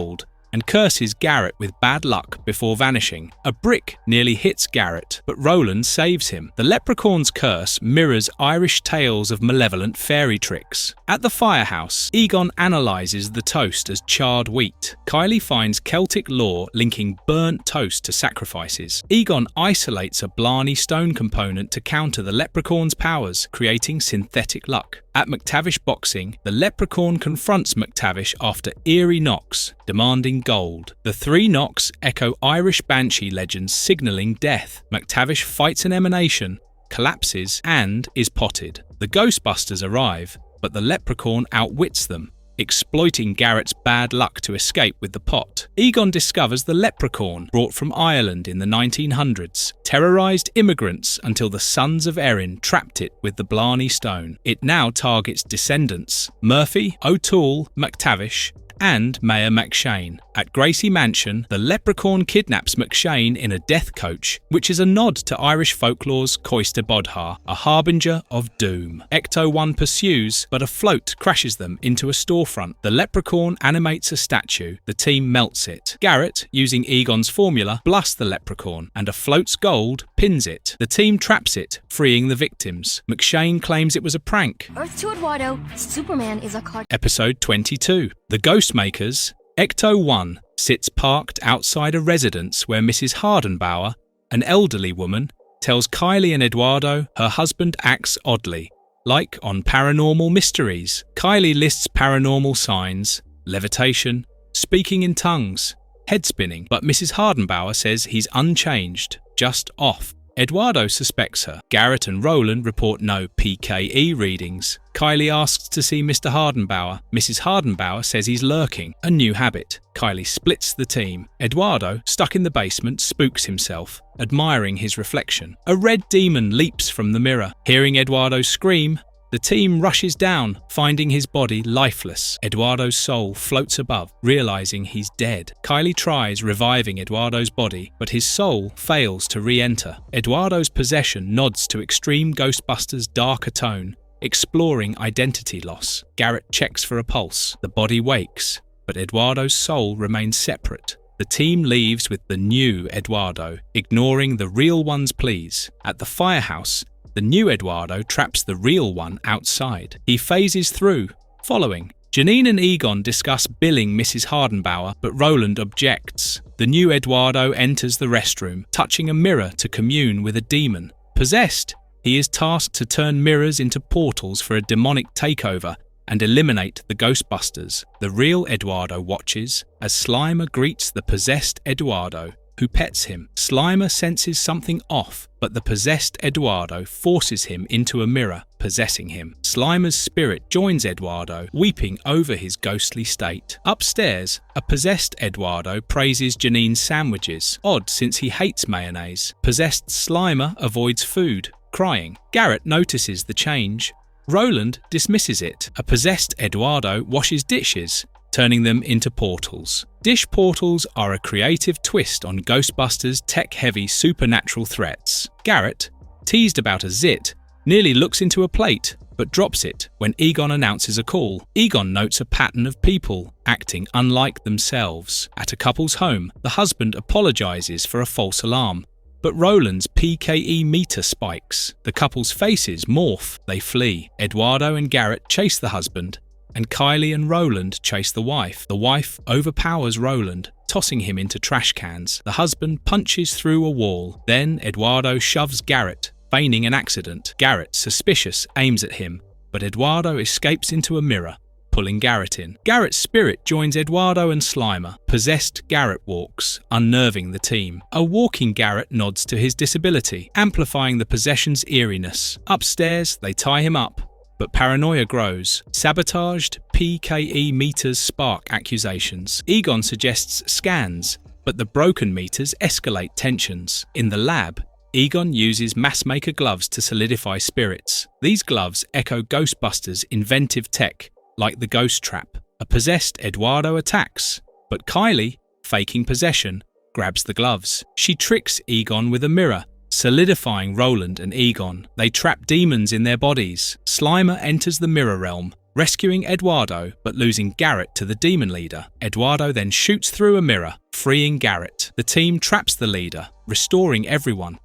and curses Garrett with bad luck before vanishing. A brick nearly hits Garrett, but Roland saves him. The leprechaun's curse mirrors Irish tales of malevolent fairy tricks. At the firehouse, Egon analyzes the toast as charred wheat. Kylie finds Celtic lore linking burnt toast to sacrifices. Egon isolates a Blarney stone component to counter the leprechaun's powers, creating synthetic luck. At McTavish Boxing, the leprechaun confronts McTavish after eerie knocks, demanding gold. The three knocks echo Irish banshee legends signalling death. McTavish fights an emanation, collapses, and is potted. The Ghostbusters arrive, but the leprechaun outwits them, exploiting Garrett's bad luck to escape with the pot. Egon discovers the leprechaun, brought from Ireland in the 1900s, terrorized immigrants until the Sons of Erin trapped it with the Blarney Stone. It now targets descendants, Murphy, O'Toole, McTavish, and Mayor McShane. At Gracie Mansion, the leprechaun kidnaps McShane in a death coach, which is a nod to Irish folklore's Coiste Bodhar, a harbinger of doom. Ecto-1 pursues, but a float crashes them into a storefront. The leprechaun animates a statue. The team melts it. Garrett, using Egon's formula, blasts the leprechaun, and a float's gold pins it. The team traps it, freeing the victims. McShane claims it was a prank. Earth to Eduardo, Superman is a card. Episode 22. The Ghostmakers. Ecto-1 sits parked outside a residence where Mrs. Hardenbauer, an elderly woman, tells Kylie and Eduardo her husband acts oddly, like on Paranormal Mysteries. Kylie lists paranormal signs, levitation, speaking in tongues, head spinning, but Mrs. Hardenbauer says he's unchanged, just off. Eduardo suspects her. Garrett and Roland report no PKE readings. Kylie asks to see Mr. Hardenbauer. Mrs. Hardenbauer says he's lurking, a new habit. Kylie splits the team. Eduardo, stuck in the basement, spooks himself, admiring his reflection. A red demon leaps from the mirror. Hearing Eduardo scream, the team rushes down, finding his body lifeless. Eduardo's soul floats above, realizing he's dead. Kylie tries reviving Eduardo's body, but his soul fails to re-enter. Eduardo's possession nods to extreme Ghostbusters' darker tone, exploring identity loss. Garrett checks for a pulse. The body wakes, but Eduardo's soul remains separate. The team leaves with the new Eduardo, ignoring the real one's pleas. At the firehouse, the new Eduardo traps the real one outside. He phases through, following. Janine and Egon discuss billing Mrs. Hardenbauer, but Roland objects. The new Eduardo enters the restroom, touching a mirror to commune with a demon. Possessed, he is tasked to turn mirrors into portals for a demonic takeover and eliminate the Ghostbusters. The real Eduardo watches as Slimer greets the possessed Eduardo, who pets him. Slimer senses something off, but the possessed Eduardo forces him into a mirror, possessing him. Slimer's spirit joins Eduardo, weeping over his ghostly state. Upstairs, a possessed Eduardo praises Janine's sandwiches, odd since he hates mayonnaise. Possessed Slimer avoids food, crying. Garrett notices the change. Roland dismisses it. A possessed Eduardo washes dishes, turning them into portals. Dish portals are a creative twist on Ghostbusters' tech-heavy supernatural threats. Garrett, teased about a zit, nearly looks into a plate, but drops it when Egon announces a call. Egon notes a pattern of people acting unlike themselves. At a couple's home, the husband apologizes for a false alarm, but Roland's PKE meter spikes. The couple's faces morph, they flee. Eduardo and Garrett chase the husband, and Kylie and Roland chase the wife. The wife overpowers Roland, tossing him into trash cans. The husband punches through a wall. Then Eduardo shoves Garrett, feigning an accident. Garrett, suspicious, aims at him, but Eduardo escapes into a mirror, pulling Garrett in. Garrett's spirit joins Eduardo and Slimer. Possessed Garrett walks, unnerving the team. A walking Garrett nods to his disability, amplifying the possession's eeriness. Upstairs, they tie him up, but paranoia grows. Sabotaged PKE meters spark accusations. Egon suggests scans, but the broken meters escalate tensions. In the lab, Egon uses mass-maker gloves to solidify spirits. These gloves echo Ghostbusters' inventive tech, like the ghost trap. A possessed Eduardo attacks, but Kylie, faking possession, grabs the gloves. She tricks Egon with a mirror, solidifying Roland and Egon. They trap demons in their bodies. Slimer enters the mirror realm, rescuing Eduardo but losing Garrett to the demon leader. Eduardo then shoots through a mirror, freeing Garrett. The team traps the leader, restoring everyone.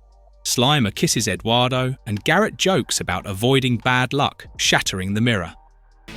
Slimer kisses Eduardo, and Garrett jokes about avoiding bad luck, shattering the mirror.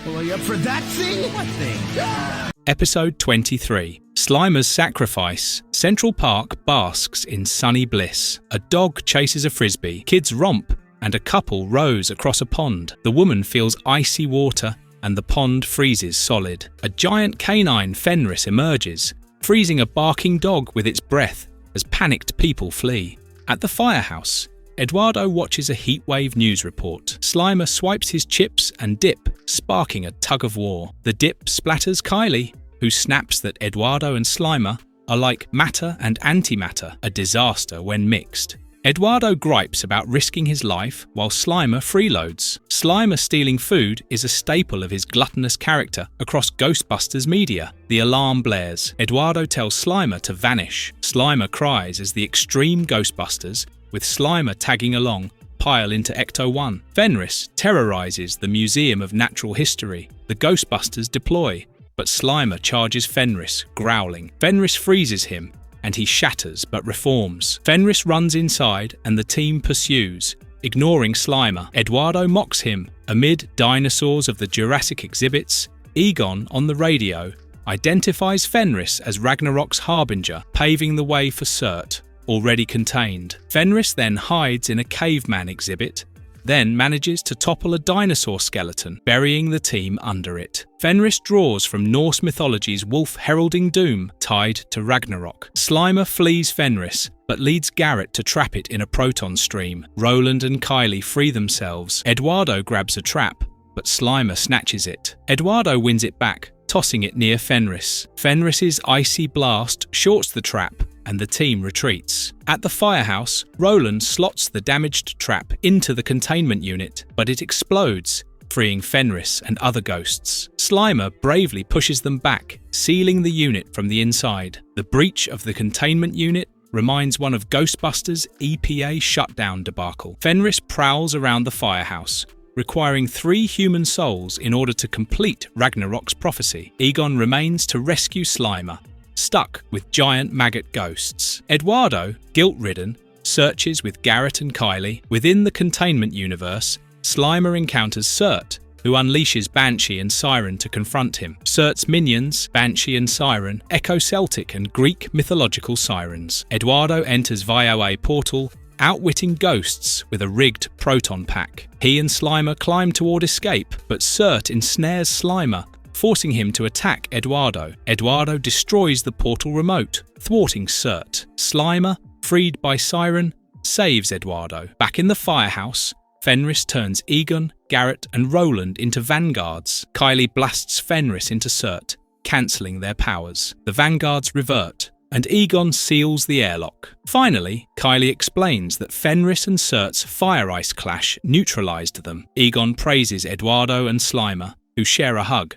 Well, are you up for that thing? What thing? Episode 23. Slimer's Sacrifice. Central Park basks in sunny bliss. A dog chases a frisbee, kids romp, and a couple rows across a pond. The woman feels icy water, and the pond freezes solid. A giant canine Fenris emerges, freezing a barking dog with its breath as panicked people flee. At the firehouse, Eduardo watches a heatwave news report. Slimer swipes his chips and dip, sparking a tug of war. The dip splatters Kylie, who snaps that Eduardo and Slimer are like matter and antimatter, a disaster when mixed. Eduardo gripes about risking his life while Slimer freeloads. Slimer stealing food is a staple of his gluttonous character across Ghostbusters media. The alarm blares. Eduardo tells Slimer to vanish. Slimer cries as the extreme Ghostbusters, with Slimer tagging along, pile into Ecto-1. Fenris terrorizes the Museum of Natural History. The Ghostbusters deploy, but Slimer charges Fenris, growling. Fenris freezes him, and he shatters but reforms. Fenris runs inside and the team pursues, ignoring Slimer. Eduardo mocks him. Amid dinosaurs of the Jurassic exhibits, Egon on the radio identifies Fenris as Ragnarok's harbinger, paving the way for Surt, already contained. Fenris then hides in a caveman exhibit, then manages to topple a dinosaur skeleton, burying the team under it. Fenris draws from Norse mythology's wolf heralding doom, tied to Ragnarok. Slimer flees Fenris, but leads Garrett to trap it in a proton stream. Roland and Kylie free themselves. Eduardo grabs a trap, but Slimer snatches it. Eduardo wins it back, tossing it near Fenris. Fenris's icy blast shorts the trap, and the team retreats. At the firehouse, Roland slots the damaged trap into the containment unit, but it explodes, freeing Fenris and other ghosts. Slimer bravely pushes them back, sealing the unit from the inside. The breach of the containment unit reminds one of Ghostbusters' EPA shutdown debacle. Fenris prowls around the firehouse, requiring 3 human souls in order to complete Ragnarok's prophecy. Egon remains to rescue Slimer, stuck with giant maggot ghosts. Eduardo, guilt-ridden, searches with Garrett and Kylie. Within the containment universe, Slimer encounters Surt, who unleashes Banshee and Siren to confront him. Surt's minions, Banshee and Siren, echo Celtic and Greek mythological sirens. Eduardo enters via a portal, outwitting ghosts with a rigged proton pack. He and Slimer climb toward escape, but Surt ensnares Slimer, forcing him to attack Eduardo. Eduardo destroys the portal remote, thwarting Surt. Slimer, freed by Siren, saves Eduardo. Back in the firehouse, Fenris turns Egon, Garrett and Roland into vanguards. Kylie blasts Fenris into Surt, cancelling their powers. The vanguards revert, and Egon seals the airlock. Finally, Kylie explains that Fenris and Surt's fire-ice clash neutralized them. Egon praises Eduardo and Slimer, who share a hug.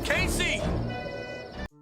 Casey!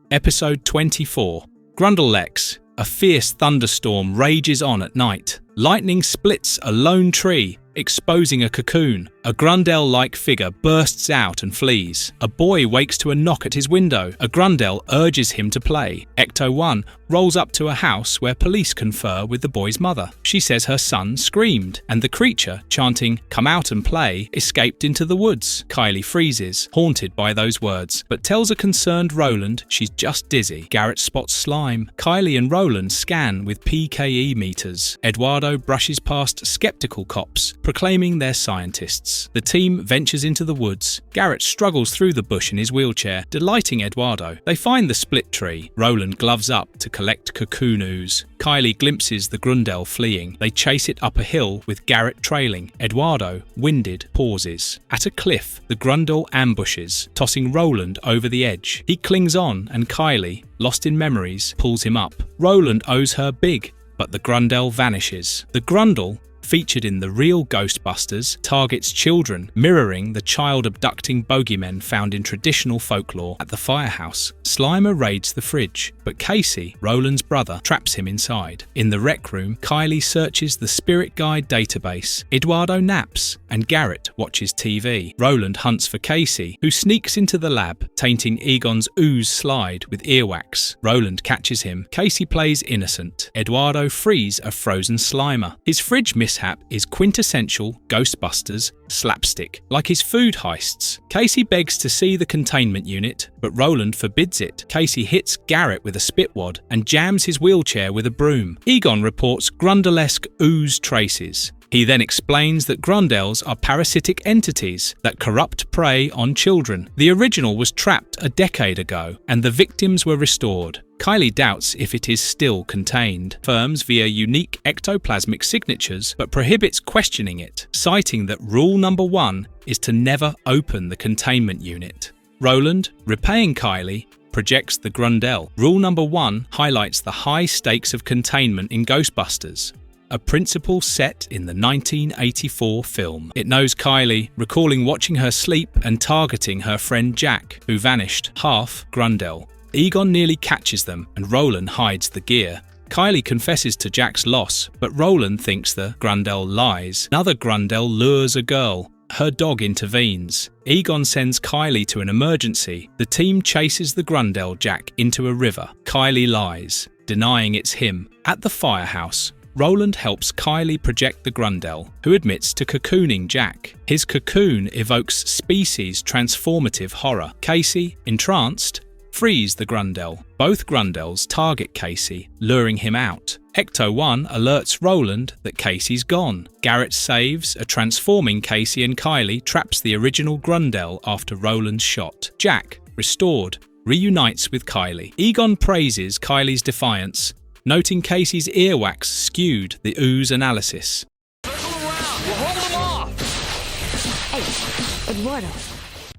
Episode 24. Grundle-Lex. A fierce thunderstorm rages on at night. Lightning splits a lone tree, exposing a cocoon. A Grundle-like figure bursts out and flees. A boy wakes to a knock at his window. A Grundle urges him to play. Ecto-1 rolls up to a house where police confer with the boy's mother. She says her son screamed, and the creature, chanting, "Come out and play," escaped into the woods. Kylie freezes, haunted by those words, but tells a concerned Roland she's just dizzy. Garrett spots slime. Kylie and Roland scan with PKE meters. Eduardo brushes past skeptical cops, proclaiming they're scientists. The team ventures into the woods. Garrett struggles through the bush in his wheelchair, delighting Eduardo. They find the split tree. Roland gloves up to collect cocoon ooze. Kylie glimpses the Grundle fleeing. They chase it up a hill with Garrett trailing. Eduardo, winded, pauses. At a cliff, the Grundle ambushes, tossing Roland over the edge. He clings on, and Kylie, lost in memories, pulls him up. Roland owes her big, but the Grundle vanishes. The Grundle, featured in the real Ghostbusters, targets children, mirroring the child-abducting bogeymen found in traditional folklore. At the firehouse, Slimer raids the fridge, but Casey, Roland's brother, traps him inside. In the rec room, Kylie searches the spirit guide database. Eduardo naps, and Garrett watches TV. Roland hunts for Casey, who sneaks into the lab, tainting Egon's ooze slide with earwax. Roland catches him. Casey plays innocent. Eduardo frees a frozen Slimer. His fridge mishap is quintessential Ghostbusters slapstick, like his food heists. Casey begs to see the containment unit, but Roland forbids it. Casey hits Garrett with a spitwad and jams his wheelchair with a broom. Egon reports Grundle-esque ooze traces. He then explains that Grundles are parasitic entities that corrupt prey on children. The original was trapped a decade ago, and the victims were restored. Kylie doubts if it is still contained, affirms via unique ectoplasmic signatures, but prohibits questioning it, citing that rule number 1 is to never open the containment unit. Roland, repaying Kylie, projects the Grundel. Rule number 1 highlights the high stakes of containment in Ghostbusters, a principle set in the 1984 film. It knows Kylie, recalling watching her sleep and targeting her friend Jack, who vanished, half Grundel. Egon nearly catches them, and Roland hides the gear. Kylie confesses to Jack's loss, but Roland thinks the Grundel lies. Another Grundel lures a girl. Her dog intervenes. Egon sends Kylie to an emergency. The team chases the Grundel Jack into a river. Kylie lies, denying it's him. At the firehouse, Roland helps Kylie project the Grundel, who admits to cocooning Jack. His cocoon evokes species transformative horror. Casey, entranced, frees the Grundel. Both Grundels target Casey, luring him out. Ecto-1 alerts Roland that Casey's gone. Garrett saves a transforming Casey, and Kylie traps the original Grundel after Roland's shot. Jack, restored, reunites with Kylie. Egon praises Kylie's defiance, noting Casey's earwax skewed the ooze analysis. Hey, Eduardo.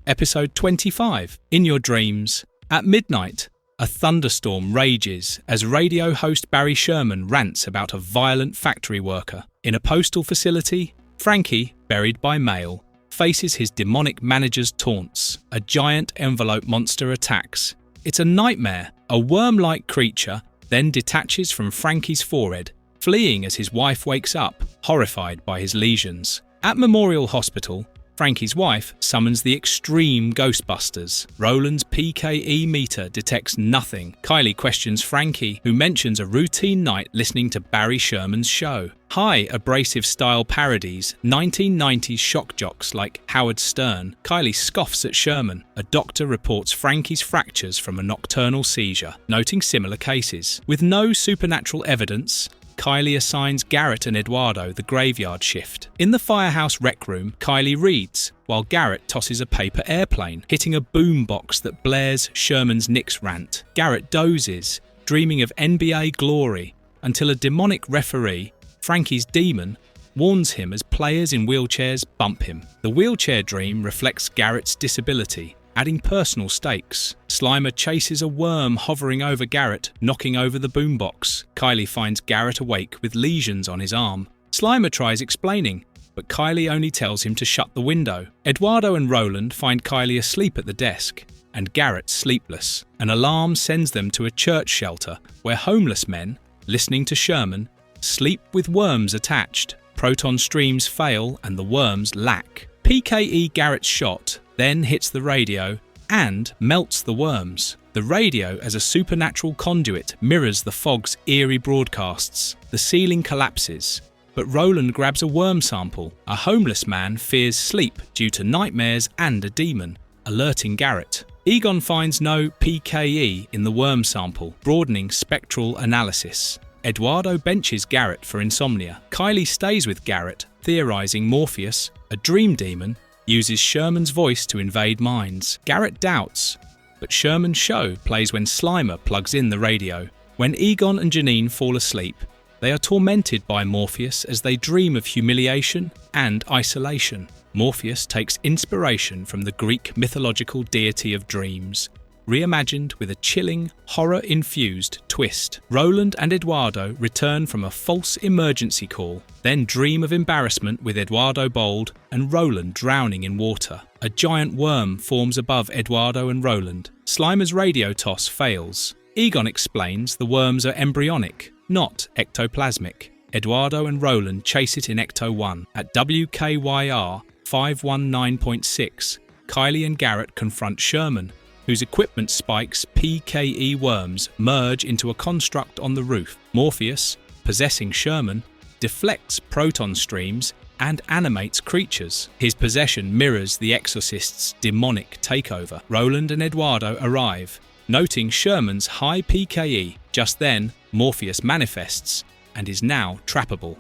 Episode 25, In Your Dreams. At midnight, a thunderstorm rages as radio host Barry Sherman rants about a violent factory worker. In a postal facility, Frankie, buried by mail, faces his demonic manager's taunts. A giant envelope monster attacks. It's a nightmare. A worm-like creature then detaches from Frankie's forehead, fleeing as his wife wakes up, horrified by his lesions. At Memorial Hospital, Frankie's wife summons the extreme Ghostbusters. Roland's PKE meter detects nothing. Kylie questions Frankie, who mentions a routine night listening to Barry Sherman's show. High abrasive-style parodies, 1990s shock jocks like Howard Stern. Kylie scoffs at Sherman. A doctor reports Frankie's fractures from a nocturnal seizure, noting similar cases. With no supernatural evidence, Kylie assigns Garrett and Eduardo the graveyard shift. In the firehouse rec room, Kylie reads, while Garrett tosses a paper airplane, hitting a boombox that blares Sherman's Knicks rant. Garrett dozes, dreaming of NBA glory, until a demonic referee, Frankie's demon, warns him as players in wheelchairs bump him. The wheelchair dream reflects Garrett's disability, adding personal stakes. Slimer chases a worm hovering over Garrett, knocking over the boombox. Kylie finds Garrett awake with lesions on his arm. Slimer tries explaining, but Kylie only tells him to shut the window. Eduardo and Roland find Kylie asleep at the desk, and Garrett sleepless. An alarm sends them to a church shelter, where homeless men, listening to Sherman, sleep with worms attached. Proton streams fail and the worms lack. PKE Garrett's shot then hits the radio and melts the worms. The radio, as a supernatural conduit, mirrors the fog's eerie broadcasts. The ceiling collapses, but Roland grabs a worm sample. A homeless man fears sleep due to nightmares and a demon, alerting Garrett. Egon finds no PKE in the worm sample, broadening spectral analysis. Eduardo benches Garrett for insomnia. Kylie stays with Garrett, theorizing Morpheus, a dream demon, uses Sherman's voice to invade minds. Garrett doubts, but Sherman's show plays when Slimer plugs in the radio. When Egon and Janine fall asleep, they are tormented by Morpheus as they dream of humiliation and isolation. Morpheus takes inspiration from the Greek mythological deity of dreams, reimagined with a chilling, horror-infused twist. Roland and Eduardo return from a false emergency call, then dream of embarrassment with Eduardo bowled and Roland drowning in water. A giant worm forms above Eduardo and Roland. Slimer's radio toss fails. Egon explains the worms are embryonic, not ectoplasmic. Eduardo and Roland chase it in Ecto-1. At WKYR 519.6, Kylie and Garrett confront Sherman, whose equipment spikes PKE worms merge into a construct on the roof. Morpheus, possessing Sherman, deflects proton streams and animates creatures. His possession mirrors the Exorcist's demonic takeover. Roland and Eduardo arrive, noting Sherman's high PKE. Just then, Morpheus manifests and is now trappable.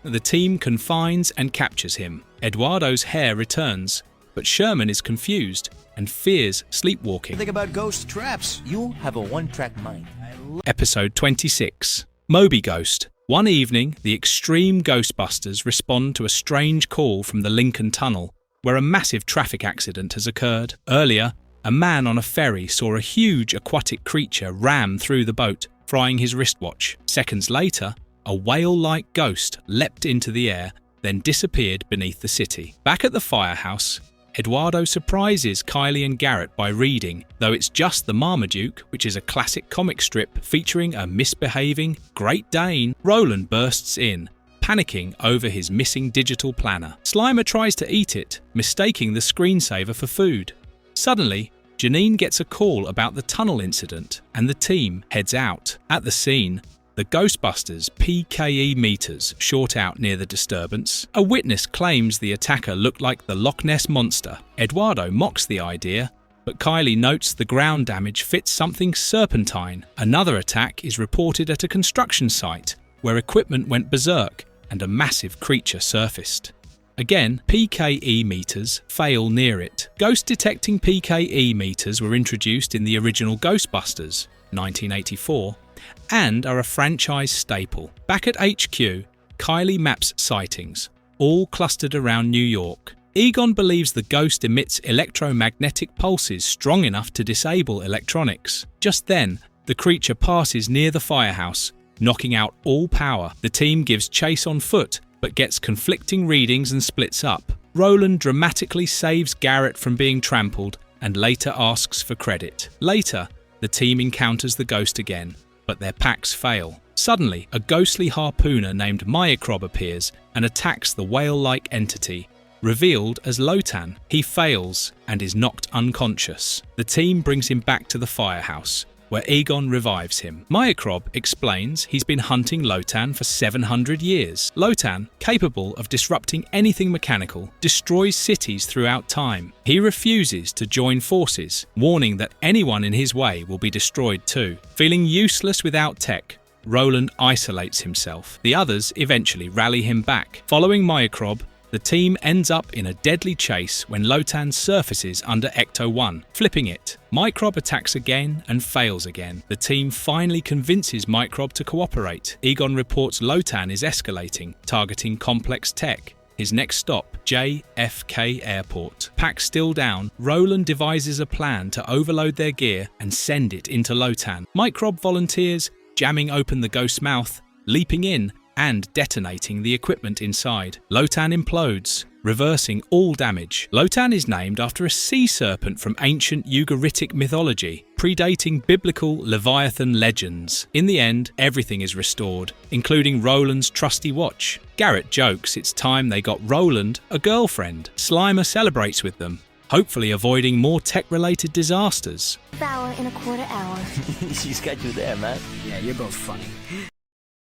The team confines and captures him. Eduardo's hair returns, but Sherman is confused and fears sleepwalking. Think about ghost traps. You have a one-track mind. Episode 26. Moby Ghost. One evening, the extreme Ghostbusters respond to a strange call from the Lincoln Tunnel, where a massive traffic accident has occurred. Earlier, a man on a ferry saw a huge aquatic creature ram through the boat, frying his wristwatch. Seconds later, a whale-like ghost leapt into the air, then disappeared beneath the city. Back at the firehouse, Eduardo surprises Kylie and Garrett by reading, though it's just the Marmaduke, which is a classic comic strip featuring a misbehaving Great Dane. Roland bursts in, panicking over his missing digital planner. Slimer tries to eat it, mistaking the screensaver for food. Suddenly, Janine gets a call about the tunnel incident, and the team heads out. At the scene, the Ghostbusters PKE meters short out near the disturbance. A witness claims the attacker looked like the Loch Ness Monster. Eduardo mocks the idea, but Kylie notes the ground damage fits something serpentine. Another attack is reported at a construction site, where equipment went berserk and a massive creature surfaced. Again, PKE meters fail near it. Ghost-detecting PKE meters were introduced in the original Ghostbusters, 1984, and are a franchise staple. Back at HQ, Kylie maps sightings, all clustered around New York. Egon believes the ghost emits electromagnetic pulses strong enough to disable electronics. Just then, the creature passes near the firehouse, knocking out all power. The team gives chase on foot, but gets conflicting readings and splits up. Roland dramatically saves Garrett from being trampled and later asks for credit. Later, the team encounters the ghost again, but their packs fail. Suddenly, a ghostly harpooner named Myacrob appears and attacks the whale-like entity, revealed as Lotan. He fails and is knocked unconscious. The team brings him back to the firehouse, where Egon revives him. Myacrob explains he's been hunting Lotan for 700 years. Lotan, capable of disrupting anything mechanical, destroys cities throughout time. He refuses to join forces, warning that anyone in his way will be destroyed too. Feeling useless without tech, Roland isolates himself. The others eventually rally him back. Following Myacrob, the team ends up in a deadly chase when Lotan surfaces under Ecto-1, flipping it. Mycrob attacks again and fails again. The team finally convinces Mycrob to cooperate. Egon reports Lotan is escalating, targeting complex tech. His next stop, JFK Airport. Pack still down, Roland devises a plan to overload their gear and send it into Lotan. Mycrob volunteers, jamming open the ghost's mouth, leaping in, and detonating the equipment inside. Lotan implodes, reversing all damage. Lotan is named after a sea serpent from ancient Ugaritic mythology, predating biblical Leviathan legends. In the end, everything is restored, including Roland's trusty watch. Garrett jokes it's time they got Roland a girlfriend. Slimer celebrates with them, hopefully avoiding more tech-related disasters. Hour in a quarter hour. She's got you there, man. Yeah, you're both funny.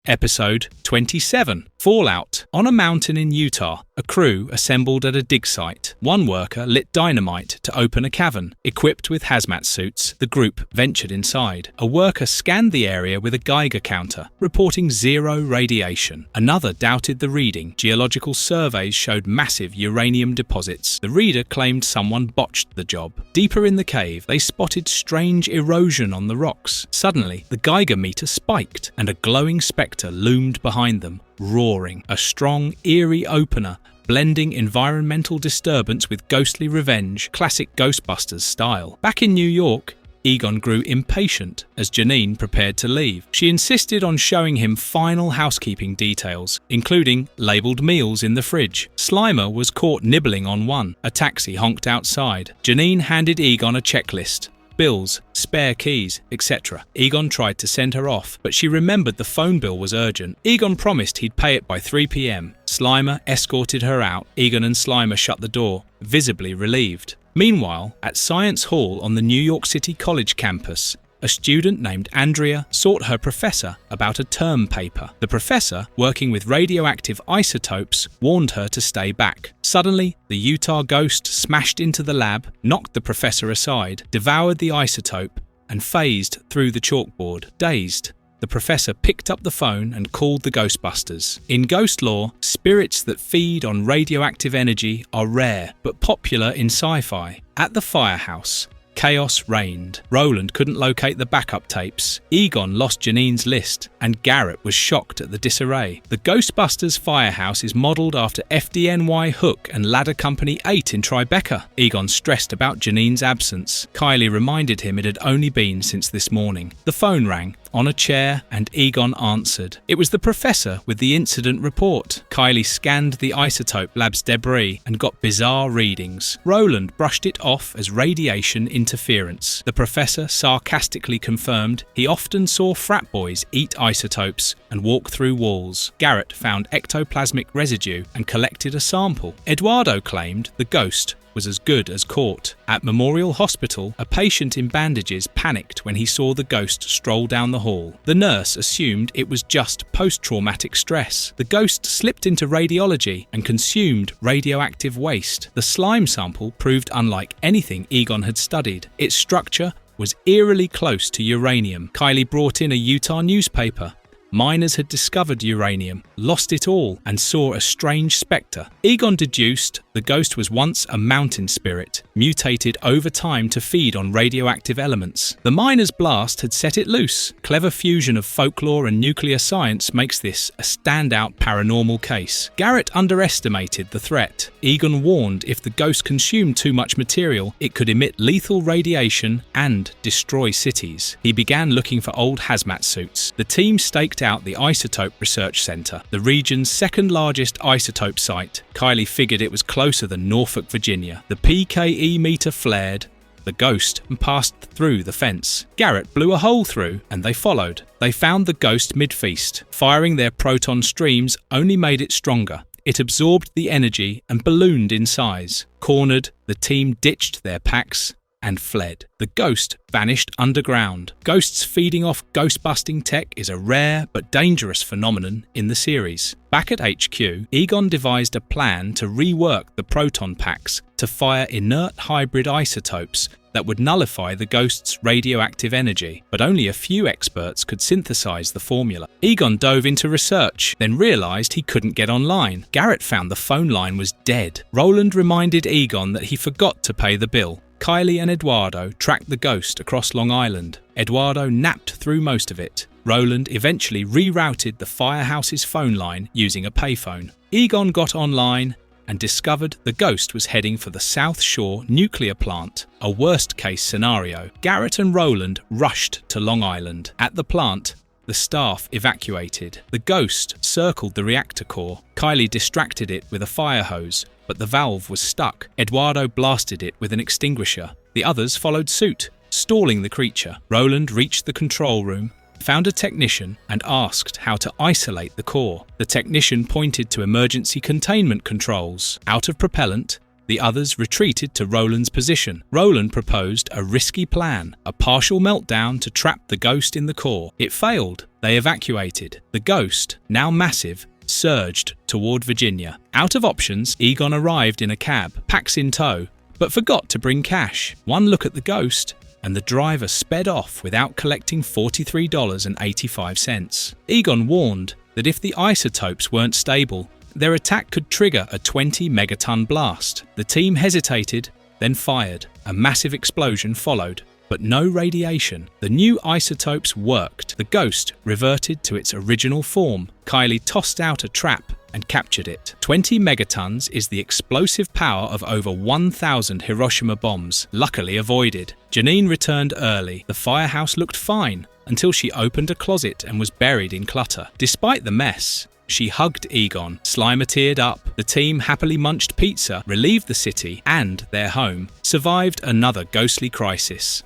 Episode 27, Fallout. On a mountain in Utah, a crew assembled at a dig site. One worker lit dynamite to open a cavern. Equipped with hazmat suits, the group ventured inside. A worker scanned the area with a Geiger counter, reporting 0 radiation. Another doubted the reading. Geological surveys showed massive uranium deposits. The reader claimed someone botched the job. Deeper in the cave, they spotted strange erosion on the rocks. Suddenly, the Geiger meter spiked, and a glowing spectre loomed behind them, roaring. A strong, eerie opener, blending environmental disturbance with ghostly revenge, classic Ghostbusters style. Back in New York, Egon grew impatient as Janine prepared to leave. She insisted on showing him final housekeeping details, including labelled meals in the fridge. Slimer was caught nibbling on one. A taxi honked outside. Janine handed Egon a checklist. Bills, spare keys, etc. Egon tried to send her off, but she remembered the phone bill was urgent. Egon promised he'd pay it by 3 p.m. Slimer escorted her out. Egon and Slimer shut the door, visibly relieved. Meanwhile, at Science Hall on the New York City College campus, a student named Andrea sought her professor about a term paper. The professor, working with radioactive isotopes, warned her to stay back. Suddenly, the Utah ghost smashed into the lab, knocked the professor aside, devoured the isotope, and phased through the chalkboard. Dazed, the professor picked up the phone and called the Ghostbusters. In ghost lore, spirits that feed on radioactive energy are rare, but popular in sci-fi. At the firehouse, Chaos reigned. Roland couldn't locate the backup tapes. Egon lost Janine's list, and Garrett was shocked at the disarray. The Ghostbusters firehouse is modelled after FDNY Hook and Ladder Company 8 in Tribeca. Egon stressed about Janine's absence. Kylie reminded him it had only been since this morning. The phone rang, on a chair, and Egon answered. It was the professor with the incident report. Kylie scanned the isotope lab's debris and got bizarre readings. Roland brushed it off as radiation interference. The professor sarcastically confirmed he often saw frat boys eat isotopes and walk through walls. Garrett found ectoplasmic residue and collected a sample. Eduardo claimed the ghost was as good as caught. At Memorial Hospital, a patient in bandages panicked when he saw the ghost stroll down the hall. The nurse assumed it was just post-traumatic stress. The ghost slipped into radiology and consumed radioactive waste. The slime sample proved unlike anything Egon had studied. Its structure was eerily close to uranium. Kylie brought in a Utah newspaper. Miners had discovered uranium, lost it all, and saw a strange spectre. Egon deduced the ghost was once a mountain spirit, mutated over time to feed on radioactive elements. The miner's blast had set it loose. Clever fusion of folklore and nuclear science makes this a standout paranormal case. Garrett underestimated the threat. Egon warned if the ghost consumed too much material, it could emit lethal radiation and destroy cities. He began looking for old hazmat suits. The team staked out the Isotope Research Center, the region's second largest isotope site. Kylie figured it was closer than Norfolk, Virginia. The PKE meter flared, the ghost, and passed through the fence. Garrett blew a hole through, and they followed. They found the ghost mid-feast. Firing their proton streams only made it stronger. It absorbed the energy and ballooned in size. Cornered, the team ditched their packs and fled. The ghost vanished underground. Ghosts feeding off ghost-busting tech is a rare but dangerous phenomenon in the series. Back at HQ, Egon devised a plan to rework the proton packs to fire inert hybrid isotopes that would nullify the ghost's radioactive energy, but only a few experts could synthesize the formula. Egon dove into research, then realized he couldn't get online. Garrett found the phone line was dead. Roland reminded Egon that he forgot to pay the bill. Kylie and Eduardo tracked the ghost across Long Island. Eduardo napped through most of it. Roland eventually rerouted the firehouse's phone line using a payphone. Egon got online and discovered the ghost was heading for the South Shore nuclear plant, a worst-case scenario. Garrett and Roland rushed to Long Island. At the plant, the staff evacuated. The ghost circled the reactor core. Kylie distracted it with a fire hose, but the valve was stuck. Eduardo blasted it with an extinguisher. The others followed suit, stalling the creature. Roland reached the control room, found a technician, and asked how to isolate the core. The technician pointed to emergency containment controls. Out of propellant, the others retreated to Roland's position. Roland proposed a risky plan, a partial meltdown to trap the ghost in the core. It failed. They evacuated. The ghost, now massive, surged toward Virginia. Out of options, Egon arrived in a cab, packs in tow, but forgot to bring cash. One look at the ghost, and the driver sped off without collecting $43.85. Egon warned that if the isotopes weren't stable, their attack could trigger a 20-megaton blast. The team hesitated, then fired. A massive explosion followed, but no radiation. The new isotopes worked. The ghost reverted to its original form. Kylie tossed out a trap and captured it. 20 megatons is the explosive power of over 1,000 Hiroshima bombs, luckily avoided. Janine returned early. The firehouse looked fine until she opened a closet and was buried in clutter. Despite the mess, she hugged Egon. Slimer teared up. The team happily munched pizza, relieved the city and their home, survived another ghostly crisis.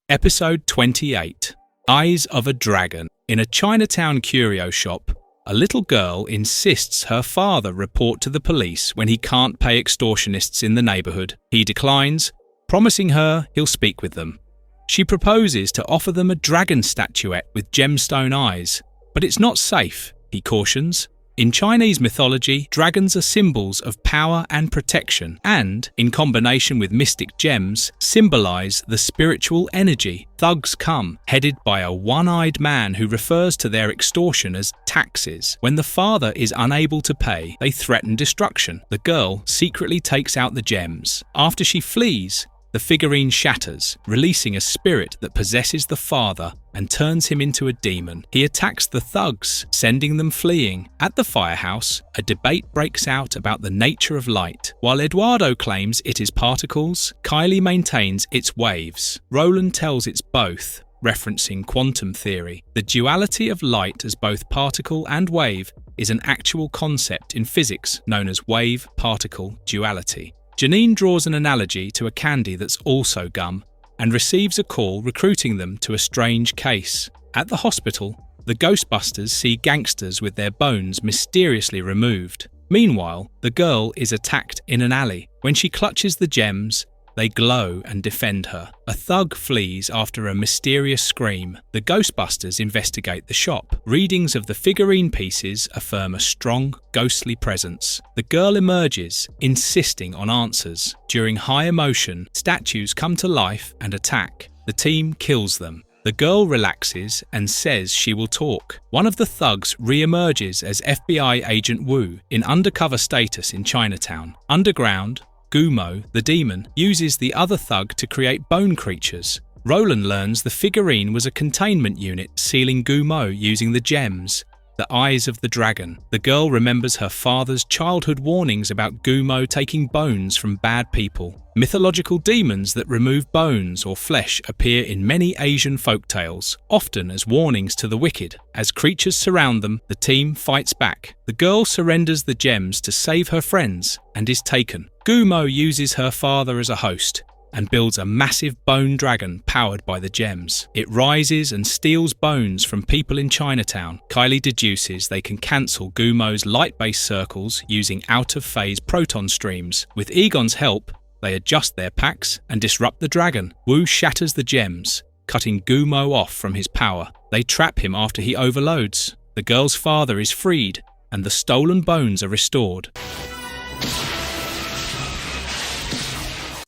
Episode 28. Eyes of a Dragon. In a Chinatown curio shop, a little girl insists her father report to the police when he can't pay extortionists in the neighborhood. He declines, promising her he'll speak with them. She proposes to offer them a dragon statuette with gemstone eyes, but it's not safe, he cautions. In Chinese mythology, dragons are symbols of power and protection and, in combination with mystic gems, symbolize the spiritual energy. Thugs come, headed by a one-eyed man who refers to their extortion as taxes. When the father is unable to pay, they threaten destruction. The girl secretly takes out the gems. After she flees, the figurine shatters, releasing a spirit that possesses the father and turns him into a demon. He attacks the thugs, sending them fleeing. At the firehouse, a debate breaks out about the nature of light. While Eduardo claims it is particles, Kylie maintains it's waves. Roland tells it's both, referencing quantum theory. The duality of light as both particle and wave is an actual concept in physics known as wave-particle duality. Janine draws an analogy to a candy that's also gum and receives a call recruiting them to a strange case. At the hospital, the Ghostbusters see gangsters with their bones mysteriously removed. Meanwhile, the girl is attacked in an alley. When she clutches the gems, they glow and defend her. A thug flees after a mysterious scream. The Ghostbusters investigate the shop. Readings of the figurine pieces affirm a strong, ghostly presence. The girl emerges, insisting on answers. During high emotion, statues come to life and attack. The team kills them. The girl relaxes and says she will talk. One of the thugs re-emerges as FBI agent Wu in undercover status in Chinatown. Underground, Gumo, the demon, uses the other thug to create bone creatures. Roland learns the figurine was a containment unit sealing Gumo using the gems, the eyes of the dragon. The girl remembers her father's childhood warnings about Gumo taking bones from bad people. Mythological demons that remove bones or flesh appear in many Asian folktales, often as warnings to the wicked. As creatures surround them, the team fights back. The girl surrenders the gems to save her friends and is taken. Gumo uses her father as a host and builds a massive bone dragon powered by the gems. It rises and steals bones from people in Chinatown. Kylie deduces they can cancel Gumo's light-based circles using out-of-phase proton streams. With Egon's help, they adjust their packs and disrupt the dragon. Wu shatters the gems, cutting Gumo off from his power. They trap him after he overloads. The girl's father is freed, and the stolen bones are restored.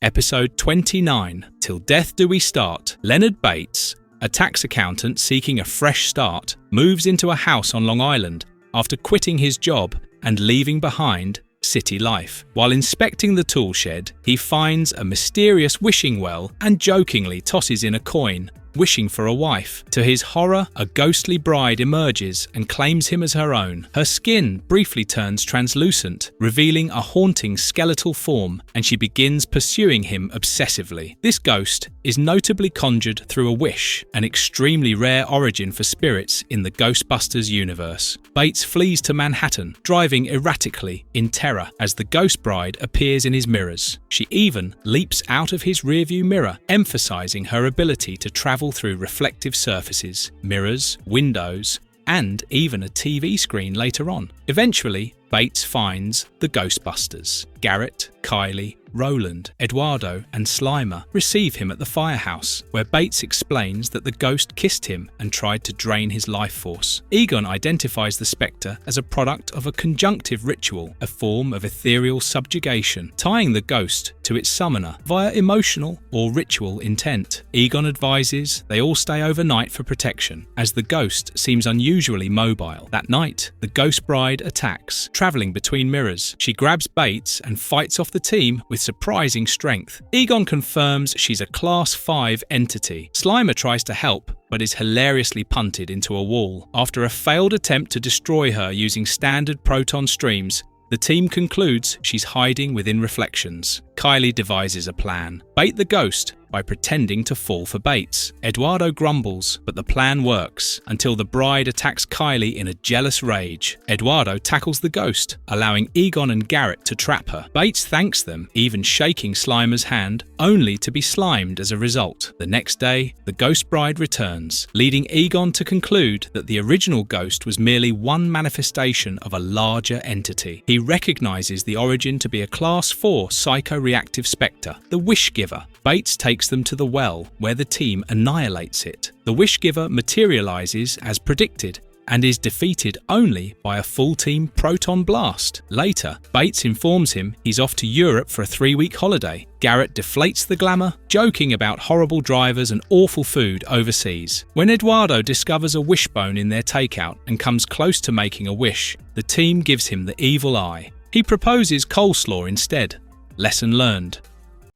Episode 29, Till Death Do We Start. Leonard Bates, a tax accountant seeking a fresh start, moves into a house on Long Island after quitting his job and leaving behind city life. While inspecting the tool shed, he finds a mysterious wishing well and jokingly tosses in a coin, wishing for a wife. To his horror, a ghostly bride emerges and claims him as her own. Her skin briefly turns translucent, revealing a haunting skeletal form, and she begins pursuing him obsessively. This ghost is notably conjured through a wish, an extremely rare origin for spirits in the Ghostbusters universe. Bates flees to Manhattan, driving erratically in terror as the ghost bride appears in his mirrors. She even leaps out of his rearview mirror, emphasizing her ability to travel through reflective surfaces, mirrors, windows, and even a TV screen later on. Eventually, Bates finds the Ghostbusters. Garrett, Kylie, Roland, Eduardo, and Slimer receive him at the firehouse, where Bates explains that the ghost kissed him and tried to drain his life force. Egon identifies the spectre as a product of a conjunctive ritual, a form of ethereal subjugation, tying the ghost to its summoner via emotional or ritual intent. Egon advises they all stay overnight for protection, as the ghost seems unusually mobile. That night, the ghost bride attacks, traveling between mirrors. She grabs Bates and fights off the team with surprising strength. Egon confirms she's a Class 5 entity. Slimer tries to help, but is hilariously punted into a wall. After a failed attempt to destroy her using standard proton streams, the team concludes she's hiding within reflections. Kylie devises a plan. Bait the ghost by pretending to fall for Bates. Eduardo grumbles, but the plan works until the bride attacks Kylie in a jealous rage. Eduardo tackles the ghost, allowing Egon and Garrett to trap her. Bates thanks them, even shaking Slimer's hand, only to be slimed as a result. The next day, the ghost bride returns, leading Egon to conclude that the original ghost was merely one manifestation of a larger entity. He recognizes the origin to be a Class 4 psychoreactive spectre, the Wish Giver. Bates takes them to the well, where the team annihilates it. The Wish Giver materializes as predicted, and is defeated only by a full-team proton blast. Later, Bates informs him he's off to Europe for a 3-week holiday. Garrett deflates the glamour, joking about horrible drivers and awful food overseas. When Eduardo discovers a wishbone in their takeout and comes close to making a wish, the team gives him the evil eye. He proposes coleslaw instead. Lesson learned.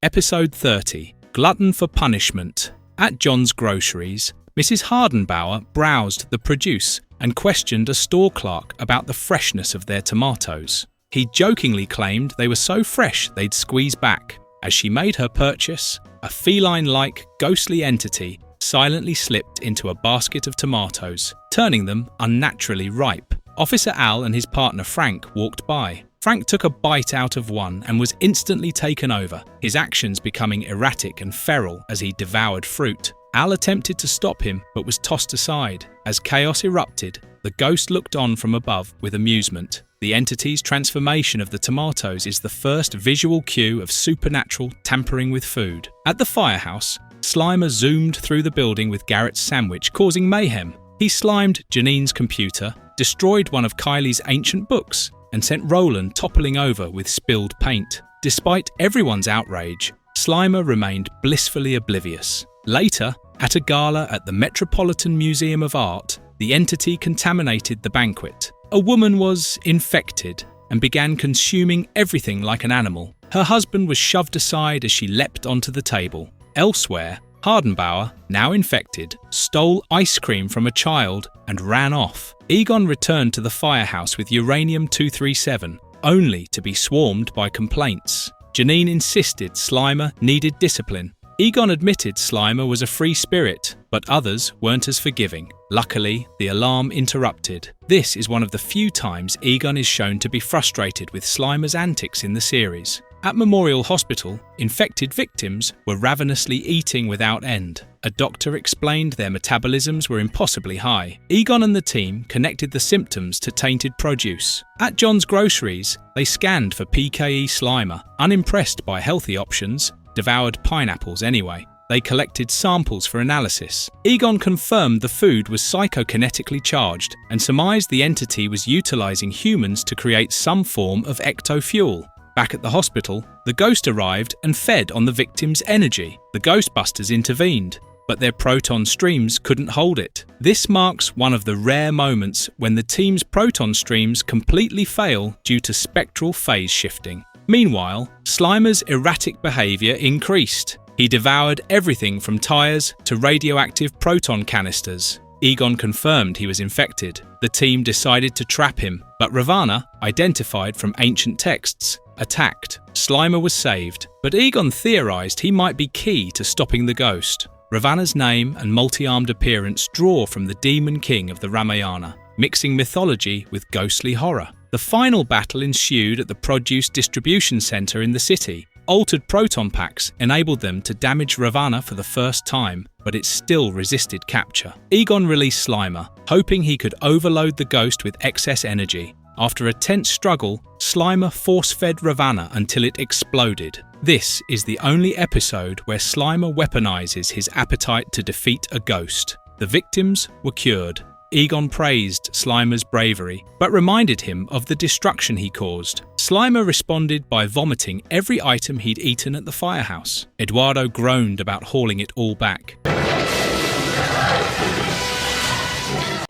Episode 30. Glutton for Punishment. At John's Groceries, Mrs. Hardenbauer browsed the produce and questioned a store clerk about the freshness of their tomatoes. He jokingly claimed they were so fresh they'd squeeze back. As she made her purchase, a feline-like, ghostly entity silently slipped into a basket of tomatoes, turning them unnaturally ripe. Officer Al and his partner Frank walked by. Frank took a bite out of one and was instantly taken over, his actions becoming erratic and feral as he devoured fruit. Al attempted to stop him but was tossed aside. As chaos erupted, the ghost looked on from above with amusement. The entity's transformation of the tomatoes is the first visual cue of supernatural tampering with food. At the firehouse, Slimer zoomed through the building with Garrett's sandwich, causing mayhem. He slimed Janine's computer, destroyed one of Kylie's ancient books, and sent Roland toppling over with spilled paint. Despite everyone's outrage, Slimer remained blissfully oblivious. Later, at a gala at the Metropolitan Museum of Art, the entity contaminated the banquet. A woman was infected and began consuming everything like an animal. Her husband was shoved aside as she leapt onto the table. Elsewhere, Hardenbauer, now infected, stole ice cream from a child and ran off. Egon returned to the firehouse with uranium-237, only to be swarmed by complaints. Janine insisted Slimer needed discipline. Egon admitted Slimer was a free spirit, but others weren't as forgiving. Luckily, the alarm interrupted. This is one of the few times Egon is shown to be frustrated with Slimer's antics in the series. At Memorial Hospital, infected victims were ravenously eating without end. A doctor explained their metabolisms were impossibly high. Egon and the team connected the symptoms to tainted produce. At John's Groceries, they scanned for PKE Slimer. Unimpressed by healthy options, devoured pineapples anyway. They collected samples for analysis. Egon confirmed the food was psychokinetically charged and surmised the entity was utilizing humans to create some form of ecto-fuel. Back at the hospital, the ghost arrived and fed on the victim's energy. The Ghostbusters intervened, but their proton streams couldn't hold it. This marks one of the rare moments when the team's proton streams completely fail due to spectral phase shifting. Meanwhile, Slimer's erratic behavior increased. He devoured everything from tires to radioactive proton canisters. Egon confirmed he was infected. The team decided to trap him, but Ravana, identified from ancient texts, attacked. Slimer was saved, but Egon theorized he might be key to stopping the ghost. Ravana's name and multi-armed appearance draw from the Demon King of the Ramayana, mixing mythology with ghostly horror. The final battle ensued at the produce distribution center in the city. Altered proton packs enabled them to damage Ravana for the first time, but it still resisted capture. Egon released Slimer, hoping he could overload the ghost with excess energy. After a tense struggle, Slimer force-fed Ravana until it exploded. This is the only episode where Slimer weaponizes his appetite to defeat a ghost. The victims were cured. Egon praised Slimer's bravery, but reminded him of the destruction he caused. Slimer responded by vomiting every item he'd eaten at the firehouse. Eduardo groaned about hauling it all back.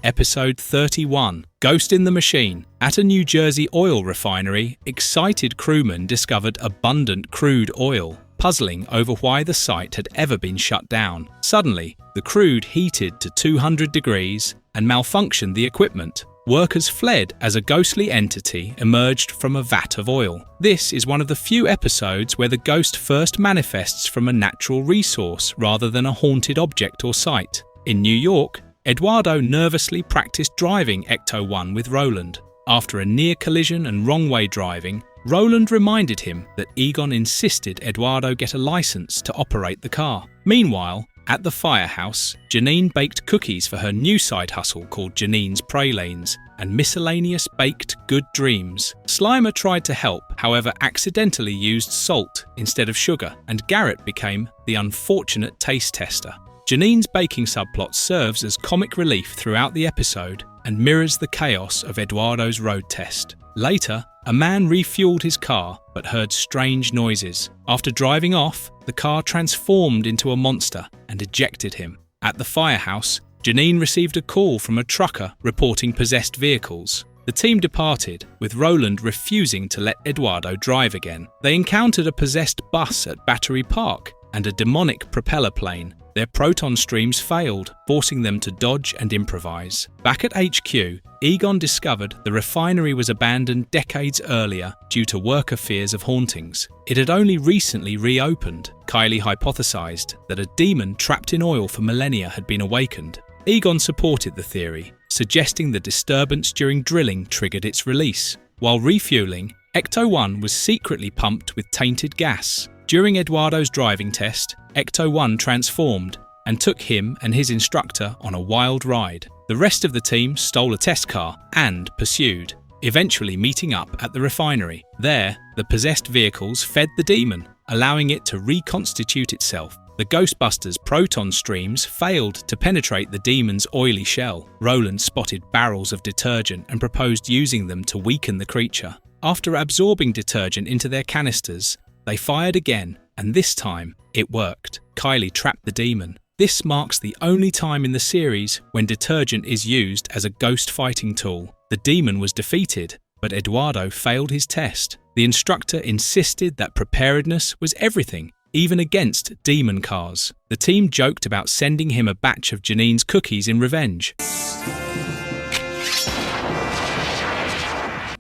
Episode 31. Ghost in the Machine. At a New Jersey oil refinery, excited crewmen discovered abundant crude oil, puzzling over why the site had ever been shut down. Suddenly, the crude heated to 200 degrees and malfunctioned the equipment. Workers fled as a ghostly entity emerged from a vat of oil. This is one of the few episodes where the ghost first manifests from a natural resource rather than a haunted object or site. In New York, Eduardo nervously practiced driving Ecto-1 with Roland. After a near collision and wrong-way driving, Roland reminded him that Egon insisted Eduardo get a license to operate the car. Meanwhile, at the firehouse, Janine baked cookies for her new side hustle called Janine's Pralines and miscellaneous baked good dreams. Slimer tried to help, however accidentally used salt instead of sugar, and Garrett became the unfortunate taste tester. Janine's baking subplot serves as comic relief throughout the episode. and mirrors the chaos of Eduardo's road test. Later, a man refueled his car but heard strange noises. After driving off, the car transformed into a monster and ejected him. At the firehouse, Janine received a call from a trucker reporting possessed vehicles. The team departed, with Roland refusing to let Eduardo drive again. They encountered a possessed bus at Battery Park and a demonic propeller plane. Their proton streams failed, forcing them to dodge and improvise. Back at HQ, Egon discovered the refinery was abandoned decades earlier due to worker fears of hauntings. It had only recently reopened. Kylie hypothesized that a demon trapped in oil for millennia had been awakened. Egon supported the theory, suggesting the disturbance during drilling triggered its release. While refueling, Ecto-1 was secretly pumped with tainted gas. During Eduardo's driving test, Ecto-1 transformed and took him and his instructor on a wild ride. The rest of the team stole a test car and pursued, eventually meeting up at the refinery. There, the possessed vehicles fed the demon, allowing it to reconstitute itself. The Ghostbusters' proton streams failed to penetrate the demon's oily shell. Roland spotted barrels of detergent and proposed using them to weaken the creature. After absorbing detergent into their canisters, they fired again, and this time, it worked. Kylie trapped the demon. This marks the only time in the series when detergent is used as a ghost fighting tool. The demon was defeated, but Eduardo failed his test. The instructor insisted that preparedness was everything, even against demon cars. The team joked about sending him a batch of Janine's cookies in revenge.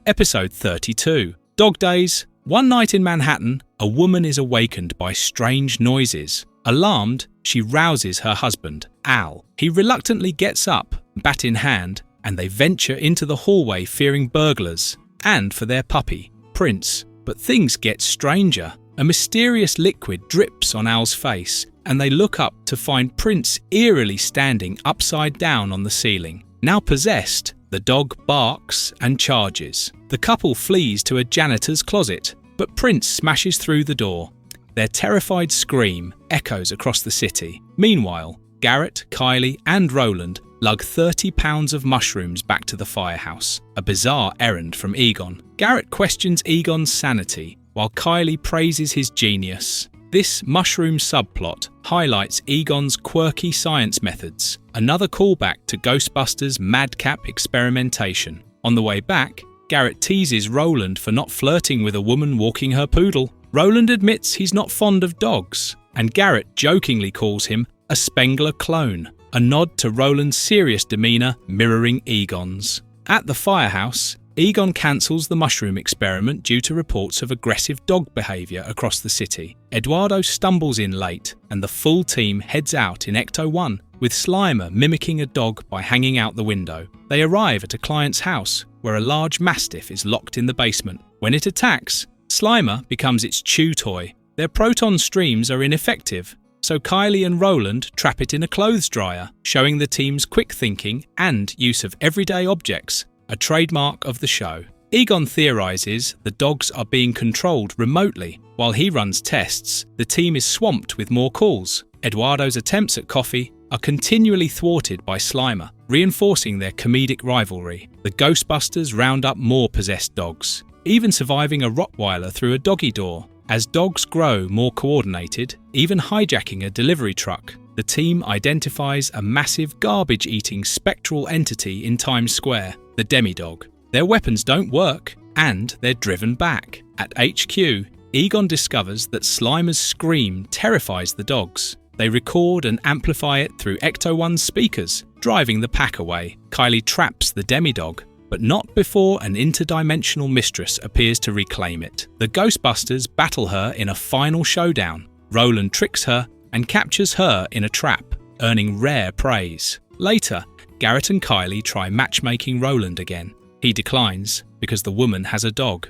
Episode 32. Dog Days. One night in Manhattan, a woman is awakened by strange noises. Alarmed, she rouses her husband, Al. He reluctantly gets up, bat in hand, and they venture into the hallway fearing burglars, and for their puppy, Prince. But things get stranger. A mysterious liquid drips on Al's face, and they look up to find Prince eerily standing upside down on the ceiling. Now possessed, the dog barks and charges. The couple flees to a janitor's closet, but Prince smashes through the door. Their terrified scream echoes across the city. Meanwhile, Garrett, Kylie, and Roland lug 30 pounds of mushrooms back to the firehouse, a bizarre errand from Egon. Garrett questions Egon's sanity, while Kylie praises his genius. This mushroom subplot highlights Egon's quirky science methods, another callback to Ghostbusters' madcap experimentation. On the way back, Garrett teases Roland for not flirting with a woman walking her poodle. Roland admits he's not fond of dogs, and Garrett jokingly calls him a Spengler clone, a nod to Roland's serious demeanour mirroring Egon's. At the firehouse, Egon cancels the mushroom experiment due to reports of aggressive dog behaviour across the city. Eduardo stumbles in late, and the full team heads out in Ecto-1, with Slimer mimicking a dog by hanging out the window. They arrive at a client's house, where a large mastiff is locked in the basement. When it attacks, Slimer becomes its chew toy. Their proton streams are ineffective, so Kylie and Roland trap it in a clothes dryer, showing the team's quick thinking and use of everyday objects, a trademark of the show. Egon theorizes the dogs are being controlled remotely. While he runs tests, the team is swamped with more calls. Eduardo's attempts at coffee are continually thwarted by Slimer, reinforcing their comedic rivalry. The Ghostbusters round up more possessed dogs, even surviving a Rottweiler through a doggy door. As dogs grow more coordinated, even hijacking a delivery truck, the team identifies a massive garbage-eating spectral entity in Times Square, the Demidog. Their weapons don't work, and they're driven back. At HQ, Egon discovers that Slimer's scream terrifies the dogs. They record and amplify it through Ecto-1's speakers, driving the pack away. Kylie traps the Demidog, but not before an interdimensional mistress appears to reclaim it. The Ghostbusters battle her in a final showdown. Roland tricks her and captures her in a trap, earning rare praise. Later, Garrett and Kylie try matchmaking Roland again. He declines because the woman has a dog.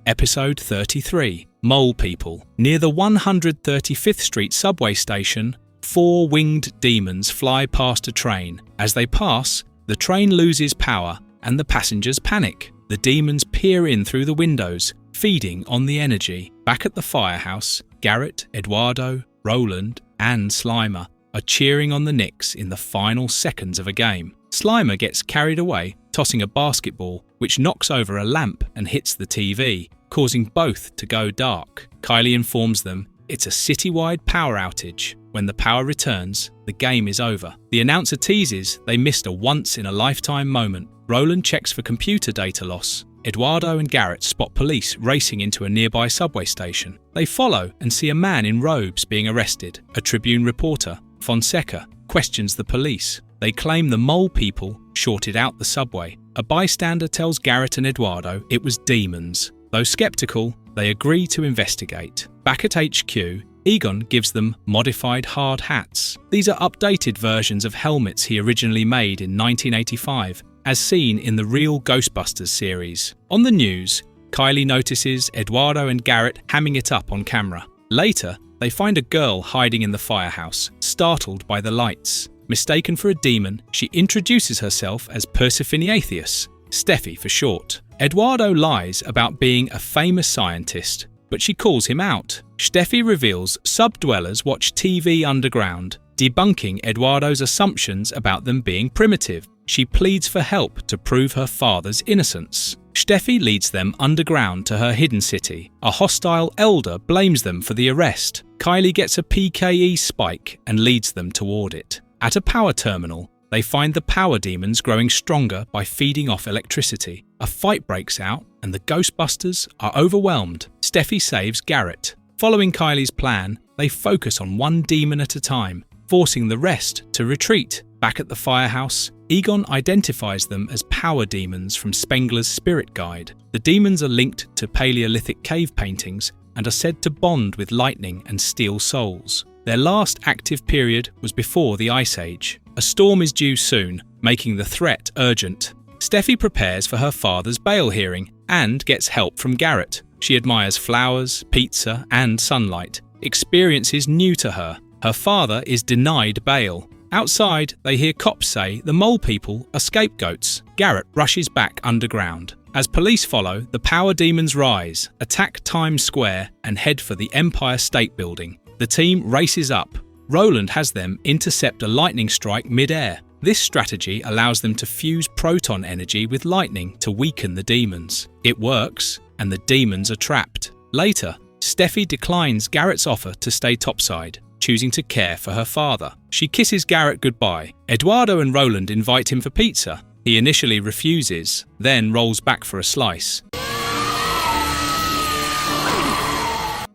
Episode 33. Mole People. Near the 135th Street subway station, 4 winged demons fly past a train. As they pass, the train loses power and the passengers panic. The demons peer in through the windows, feeding on the energy. Back at the firehouse, Garrett, Eduardo, Roland, and Slimer are are cheering on the Knicks in the final seconds of a game. Slimer gets carried away, tossing a basketball, which knocks over a lamp and hits the TV, causing both to go dark. Kylie informs them it's a citywide power outage. When the power returns, the game is over. The announcer teases they missed a once-in-a-lifetime moment. Roland checks for computer data loss. Eduardo and Garrett spot police racing into a nearby subway station. They follow and see a man in robes being arrested. A Tribune reporter, Fonseca, questions the police. They claim the mole people shorted out the subway. A bystander tells Garrett and Eduardo it was demons. Though skeptical, they agree to investigate. Back at HQ, Egon gives them modified hard hats. These are updated versions of helmets he originally made in 1985, as seen in the real Ghostbusters series. On the news, Kylie notices Eduardo and Garrett hamming it up on camera. Later, they find a girl hiding in the firehouse, startled by the lights. Mistaken for a demon, she introduces herself as Persephone-Atheus, Steffi for short. Eduardo lies about being a famous scientist, but she calls him out. Steffi reveals subdwellers watch TV underground, debunking Eduardo's assumptions about them being primitive. She pleads for help to prove her father's innocence. Steffi leads them underground to her hidden city. A hostile elder blames them for the arrest. Kylie gets a PKE spike and leads them toward it. At a power terminal, they find the power demons growing stronger by feeding off electricity. A fight breaks out and the Ghostbusters are overwhelmed. Steffi saves Garrett. Following Kylie's plan, they focus on one demon at a time, forcing the rest to retreat. Back at the firehouse, Egon identifies them as power demons from Spengler's spirit guide. The demons are linked to Paleolithic cave paintings and are said to bond with lightning and steal souls. Their last active period was before the Ice Age. A storm is due soon, making the threat urgent. Steffi prepares for her father's bail hearing and gets help from Garrett. She admires flowers, pizza, and sunlight. Experience is new to her. Her father is denied bail. Outside, they hear cops say the mole people are scapegoats. Garrett rushes back underground. As police follow, the power demons rise, attack Times Square, and head for the Empire State Building. The team races up. Roland has them intercept a lightning strike mid-air. This strategy allows them to fuse proton energy with lightning to weaken the demons. It works, and the demons are trapped. Later, Steffi declines Garrett's offer to stay topside, choosing to care for her father. She kisses Garrett goodbye. Eduardo and Roland invite him for pizza. He initially refuses, then rolls back for a slice.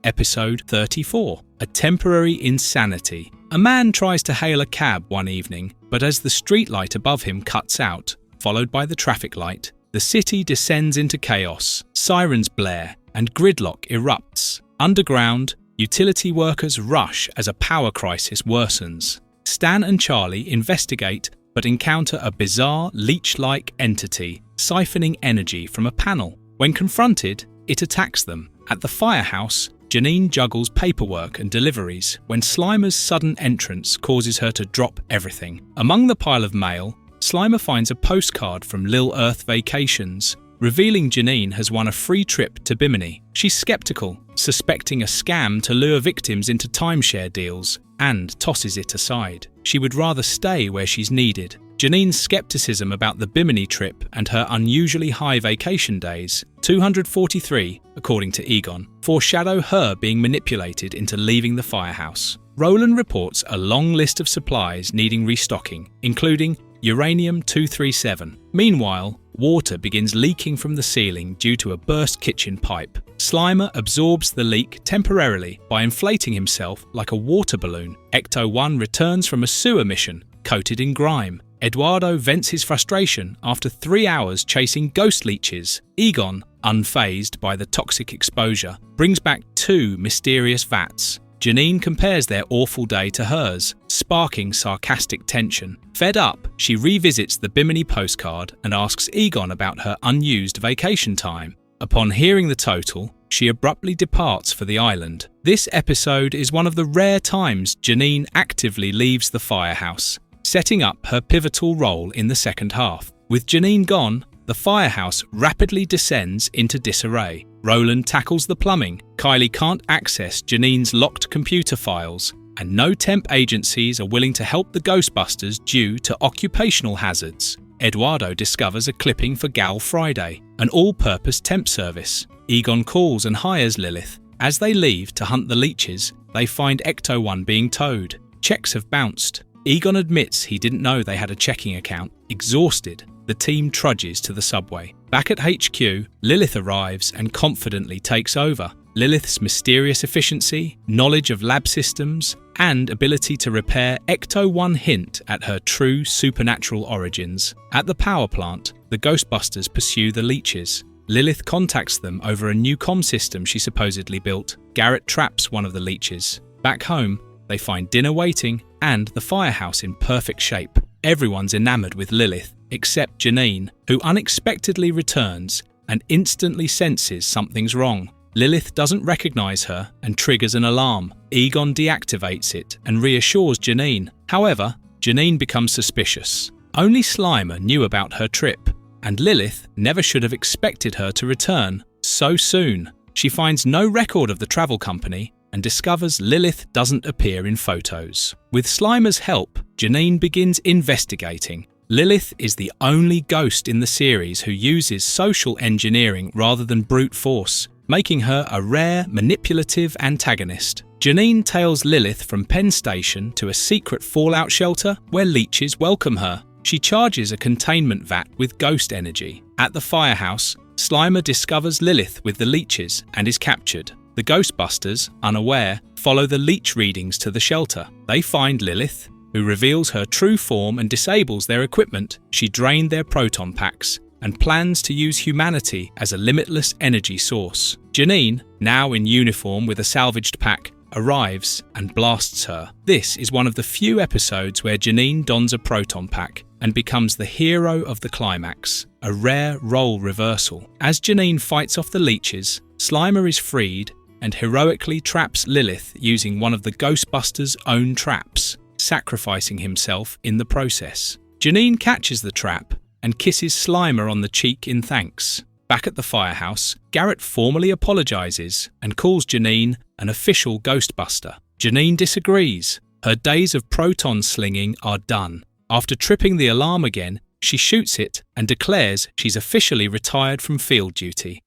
Episode 34. A Temporary Insanity. A man tries to hail a cab one evening, but as the streetlight above him cuts out, followed by the traffic light, the city descends into chaos. Sirens blare, and gridlock erupts. Underground, utility workers rush as a power crisis worsens. Stan and Charlie investigate but encounter a bizarre leech-like entity siphoning energy from a panel. When confronted, it attacks them. At the firehouse, Janine juggles paperwork and deliveries when Slimer's sudden entrance causes her to drop everything. Among the pile of mail, Slimer finds a postcard from Lil Earth Vacations, revealing Janine has won a free trip to Bimini. She's skeptical, suspecting a scam to lure victims into timeshare deals, and tosses it aside. She would rather stay where she's needed. Janine's skepticism about the Bimini trip and her unusually high vacation days, 243, according to Egon, foreshadow her being manipulated into leaving the firehouse. Roland reports a long list of supplies needing restocking, including uranium-237. Meanwhile, water begins leaking from the ceiling due to a burst kitchen pipe. Slimer absorbs the leak temporarily by inflating himself like a water balloon. Ecto-1 returns from a sewer mission, coated in grime. Eduardo vents his frustration after 3 hours chasing ghost leeches. Egon, unfazed by the toxic exposure, brings back 2 mysterious vats. Janine compares their awful day to hers, sparking sarcastic tension. Fed up, she revisits the Bimini postcard and asks Egon about her unused vacation time. Upon hearing the total, she abruptly departs for the island. This episode is one of the rare times Janine actively leaves the firehouse, setting up her pivotal role in the second half. With Janine gone, the firehouse rapidly descends into disarray. Roland tackles the plumbing. Kylie can't access Janine's locked computer files. and no temp agencies are willing to help the Ghostbusters due to occupational hazards. Eduardo discovers a clipping for Gal Friday, an all-purpose temp service. Egon calls and hires Lilith. As they leave to hunt the leeches, they find Ecto-1 being towed. Checks have bounced. Egon admits he didn't know they had a checking account. Exhausted, the team trudges to the subway. Back at HQ, Lilith arrives and confidently takes over. Lilith's mysterious efficiency, knowledge of lab systems, and ability to repair Ecto-1 hint at her true supernatural origins. At the power plant, the Ghostbusters pursue the leeches. Lilith contacts them over a new comm system she supposedly built. Garrett traps one of the leeches. Back home, they find dinner waiting and the firehouse in perfect shape. Everyone's enamored with Lilith, except Janine, who unexpectedly returns and instantly senses something's wrong. Lilith doesn't recognize her and triggers an alarm. Egon deactivates it and reassures Janine. However, Janine becomes suspicious. Only Slimer knew about her trip, and Lilith never should have expected her to return so soon. She finds no record of the travel company and discovers Lilith doesn't appear in photos. With Slimer's help, Janine begins investigating. Lilith is the only ghost in the series who uses social engineering rather than brute force, making her a rare, manipulative antagonist. Janine tails Lilith from Penn Station to a secret fallout shelter where leeches welcome her. She charges a containment vat with ghost energy. At the firehouse, Slimer discovers Lilith with the leeches and is captured. The Ghostbusters, unaware, follow the leech readings to the shelter. They find Lilith, who reveals her true form and disables their equipment. She drained their proton packs and plans to use humanity as a limitless energy source. Janine, now in uniform with a salvaged pack, arrives and blasts her. This is one of the few episodes where Janine dons a proton pack and becomes the hero of the climax, a rare role reversal. As Janine fights off the leeches, Slimer is freed and heroically traps Lilith using one of the Ghostbusters' own traps, sacrificing himself in the process. Janine catches the trap and kisses Slimer on the cheek in thanks. Back at the firehouse, Garrett formally apologizes and calls Janine an official Ghostbuster. Janine disagrees. Her days of proton slinging are done. After tripping the alarm again, she shoots it and declares she's officially retired from field duty.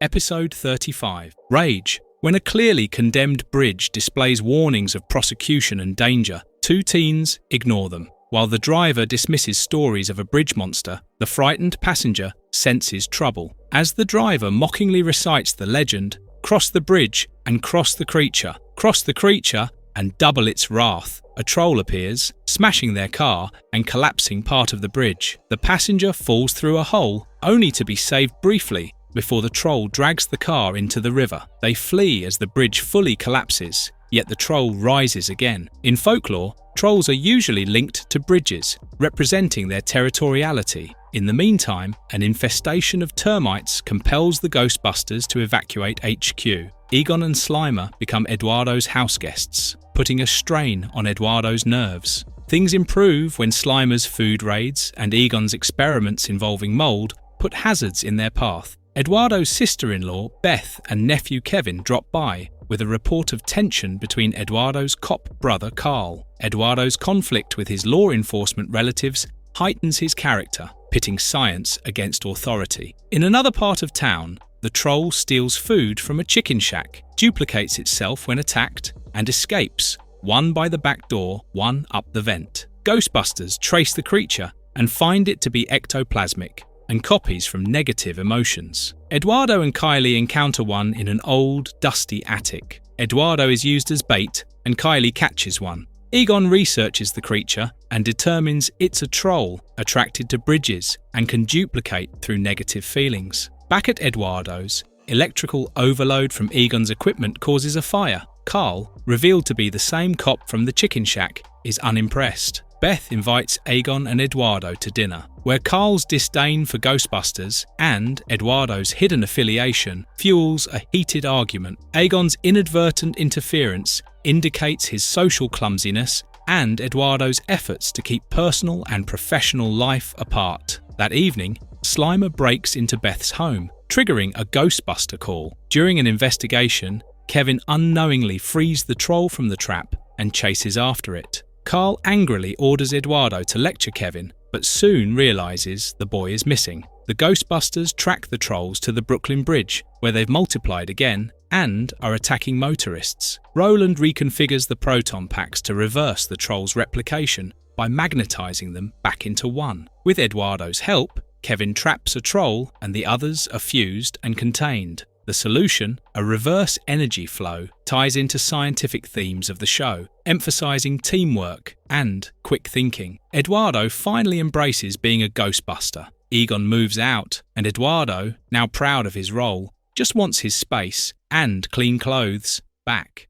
Episode 35. Rage. When a clearly condemned bridge displays warnings of prosecution and danger, two teens ignore them. While the driver dismisses stories of a bridge monster, the frightened passenger senses trouble. As the driver mockingly recites the legend, cross the bridge and cross the creature and double its wrath, a troll appears, smashing their car and collapsing part of the bridge. The passenger falls through a hole, only to be saved briefly before the troll drags the car into the river. They flee as the bridge fully collapses, yet the troll rises again. In folklore, trolls are usually linked to bridges, representing their territoriality. In the meantime, an infestation of termites compels the Ghostbusters to evacuate HQ. Egon and Slimer become Eduardo's house guests, putting a strain on Eduardo's nerves. Things improve when Slimer's food raids and Egon's experiments involving mold put hazards in their path. Eduardo's sister-in-law, Beth, and nephew Kevin drop by, with a report of tension between Eduardo's cop brother Carl. Eduardo's conflict with his law enforcement relatives heightens his character, pitting science against authority. In another part of town, the troll steals food from a chicken shack, duplicates itself when attacked, and escapes, one by the back door, one up the vent. Ghostbusters trace the creature and find it to be ectoplasmic, and copies from negative emotions. Eduardo and Kylie encounter one in an old, dusty attic. Eduardo is used as bait, and Kylie catches one. Egon researches the creature and determines it's a troll, attracted to bridges, and can duplicate through negative feelings. Back at Eduardo's, electrical overload from Egon's equipment causes a fire. Carl, revealed to be the same cop from the chicken shack, is unimpressed. Beth invites Egon and Eduardo to dinner, where Carl's disdain for Ghostbusters and Eduardo's hidden affiliation fuels a heated argument. Egon's inadvertent interference indicates his social clumsiness and Eduardo's efforts to keep personal and professional life apart. That evening, Slimer breaks into Beth's home, triggering a Ghostbuster call. During an investigation, Kevin unknowingly frees the troll from the trap and chases after it. Carl angrily orders Eduardo to lecture Kevin, but soon realizes the boy is missing. The Ghostbusters track the trolls to the Brooklyn Bridge, where they've multiplied again and are attacking motorists. Roland reconfigures the proton packs to reverse the trolls' replication by magnetizing them back into one. With Eduardo's help, Kevin traps a troll and the others are fused and contained. The solution, a reverse energy flow, ties into scientific themes of the show, emphasizing teamwork and quick thinking. Eduardo finally embraces being a Ghostbuster. Egon moves out, and Eduardo, now proud of his role, just wants his space and clean clothes back.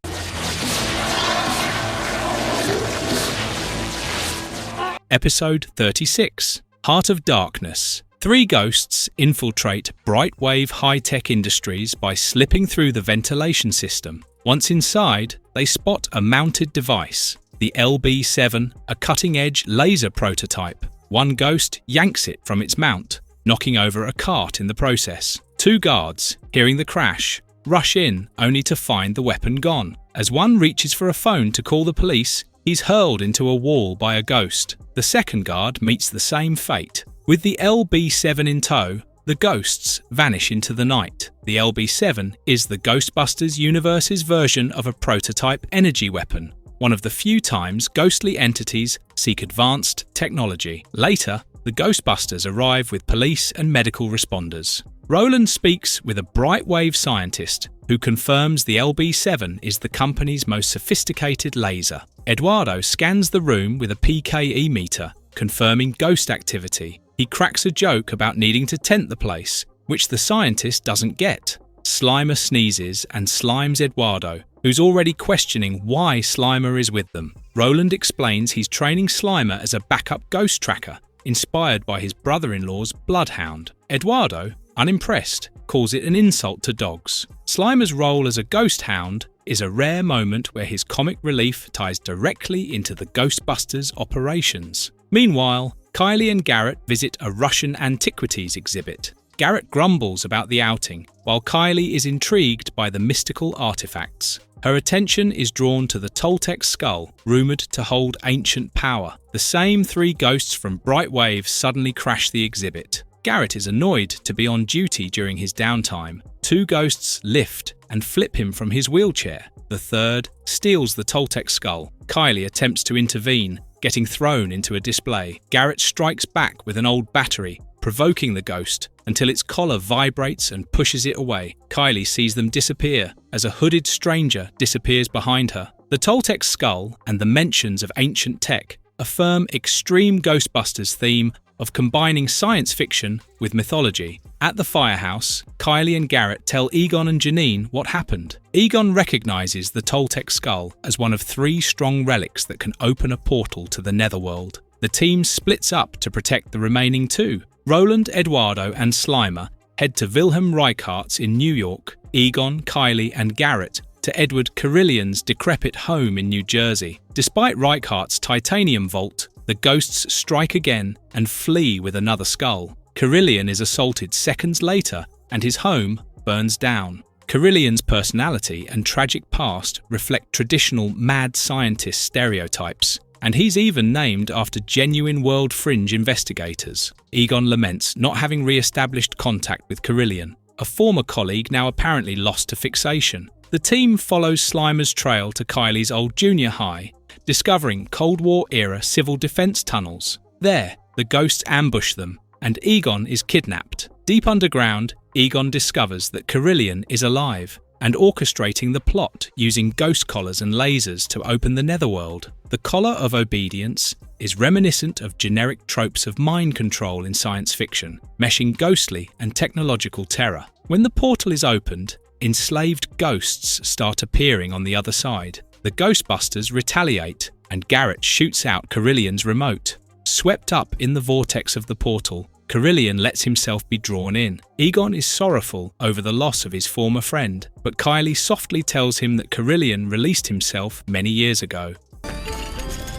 Episode 36, Heart of Darkness. 3 ghosts infiltrate Brightwave High-Tech Industries by slipping through the ventilation system. Once inside, they spot a mounted device, the LB-7, a cutting-edge laser prototype. One ghost yanks it from its mount, knocking over a cart in the process. 2 guards, hearing the crash, rush in only to find the weapon gone. As one reaches for a phone to call the police, he's hurled into a wall by a ghost. The second guard meets the same fate. With the LB-7 in tow, the ghosts vanish into the night. The LB-7 is the Ghostbusters universe's version of a prototype energy weapon, one of the few times ghostly entities seek advanced technology. Later, the Ghostbusters arrive with police and medical responders. Roland speaks with a Brightwave scientist who confirms the LB-7 is the company's most sophisticated laser. Eduardo scans the room with a PKE meter, confirming ghost activity. He cracks a joke about needing to tent the place, which the scientist doesn't get. Slimer sneezes and slimes Eduardo, who's already questioning why Slimer is with them. Roland explains he's training Slimer as a backup ghost tracker, inspired by his brother-in-law's bloodhound. Eduardo, unimpressed, calls it an insult to dogs. Slimer's role as a ghost hound is a rare moment where his comic relief ties directly into the Ghostbusters operations. Meanwhile, Kylie and Garrett visit a Russian antiquities exhibit. Garrett grumbles about the outing, while Kylie is intrigued by the mystical artifacts. Her attention is drawn to the Toltec skull, rumoured to hold ancient power. The same 3 ghosts from Brightwave suddenly crash the exhibit. Garrett is annoyed to be on duty during his downtime. 2 ghosts lift and flip him from his wheelchair. The third steals the Toltec skull. Kylie attempts to intervene, getting thrown into a display. Garrett strikes back with an old battery, provoking the ghost until its collar vibrates and pushes it away. Kylie sees them disappear as a hooded stranger disappears behind her. The Toltec skull and the mentions of ancient tech affirm extreme Ghostbusters theme of combining science fiction with mythology. At the firehouse, Kylie and Garrett tell Egon and Janine what happened. Egon recognizes the Toltec skull as one of 3 strong relics that can open a portal to the Netherworld. The team splits up to protect the remaining 2. Roland, Eduardo, and Slimer head to Wilhelm Reichardt's in New York, Egon, Kylie, and Garrett to Edward Carillian's decrepit home in New Jersey. Despite Reichardt's titanium vault, the ghosts strike again and flee with another skull. Carillian is assaulted seconds later, and his home burns down. Carillian's personality and tragic past reflect traditional mad scientist stereotypes, and he's even named after genuine World Fringe investigators. Egon laments not having re-established contact with Carillian, a former colleague now apparently lost to fixation. The team follows Slimer's trail to Kylie's old junior high, discovering Cold War-era civil defense tunnels. There, the ghosts ambush them, and Egon is kidnapped. Deep underground, Egon discovers that Carillian is alive and orchestrating the plot using ghost collars and lasers to open the Netherworld. The Collar of Obedience is reminiscent of generic tropes of mind control in science fiction, meshing ghostly and technological terror. When the portal is opened, enslaved ghosts start appearing on the other side. The Ghostbusters retaliate, and Garrett shoots out Carillian's remote. Swept up in the vortex of the portal, Carillian lets himself be drawn in. Egon is sorrowful over the loss of his former friend, but Kylie softly tells him that Carillian released himself many years ago.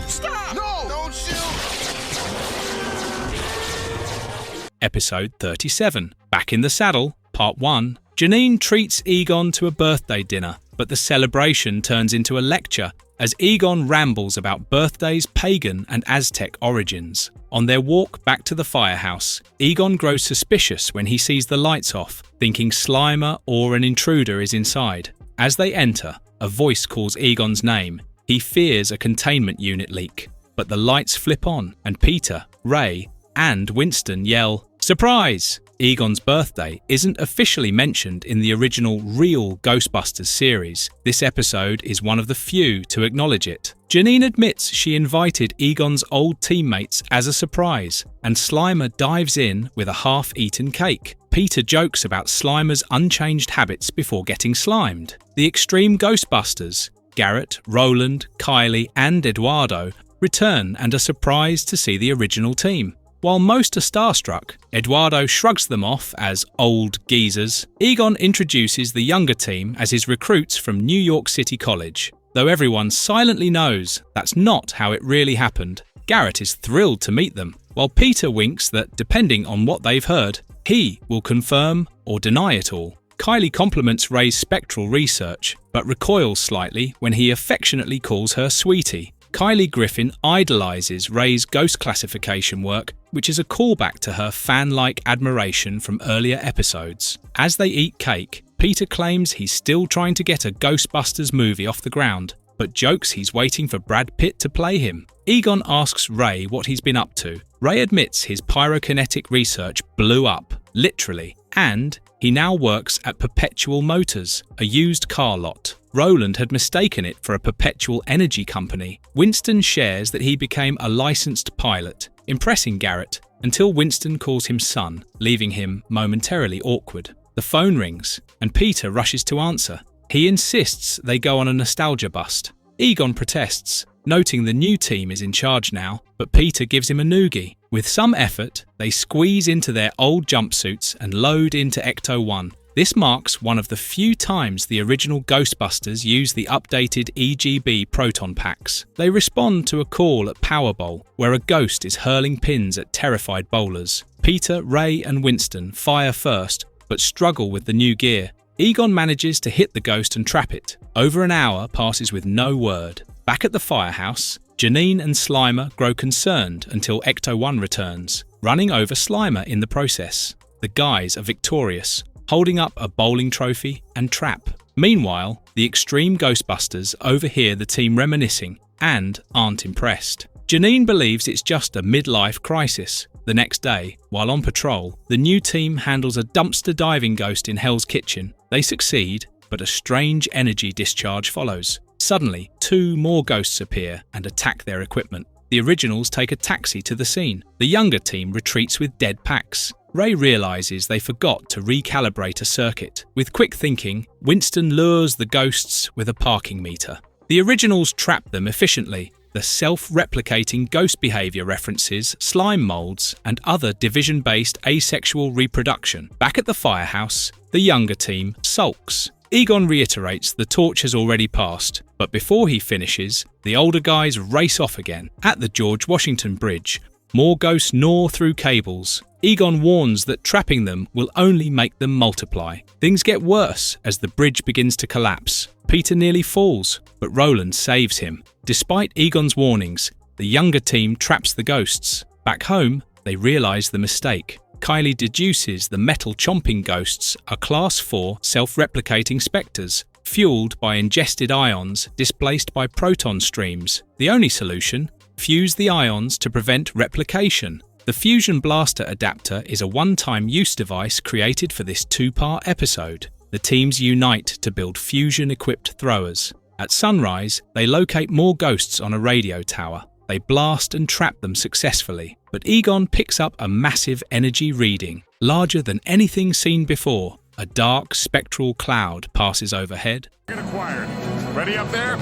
Stop! No! Don't shoot! Episode 37, Back in the Saddle, Part 1. Janine treats Egon to a birthday dinner, but the celebration turns into a lecture as Egon rambles about birthdays, pagan and Aztec origins. On their walk back to the firehouse, Egon grows suspicious when he sees the lights off, thinking Slimer or an intruder is inside. As they enter, a voice calls Egon's name. He fears a containment unit leak, but the lights flip on and Peter, Ray and Winston yell, "Surprise!" Egon's birthday isn't officially mentioned in the original real Ghostbusters series. This episode is one of the few to acknowledge it. Janine admits she invited Egon's old teammates as a surprise, and Slimer dives in with a half-eaten cake. Peter jokes about Slimer's unchanged habits before getting slimed. The Extreme Ghostbusters, Garrett, Roland, Kylie and Eduardo, return and are surprised to see the original team. While most are starstruck, Eduardo shrugs them off as old geezers. Egon introduces the younger team as his recruits from New York City College. Though everyone silently knows that's not how it really happened, Garrett is thrilled to meet them, while Peter winks that, depending on what they've heard, he will confirm or deny it all. Kylie compliments Ray's spectral research, but recoils slightly when he affectionately calls her sweetie. Kylie Griffin idolizes Ray's ghost classification work, which is a callback to her fan-like admiration from earlier episodes. As they eat cake, Peter claims he's still trying to get a Ghostbusters movie off the ground, but jokes he's waiting for Brad Pitt to play him. Egon asks Ray what he's been up to. Ray admits his pyrokinetic research blew up, literally, and he now works at Perpetual Motors, a used car lot. Roland had mistaken it for a perpetual energy company. Winston shares that he became a licensed pilot, impressing Garrett, until Winston calls him son, leaving him momentarily awkward. The phone rings, and Peter rushes to answer. He insists they go on a nostalgia bust. Egon protests, noting the new team is in charge now, but Peter gives him a noogie. With some effort, they squeeze into their old jumpsuits and load into Ecto-1. This marks one of the few times the original Ghostbusters use the updated EGB proton packs. They respond to a call at Powerball, where a ghost is hurling pins at terrified bowlers. Peter, Ray and Winston fire first, but struggle with the new gear. Egon manages to hit the ghost and trap it. Over an hour passes with no word. Back at the firehouse, Janine and Slimer grow concerned until Ecto-1 returns, running over Slimer in the process. The guys are victorious, holding up a bowling trophy and trap. Meanwhile, the Extreme Ghostbusters overhear the team reminiscing and aren't impressed. Janine believes it's just a midlife crisis. The next day, while on patrol, the new team handles a dumpster diving ghost in Hell's Kitchen. They succeed, but a strange energy discharge follows. Suddenly, 2 more ghosts appear and attack their equipment. The originals take a taxi to the scene. The younger team retreats with dead packs. Ray realizes they forgot to recalibrate a circuit. With quick thinking, Winston lures the ghosts with a parking meter. The originals trap them efficiently. The self-replicating ghost behavior references slime molds and other division-based asexual reproduction. Back at the firehouse, the younger team sulks. Egon reiterates the torch has already passed, but before he finishes, the older guys race off again. At the George Washington Bridge, more ghosts gnaw through cables. Egon warns that trapping them will only make them multiply. Things get worse as the bridge begins to collapse. Peter nearly falls, but Roland saves him. Despite Egon's warnings, the younger team traps the ghosts. Back home, they realise the mistake. Kylie deduces the metal-chomping ghosts are Class 4 self-replicating spectres, fueled by ingested ions displaced by proton streams. The only solution? Fuse the ions to prevent replication. The Fusion Blaster adapter is a one-time use device created for this 2-part episode. The teams unite to build fusion-equipped throwers. At sunrise, they locate more ghosts on a radio tower. They blast and trap them successfully, but Egon picks up a massive energy reading, larger than anything seen before. A dark, spectral cloud passes overhead. Acquired. Ready up there?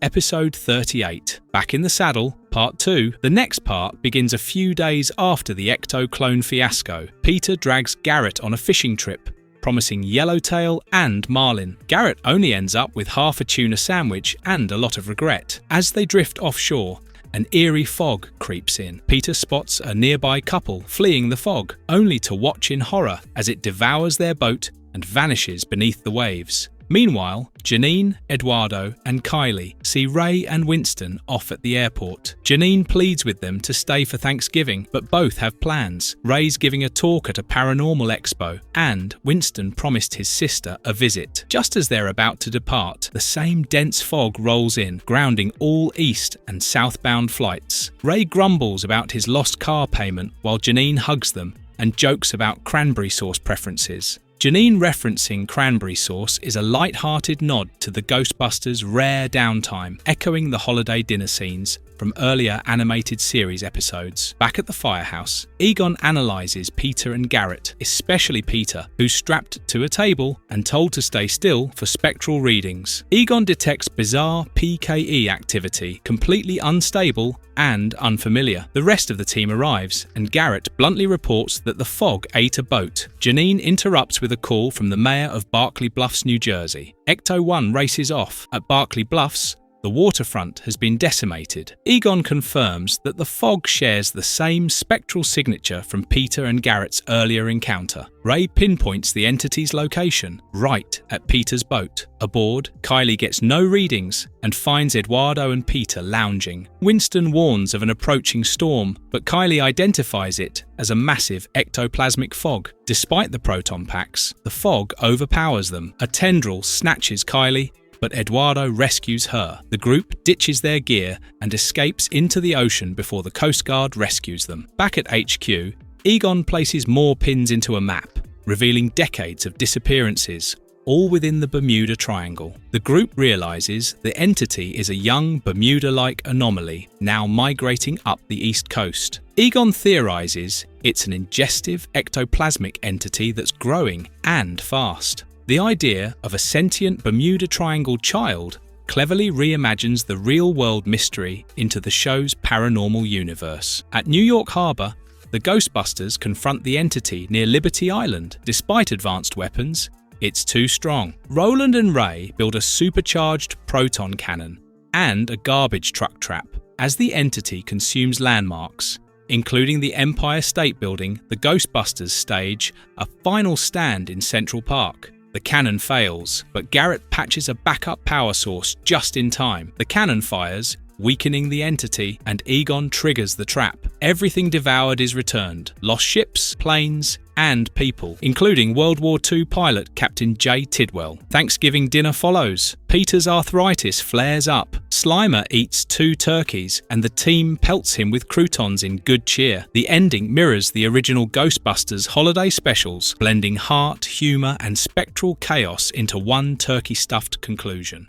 Episode 38. Back in the Saddle, Part 2. The next part begins a few days after the Ecto clone fiasco. Peter drags Garrett on a fishing trip, promising yellowtail and marlin. Garrett only ends up with half a tuna sandwich and a lot of regret. As they drift offshore, an eerie fog creeps in. Peter spots a nearby couple fleeing the fog, only to watch in horror as it devours their boat and vanishes beneath the waves. Meanwhile, Janine, Eduardo, and Kylie see Ray and Winston off at the airport. Janine pleads with them to stay for Thanksgiving, but both have plans. Ray's giving a talk at a paranormal expo, and Winston promised his sister a visit. Just as they're about to depart, the same dense fog rolls in, grounding all east and southbound flights. Ray grumbles about his lost car payment while Janine hugs them and jokes about cranberry sauce preferences. Janine referencing cranberry sauce is a light-hearted nod to the Ghostbusters' rare downtime, echoing the holiday dinner scenes from earlier animated series episodes. Back at the firehouse, Egon analyzes Peter and Garrett, especially Peter, who's strapped to a table and told to stay still for spectral readings. Egon detects bizarre PKE activity, completely unstable and unfamiliar. The rest of the team arrives, and Garrett bluntly reports that the fog ate a boat. Janine interrupts with a call from the mayor of Berkeley Bluffs, New Jersey. Ecto-1 races off. At Berkeley Bluffs, the waterfront has been decimated. Egon confirms that the fog shares the same spectral signature from Peter and Garrett's earlier encounter. Ray pinpoints the entity's location, right at Peter's boat. Aboard, Kylie gets no readings and finds Eduardo and Peter lounging. Winston warns of an approaching storm, but Kylie identifies it as a massive ectoplasmic fog. Despite the proton packs, the fog overpowers them. A tendril snatches Kylie, but Eduardo rescues her. The group ditches their gear and escapes into the ocean before the Coast Guard rescues them. Back at HQ, Egon places more pins into a map, revealing decades of disappearances, all within the Bermuda Triangle. The group realizes the entity is a young Bermuda-like anomaly, now migrating up the east coast. Egon theorizes it's an ingestive ectoplasmic entity that's growing and fast. The idea of a sentient Bermuda Triangle child cleverly reimagines the real-world mystery into the show's paranormal universe. At New York Harbor, the Ghostbusters confront the entity near Liberty Island. Despite advanced weapons, it's too strong. Roland and Ray build a supercharged proton cannon and a garbage truck trap. As the entity consumes landmarks, including the Empire State Building, the Ghostbusters stage a final stand in Central Park. The cannon fails, but Garrett patches a backup power source just in time. The cannon fires, weakening the entity, and Egon triggers the trap. Everything devoured is returned. Lost ships, planes, and people, including World War II pilot Captain J. Tidwell. Thanksgiving dinner follows. Peter's arthritis flares up. Slimer eats 2 turkeys, and the team pelts him with croutons in good cheer. The ending mirrors the original Ghostbusters holiday specials, blending heart, humour, and spectral chaos into one turkey-stuffed conclusion.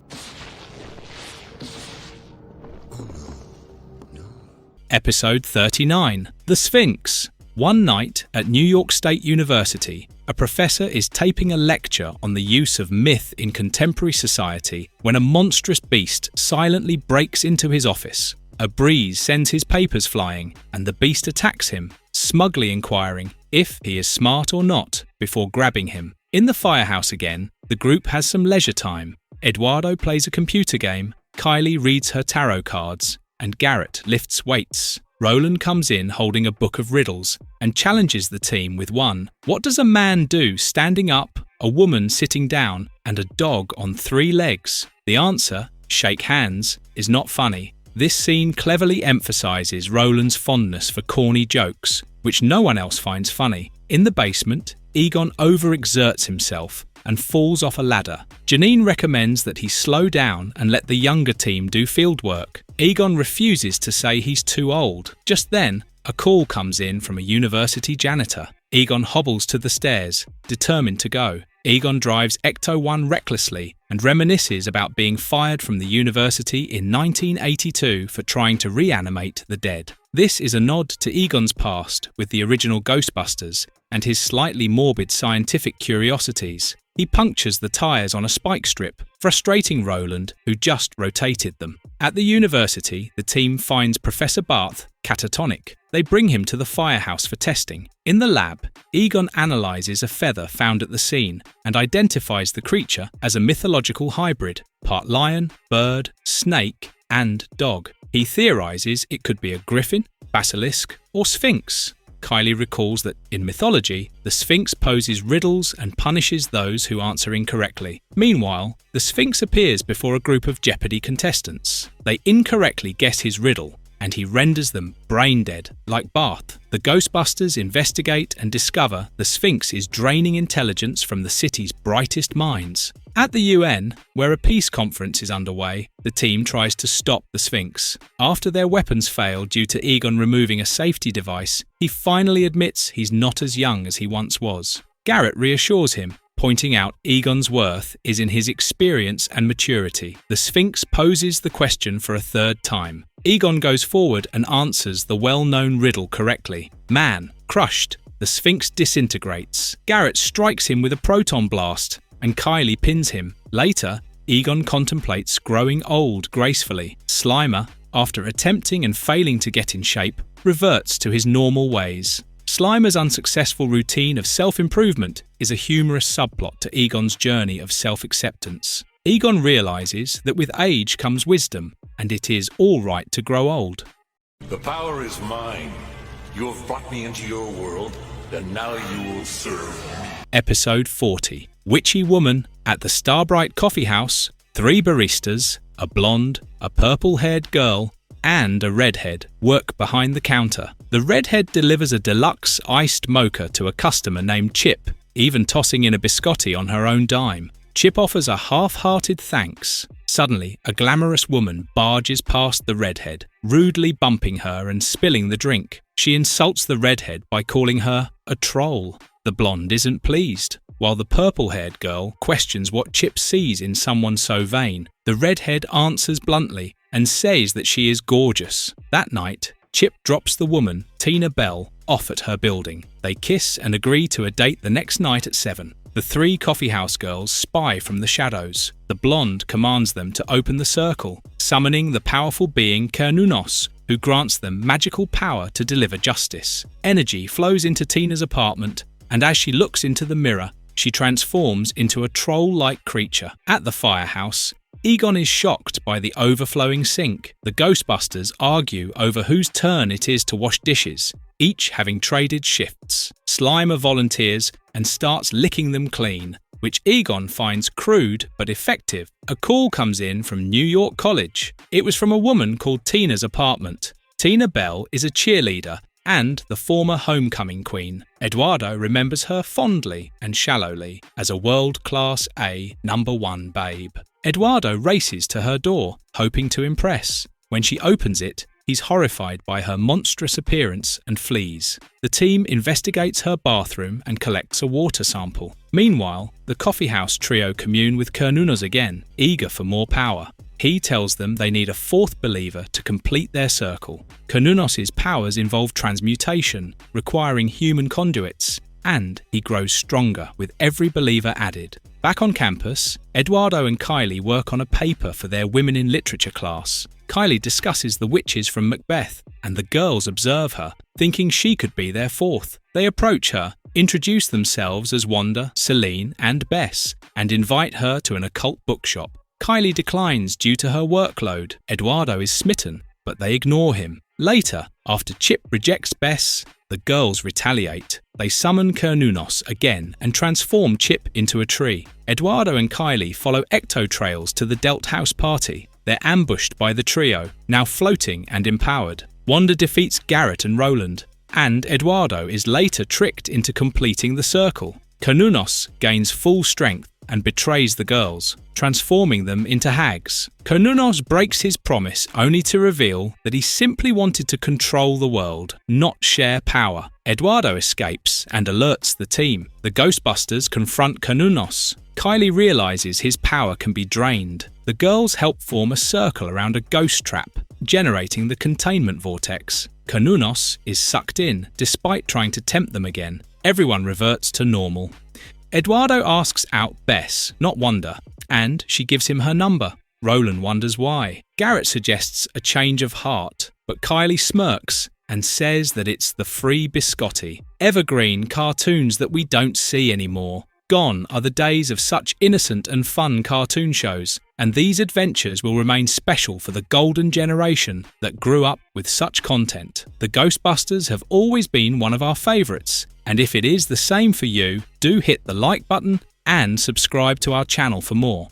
Episode 39. The Sphinx. One night at New York State University, a professor is taping a lecture on the use of myth in contemporary society when a monstrous beast silently breaks into his office. A breeze sends his papers flying, and the beast attacks him, smugly inquiring if he is smart or not before grabbing him. In the firehouse again, the group has some leisure time. Eduardo plays a computer game, Kylie reads her tarot cards, and Garrett lifts weights. Roland comes in holding a book of riddles and challenges the team with one. What does a man do standing up, a woman sitting down, and a dog on 3 legs? The answer, shake hands, is not funny. This scene cleverly emphasizes Roland's fondness for corny jokes, which no one else finds funny. In the basement, Egon overexerts himself and falls off a ladder. Janine recommends that he slow down and let the younger team do field work. Egon refuses to say he's too old. Just then, a call comes in from a university janitor. Egon hobbles to the stairs, determined to go. Egon drives Ecto-1 recklessly and reminisces about being fired from the university in 1982 for trying to reanimate the dead. This is a nod to Egon's past with the original Ghostbusters and his slightly morbid scientific curiosities. He punctures the tyres on a spike strip, frustrating Roland, who just rotated them. At the university, the team finds Professor Barth catatonic. They bring him to the firehouse for testing. In the lab, Egon analyses a feather found at the scene and identifies the creature as a mythological hybrid, part lion, bird, snake, and dog. He theorizes it could be a griffin, basilisk, or sphinx. Kylie recalls that, in mythology, the Sphinx poses riddles and punishes those who answer incorrectly. Meanwhile, the Sphinx appears before a group of Jeopardy contestants. They incorrectly guess his riddle, and he renders them brain dead, like Barth. The Ghostbusters investigate and discover the Sphinx is draining intelligence from the city's brightest minds. At the UN, where a peace conference is underway, the team tries to stop the Sphinx. After their weapons fail due to Egon removing a safety device, he finally admits he's not as young as he once was. Garrett reassures him, pointing out Egon's worth is in his experience and maturity. The Sphinx poses the question for a third time. Egon goes forward and answers the well-known riddle correctly. Man, crushed. The Sphinx disintegrates. Garrett strikes him with a proton blast, and Kylie pins him. Later, Egon contemplates growing old gracefully. Slimer, after attempting and failing to get in shape, reverts to his normal ways. Slimer's unsuccessful routine of self-improvement is a humorous subplot to Egon's journey of self-acceptance. Egon realizes that with age comes wisdom, and it is all right to grow old. The power is mine. You have brought me into your world, and now you will serve. Episode 40. Witchy woman at the Starbright Coffee House, 3 baristas, a blonde, a purple-haired girl, and a redhead work behind the counter. The redhead delivers a deluxe iced mocha to a customer named Chip, even tossing in a biscotti on her own dime. Chip offers a half-hearted thanks. Suddenly, a glamorous woman barges past the redhead, rudely bumping her and spilling the drink. She insults the redhead by calling her a troll. The blonde isn't pleased, while the purple-haired girl questions what Chip sees in someone so vain. The redhead answers bluntly and says that she is gorgeous. That night, Chip drops the woman, Tina Bell, off at her building. They kiss and agree to a date the next night at 7. The 3 coffeehouse girls spy from the shadows. The blonde commands them to open the circle, summoning the powerful being Kernunos, who grants them magical power to deliver justice. Energy flows into Tina's apartment, and as she looks into the mirror, she transforms into a troll-like creature. At the firehouse, Egon is shocked by the overflowing sink. The Ghostbusters argue over whose turn it is to wash dishes, each having traded shifts. Slimer volunteers and starts licking them clean, which Egon finds crude but effective. A call comes in from New York College. It was from a woman called Tina's apartment. Tina Bell is a cheerleader and the former homecoming queen. Eduardo remembers her fondly and shallowly as a world-class A #1 babe. Eduardo races to her door, hoping to impress. When she opens it, he's horrified by her monstrous appearance and flees. The team investigates her bathroom and collects a water sample. Meanwhile, the coffeehouse trio commune with Kernunos again, eager for more power. He tells them they need a 4th believer to complete their circle. Kernunos' powers involve transmutation, requiring human conduits, and he grows stronger with every believer added. Back on campus, Eduardo and Kylie work on a paper for their Women in Literature class. Kylie discusses the witches from Macbeth, and the girls observe her, thinking she could be their 4th. They approach her, introduce themselves as Wanda, Celine, and Bess, and invite her to an occult bookshop. Kylie declines due to her workload. Eduardo is smitten, but they ignore him. Later, after Chip rejects Bess, the girls retaliate. They summon Kernunos again and transform Chip into a tree. Eduardo and Kylie follow ecto trails to the Delt House party. They're ambushed by the trio, now floating and empowered. Wanda defeats Garrett and Roland, and Eduardo is later tricked into completing the circle. Kernunos gains full strength and betrays the girls, transforming them into hags. Kernunos breaks his promise only to reveal that he simply wanted to control the world, not share power. Eduardo escapes and alerts the team. The Ghostbusters confront Kernunos. Kylie realizes his power can be drained. The girls help form a circle around a ghost trap, generating the containment vortex. Kernunos is sucked in, despite trying to tempt them again. Everyone reverts to normal. Eduardo asks out Bess, not Wanda, and she gives him her number. Roland wonders why. Garrett suggests a change of heart, but Kylie smirks and says that it's the free biscotti. Evergreen cartoons that we don't see anymore. Gone are the days of such innocent and fun cartoon shows, and these adventures will remain special for the golden generation that grew up with such content. The Ghostbusters have always been one of our favourites, and if it is the same for you, do hit the like button and subscribe to our channel for more.